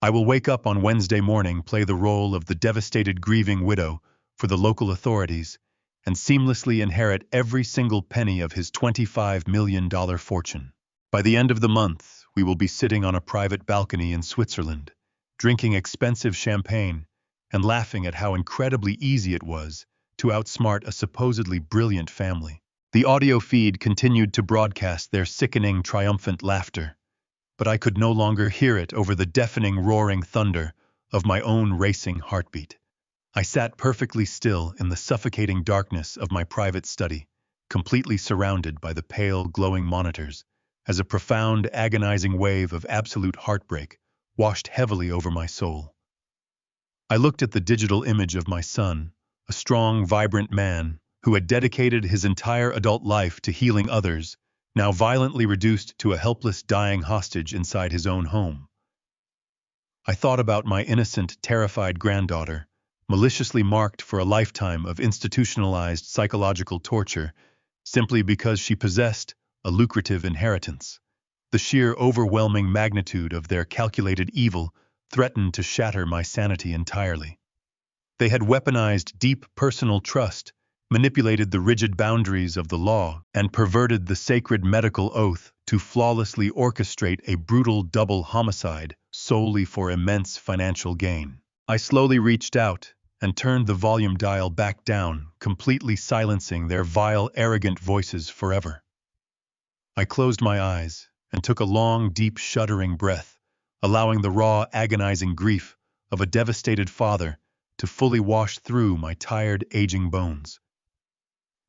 I will wake up on Wednesday morning, play the role of the devastated grieving widow for the local authorities, and seamlessly inherit every single penny of his $25 million fortune. By the end of the month, we will be sitting on a private balcony in Switzerland, drinking expensive champagne and laughing at how incredibly easy it was to outsmart a supposedly brilliant family." The audio feed continued to broadcast their sickening, triumphant laughter, but I could no longer hear it over the deafening, roaring thunder of my own racing heartbeat. I sat perfectly still in the suffocating darkness of my private study, completely surrounded by the pale, glowing monitors, as a profound, agonizing wave of absolute heartbreak washed heavily over my soul. I looked at the digital image of my son, a strong, vibrant man who had dedicated his entire adult life to healing others, now violently reduced to a helpless, dying hostage inside his own home. I thought about my innocent, terrified granddaughter, maliciously marked for a lifetime of institutionalized psychological torture simply because she possessed a lucrative inheritance. The sheer overwhelming magnitude of their calculated evil threatened to shatter my sanity entirely. They had weaponized deep personal trust manipulated the rigid boundaries of the law, and perverted the sacred medical oath to flawlessly orchestrate a brutal double homicide solely for immense financial gain. I slowly reached out and turned the volume dial back down, completely silencing their vile, arrogant voices forever. I closed my eyes and took a long, deep, shuddering breath, allowing the raw, agonizing grief of a devastated father to fully wash through my tired, aging bones.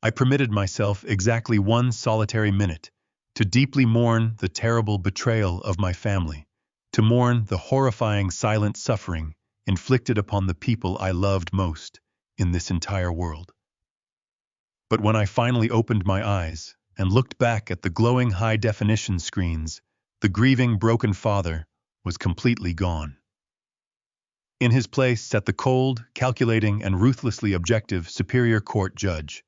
I permitted myself exactly one solitary minute to deeply mourn the terrible betrayal of my family, to mourn the horrifying silent suffering inflicted upon the people I loved most in this entire world. But when I finally opened my eyes and looked back at the glowing high-definition screens, the grieving, broken father was completely gone. In his place sat the cold, calculating, and ruthlessly objective Superior Court judge.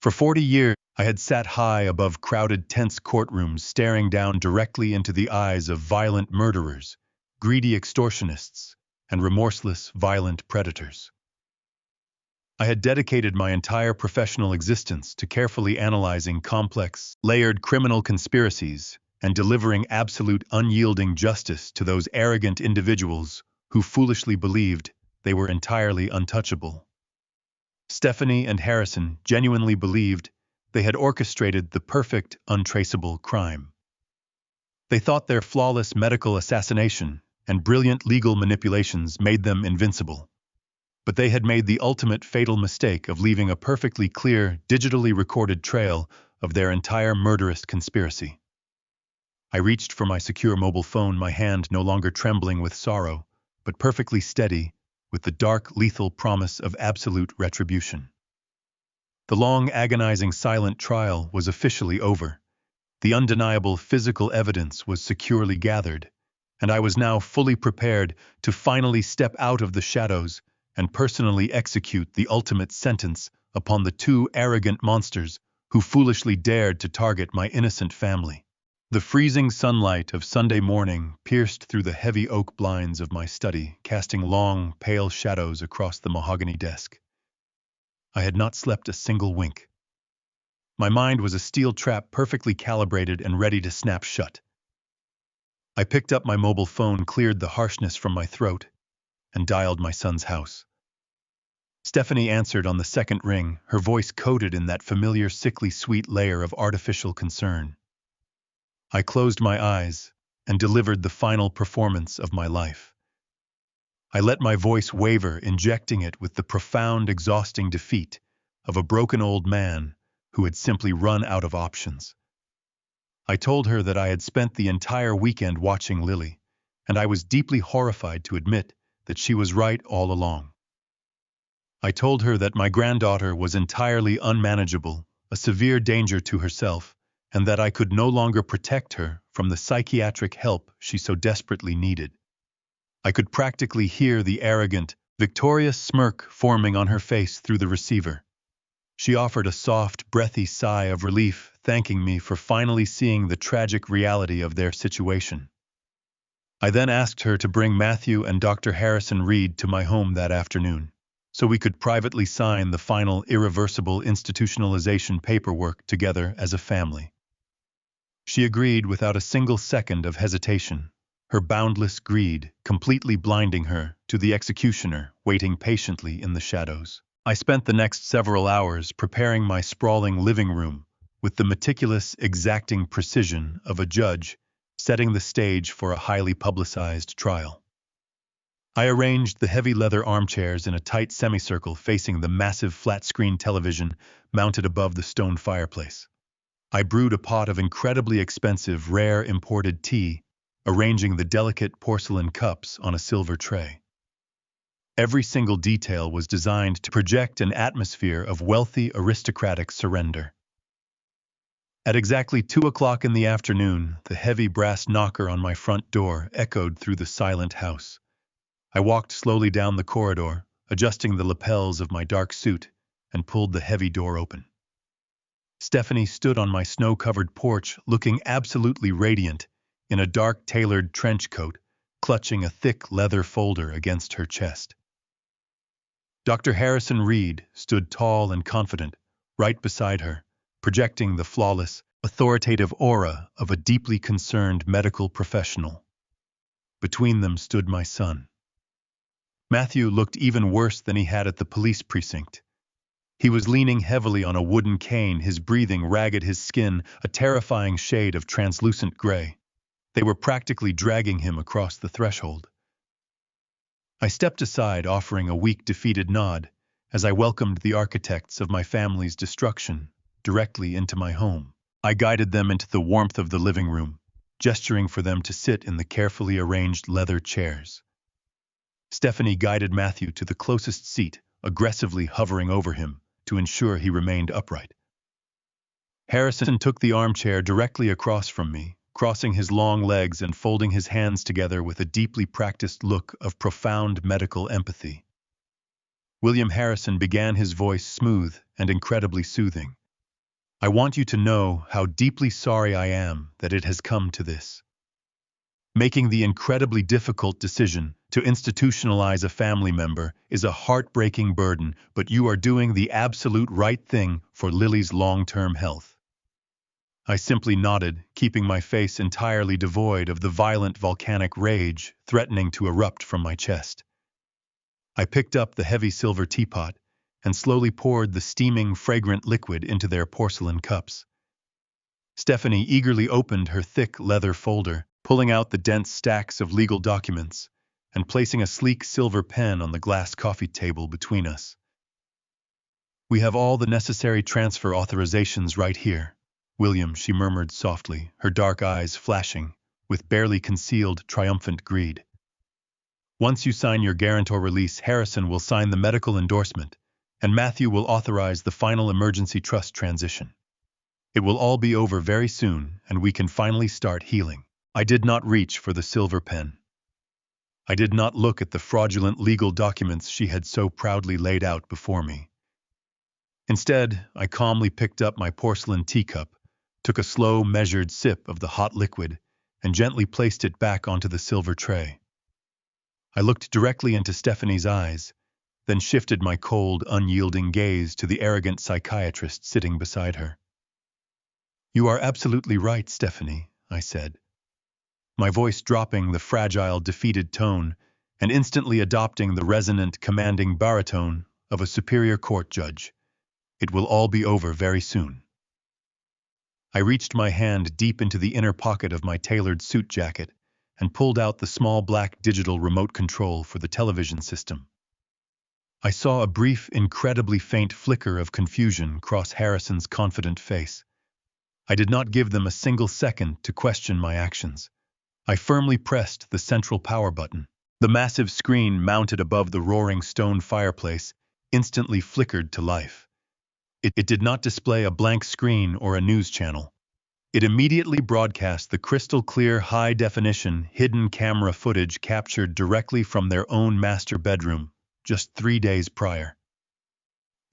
For 40 years, I had sat high above crowded, tense courtrooms, staring down directly into the eyes of violent murderers, greedy extortionists, and remorseless, violent predators. I had dedicated my entire professional existence to carefully analyzing complex, layered criminal conspiracies and delivering absolute, unyielding justice to those arrogant individuals who foolishly believed they were entirely untouchable. Stephanie and Harrison genuinely believed they had orchestrated the perfect, untraceable crime. They thought their flawless medical assassination and brilliant legal manipulations made them invincible. But they had made the ultimate fatal mistake of leaving a perfectly clear, digitally recorded trail of their entire murderous conspiracy. I reached for my secure mobile phone, my hand no longer trembling with sorrow, but perfectly steady with the dark, lethal promise of absolute retribution. The long, agonizing, silent trial was officially over. The undeniable physical evidence was securely gathered, and I was now fully prepared to finally step out of the shadows and personally execute the ultimate sentence upon the two arrogant monsters who foolishly dared to target my innocent family. The freezing sunlight of Sunday morning pierced through the heavy oak blinds of my study, casting long, pale shadows across the mahogany desk. I had not slept a single wink. My mind was a steel trap perfectly calibrated and ready to snap shut. I picked up my mobile phone, cleared the harshness from my throat, and dialed my son's house. Stephanie answered on the second ring, her voice coated in that familiar, sickly sweet layer of artificial concern. I closed my eyes and delivered the final performance of my life. I let my voice waver, injecting it with the profound, exhausting defeat of a broken old man who had simply run out of options. I told her that I had spent the entire weekend watching Lily, and I was deeply horrified to admit that she was right all along. I told her that my granddaughter was entirely unmanageable, a severe danger to herself, and that I could no longer protect her from the psychiatric help she so desperately needed. I could practically hear the arrogant, victorious smirk forming on her face through the receiver. She offered a soft, breathy sigh of relief, thanking me for finally seeing the tragic reality of their situation. I then asked her to bring Matthew and Dr. Harrison Reed to my home that afternoon, so we could privately sign the final irreversible institutionalization paperwork together as a family. She agreed without a single second of hesitation, her boundless greed completely blinding her to the executioner waiting patiently in the shadows. I spent the next several hours preparing my sprawling living room with the meticulous, exacting precision of a judge setting the stage for a highly publicized trial. I arranged the heavy leather armchairs in a tight semicircle facing the massive flat-screen television mounted above the stone fireplace. I brewed a pot of incredibly expensive, rare imported tea, arranging the delicate porcelain cups on a silver tray. Every single detail was designed to project an atmosphere of wealthy, aristocratic surrender. At exactly 2 o'clock in the afternoon, the heavy brass knocker on my front door echoed through the silent house. I walked slowly down the corridor, adjusting the lapels of my dark suit, and pulled the heavy door open. Stephanie stood on my snow-covered porch, looking absolutely radiant, in a dark tailored trench coat, clutching a thick leather folder against her chest. Dr. Harrison Reed stood tall and confident, right beside her, projecting the flawless, authoritative aura of a deeply concerned medical professional. Between them stood my son. Matthew looked even worse than he had at the police precinct. He was leaning heavily on a wooden cane, his breathing ragged, his skin a terrifying shade of translucent gray. They were practically dragging him across the threshold. I stepped aside, offering a weak, defeated nod, as I welcomed the architects of my family's destruction directly into my home. I guided them into the warmth of the living room, gesturing for them to sit in the carefully arranged leather chairs. Stephanie guided Matthew to the closest seat, aggressively hovering over him to ensure he remained upright. Harrison took the armchair directly across from me, crossing his long legs and folding his hands together with a deeply practiced look of profound medical empathy. William Harrison began, his voice smooth and incredibly soothing. I want you to know how deeply sorry I am that it has come to this. Making the incredibly difficult decision to institutionalize a family member is a heartbreaking burden, but you are doing the absolute right thing for Lily's long-term health. I simply nodded, keeping my face entirely devoid of the violent volcanic rage threatening to erupt from my chest. I picked up the heavy silver teapot and slowly poured the steaming, fragrant liquid into their porcelain cups. Stephanie eagerly opened her thick leather folder, pulling out the dense stacks of legal documents and placing a sleek silver pen on the glass coffee table between us. We have all the necessary transfer authorizations right here, William, she murmured softly, her dark eyes flashing with barely concealed triumphant greed. Once you sign your guarantor release, Harrison will sign the medical endorsement, and Matthew will authorize the final emergency trust transition. It will all be over very soon, and we can finally start healing. I did not reach for the silver pen. I did not look at the fraudulent legal documents she had so proudly laid out before me. Instead, I calmly picked up my porcelain teacup, took a slow, measured sip of the hot liquid, and gently placed it back onto the silver tray. I looked directly into Stephanie's eyes, then shifted my cold, unyielding gaze to the arrogant psychiatrist sitting beside her. You are absolutely right, Stephanie, I said, my voice dropping the fragile, defeated tone and instantly adopting the resonant, commanding baritone of a superior court judge. It will all be over very soon. I reached my hand deep into the inner pocket of my tailored suit jacket and pulled out the small black digital remote control for the television system. I saw a brief, incredibly faint flicker of confusion cross Harrison's confident face. I did not give them a single second to question my actions. I firmly pressed the central power button. The massive screen mounted above the roaring stone fireplace instantly flickered to life. It did not display a blank screen or a news channel. It immediately broadcast the crystal-clear, high-definition, hidden camera footage captured directly from their own master bedroom just 3 days prior.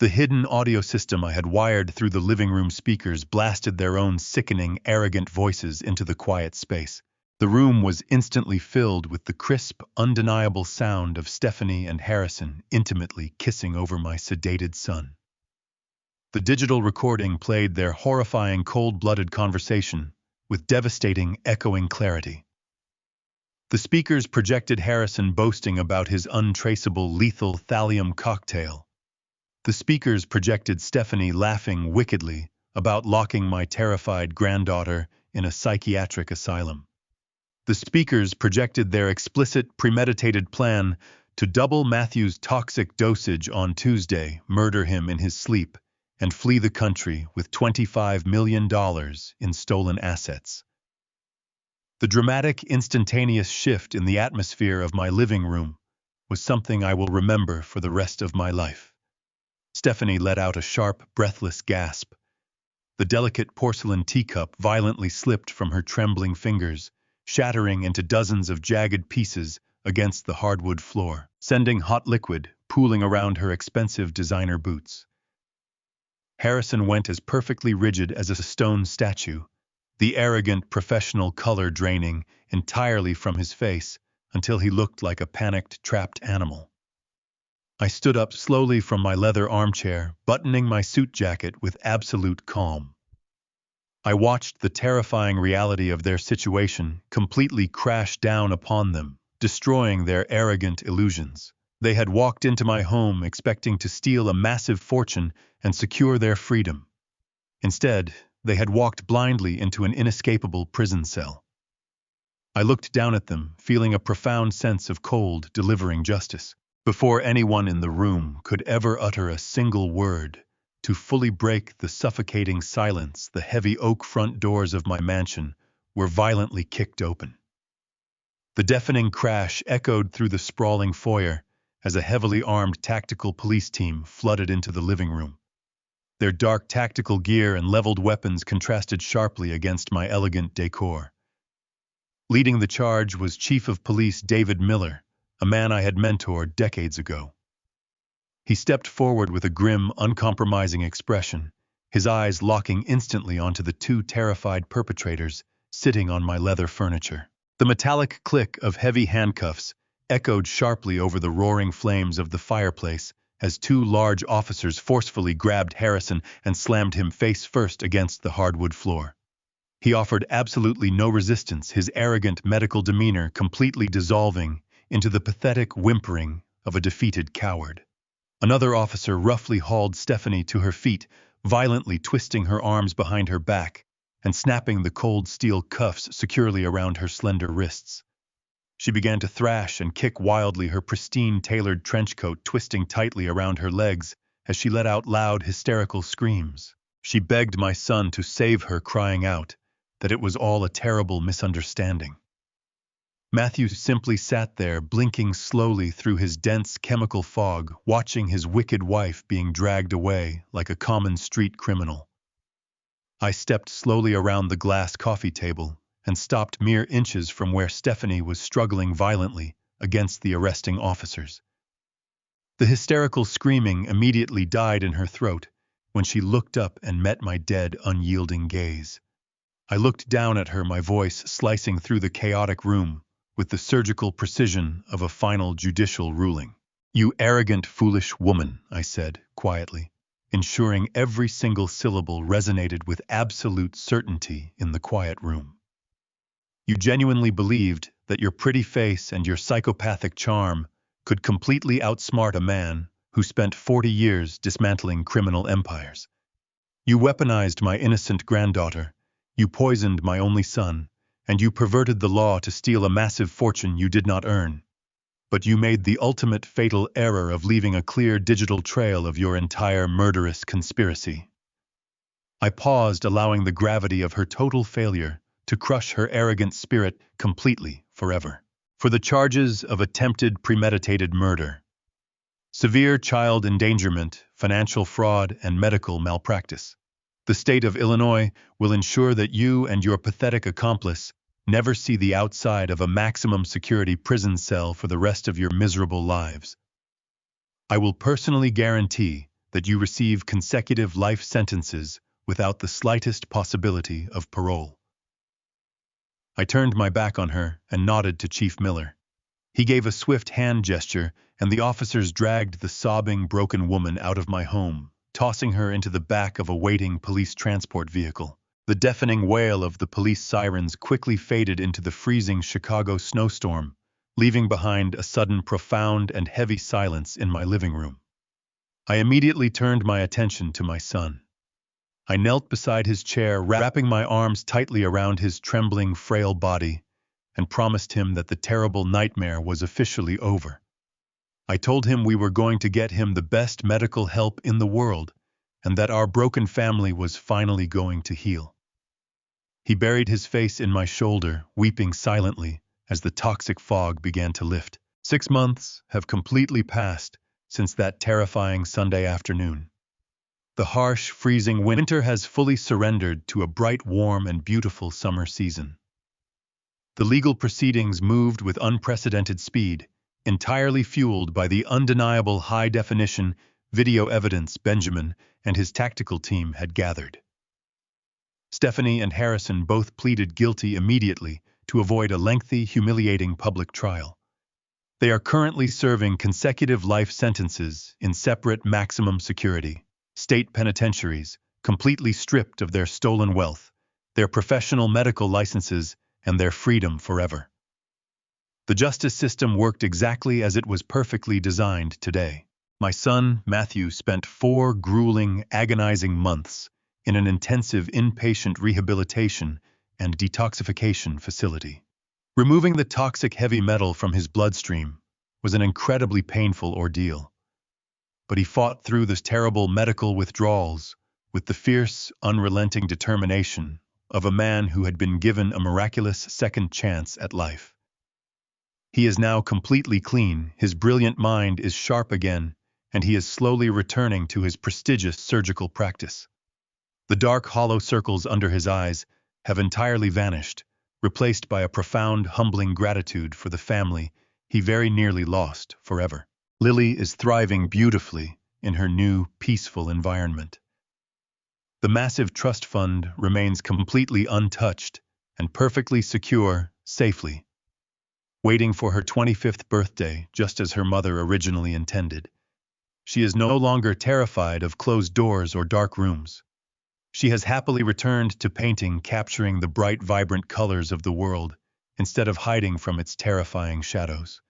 The hidden audio system I had wired through the living room speakers blasted their own sickening, arrogant voices into the quiet space. The room was instantly filled with the crisp, undeniable sound of Stephanie and Harrison intimately kissing over my sedated son. The digital recording played their horrifying, cold-blooded conversation with devastating, echoing clarity. The speakers projected Harrison boasting about his untraceable lethal thallium cocktail. The speakers projected Stephanie laughing wickedly about locking my terrified granddaughter in a psychiatric asylum. The speakers projected their explicit, premeditated plan to double Matthew's toxic dosage on Tuesday, murder him in his sleep, and flee the country with $25 million in stolen assets. The dramatic, instantaneous shift in the atmosphere of my living room was something I will remember for the rest of my life. Stephanie let out a sharp, breathless gasp. The delicate porcelain teacup violently slipped from her trembling fingers, shattering into dozens of jagged pieces against the hardwood floor, sending hot liquid pooling around her expensive designer boots. Harrison went as perfectly rigid as a stone statue, the arrogant professional color draining entirely from his face until he looked like a panicked, trapped animal. I stood up slowly from my leather armchair, buttoning my suit jacket with absolute calm. I watched the terrifying reality of their situation completely crash down upon them, destroying their arrogant illusions. They had walked into my home expecting to steal a massive fortune and secure their freedom. Instead, they had walked blindly into an inescapable prison cell. I looked down at them, feeling a profound sense of cold, delivering justice. Before anyone in the room could ever utter a single word, to fully break the suffocating silence, the heavy oak front doors of my mansion were violently kicked open. The deafening crash echoed through the sprawling foyer as a heavily armed tactical police team flooded into the living room. Their dark tactical gear and leveled weapons contrasted sharply against my elegant decor. Leading the charge was Chief of Police David Miller, a man I had mentored decades ago. He stepped forward with a grim, uncompromising expression, his eyes locking instantly onto the two terrified perpetrators sitting on my leather furniture. The metallic click of heavy handcuffs echoed sharply over the roaring flames of the fireplace as two large officers forcefully grabbed Harrison and slammed him face first against the hardwood floor. He offered absolutely no resistance, his arrogant medical demeanor completely dissolving into the pathetic whimpering of a defeated coward. Another officer roughly hauled Stephanie to her feet, violently twisting her arms behind her back and snapping the cold steel cuffs securely around her slender wrists. She began to thrash and kick wildly, her pristine tailored trench coat twisting tightly around her legs as she let out loud, hysterical screams. She begged my son to save her, crying out that it was all a terrible misunderstanding. Matthew simply sat there, blinking slowly through his dense chemical fog, watching his wicked wife being dragged away like a common street criminal. I stepped slowly around the glass coffee table and stopped mere inches from where Stephanie was struggling violently against the arresting officers. The hysterical screaming immediately died in her throat when she looked up and met my dead, unyielding gaze. I looked down at her, my voice slicing through the chaotic room with the surgical precision of a final judicial ruling. "You arrogant, foolish woman," I said quietly, ensuring every single syllable resonated with absolute certainty in the quiet room. "You genuinely believed that your pretty face and your psychopathic charm could completely outsmart a man who spent 40 years dismantling criminal empires. You weaponized my innocent granddaughter, you poisoned my only son, and you perverted the law to steal a massive fortune you did not earn. But you made the ultimate fatal error of leaving a clear digital trail of your entire murderous conspiracy." I paused, allowing the gravity of her total failure to crush her arrogant spirit completely, forever. "For the charges of attempted premeditated murder, severe child endangerment, financial fraud, and medical malpractice, the state of Illinois will ensure that you and your pathetic accomplice never see the outside of a maximum security prison cell for the rest of your miserable lives. I will personally guarantee that you receive consecutive life sentences without the slightest possibility of parole." I turned my back on her and nodded to Chief Miller. He gave a swift hand gesture, and the officers dragged the sobbing, broken woman out of my home, tossing her into the back of a waiting police transport vehicle. The deafening wail of the police sirens quickly faded into the freezing Chicago snowstorm, leaving behind a sudden, profound, and heavy silence in my living room. I immediately turned my attention to my son. I knelt beside his chair, wrapping my arms tightly around his trembling, frail body, and promised him that the terrible nightmare was officially over. I told him we were going to get him the best medical help in the world, and that our broken family was finally going to heal. He buried his face in my shoulder, weeping silently as the toxic fog began to lift. 6 months have completely passed since that terrifying Sunday afternoon. The harsh, freezing winter has fully surrendered to a bright, warm, and beautiful summer season. The legal proceedings moved with unprecedented speed, entirely fueled by the undeniable high-definition video evidence Benjamin and his tactical team had gathered. Stephanie and Harrison both pleaded guilty immediately to avoid a lengthy, humiliating public trial. They are currently serving consecutive life sentences in separate maximum security state penitentiaries, completely stripped of their stolen wealth, their professional medical licenses, and their freedom forever. The justice system worked exactly as it was perfectly designed today. My son, Matthew, spent 4 grueling, agonizing months in an intensive inpatient rehabilitation and detoxification facility. Removing the toxic heavy metal from his bloodstream was an incredibly painful ordeal. But he fought through those terrible medical withdrawals with the fierce, unrelenting determination of a man who had been given a miraculous second chance at life. He is now completely clean, his brilliant mind is sharp again, and he is slowly returning to his prestigious surgical practice. The dark, hollow circles under his eyes have entirely vanished, replaced by a profound, humbling gratitude for the family he very nearly lost forever. Lily is thriving beautifully in her new, peaceful environment. The massive trust fund remains completely untouched and perfectly secure, safely, waiting for her 25th birthday, just as her mother originally intended. She is no longer terrified of closed doors or dark rooms. She has happily returned to painting, capturing the bright, vibrant colors of the world, instead of hiding from its terrifying shadows.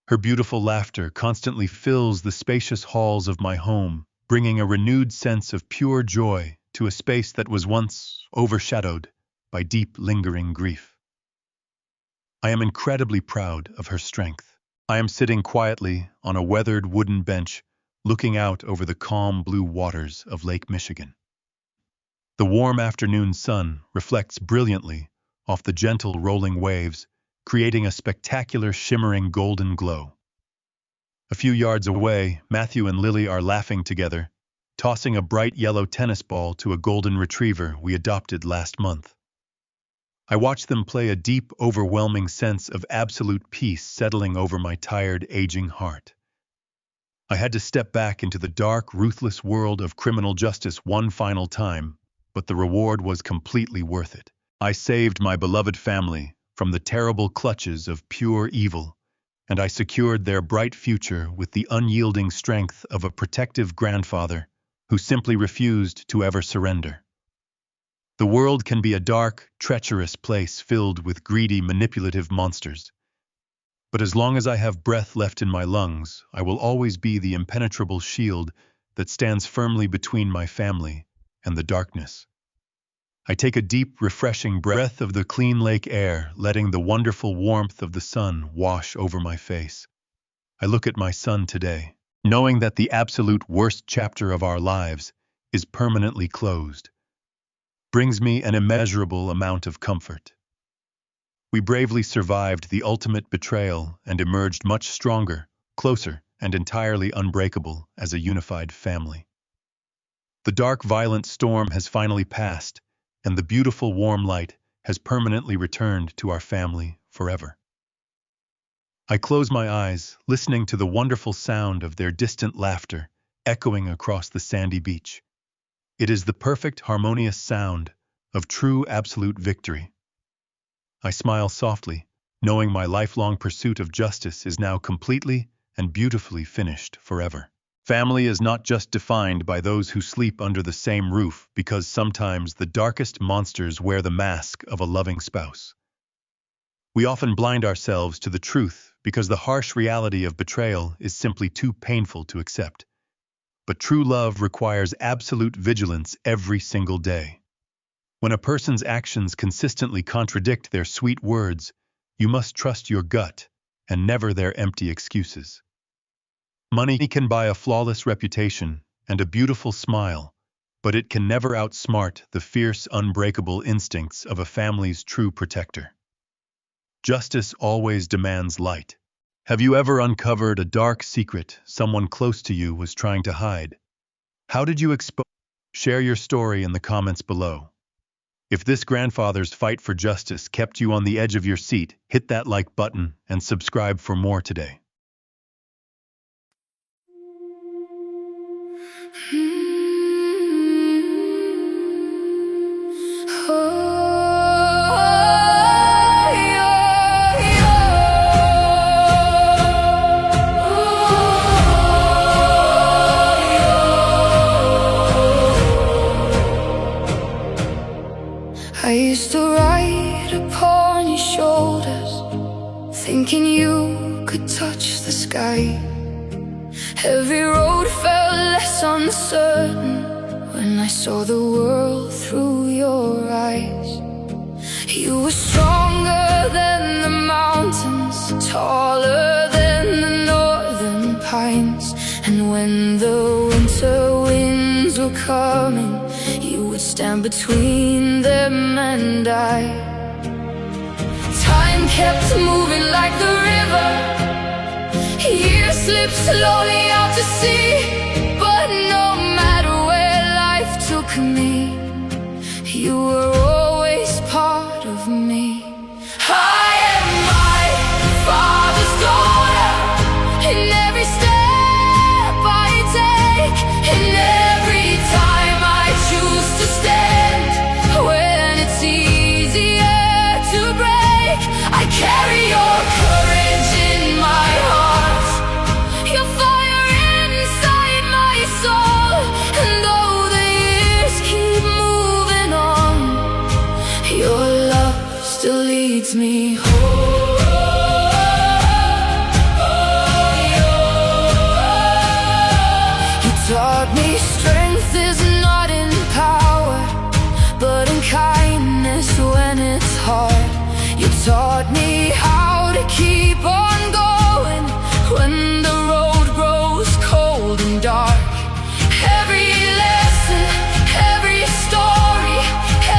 Her beautiful laughter constantly fills the spacious halls of my home, bringing a renewed sense of pure joy to a space that was once overshadowed by deep, lingering grief. I am incredibly proud of her strength. I am sitting quietly on a weathered wooden bench, looking out over the calm blue waters of Lake Michigan. The warm afternoon sun reflects brilliantly off the gentle rolling waves, creating a spectacular shimmering golden glow. A few yards away, Matthew and Lily are laughing together, tossing a bright yellow tennis ball to a golden retriever we adopted last month. I watch them play, a deep, overwhelming sense of absolute peace settling over my tired, aging heart. I had to step back into the dark, ruthless world of criminal justice one final time, but the reward was completely worth it. I saved my beloved family from the terrible clutches of pure evil, and I secured their bright future with the unyielding strength of a protective grandfather who simply refused to ever surrender. The world can be a dark, treacherous place filled with greedy, manipulative monsters. But as long as I have breath left in my lungs, I will always be the impenetrable shield that stands firmly between my family and the darkness. I take a deep, refreshing breath of the clean lake air, letting the wonderful warmth of the sun wash over my face. I look at my son today, knowing that the absolute worst chapter of our lives is permanently closed. Brings me an immeasurable amount of comfort. We bravely survived the ultimate betrayal and emerged much stronger, closer, and entirely unbreakable as a unified family. The dark, violent storm has finally passed, and the beautiful, warm light has permanently returned to our family forever. I close my eyes, listening to the wonderful sound of their distant laughter echoing across the sandy beach. It is the perfect, harmonious sound of true, absolute victory. I smile softly, knowing my lifelong pursuit of justice is now completely and beautifully finished forever. Family is not just defined by those who sleep under the same roof, because sometimes the darkest monsters wear the mask of a loving spouse. We often blind ourselves to the truth because the harsh reality of betrayal is simply too painful to accept. But true love requires absolute vigilance every single day. When a person's actions consistently contradict their sweet words, you must trust your gut and never their empty excuses. Money can buy a flawless reputation and a beautiful smile, but it can never outsmart the fierce, unbreakable instincts of a family's true protector. Justice always demands light. Have you ever uncovered a dark secret someone close to you was trying to hide? How did you expose? Share your story in the comments below. If this grandfather's fight for justice kept you on the edge of your seat, hit that like button and subscribe for more today. I used to ride upon your shoulders, thinking you could touch the sky. Every road felt less uncertain when I saw the world through your eyes. You were stronger than the mountains, taller than the northern pines. And when the winter winds were coming, you would stand between them and I. Time kept moving like the river, years slipped slowly out to sea. But no matter where life took me, you were always part of me. I am my father's daughter, in every step I take, in every time I choose to stand. When it's easier to break, I carry your courage in my heart, your fire inside my soul. And though the years keep moving on, your love still leads me home. You taught me strength is not in power, but in kindness when it's hard. You taught me how to keep on going when the road grows cold and dark. Every lesson, every story,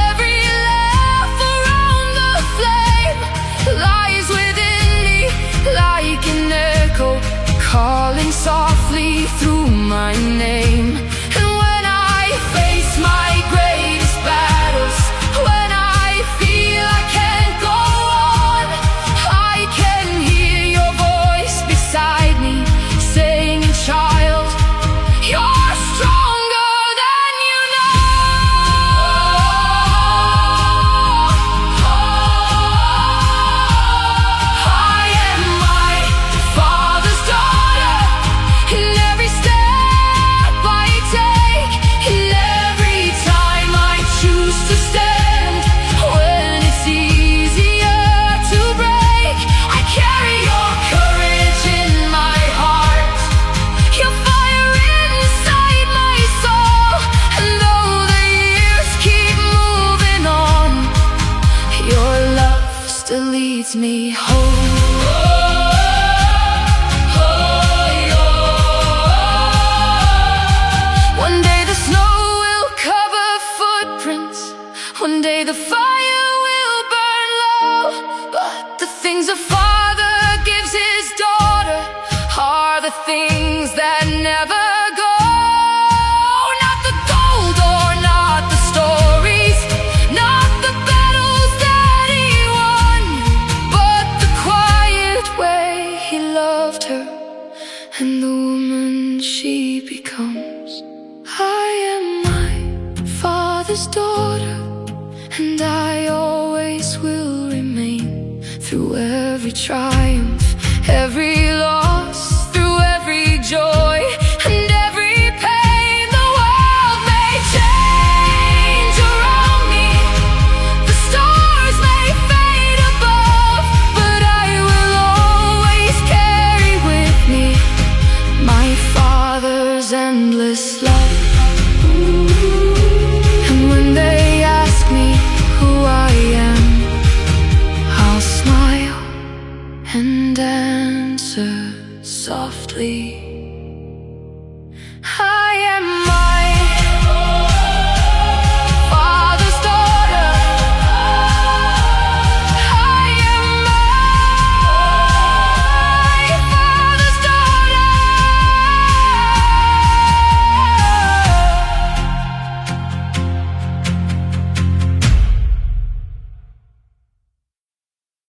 every laugh around the flame lies within me like an echo, calling softly through my name. And when I face my greatest battles, when I feel I can't go on, I can hear your voice beside me saying, child, you're stronger than you know. I am my father's daughter, in every step I take, in every time I choose to stand. When it's easier to break, I carry your courage in my heart, your fire inside my soul. And though the years keep moving on, your love still leads me home. One day the snow will cover footprints, one day the fire will burn low. But the things a father gives his daughter are the things that never go. Not the gold or not the stories, not the battles that he won, but the quiet way he loved her and the woman she becomes. I am my father's daughter, and I always will remain. Through every triumph, every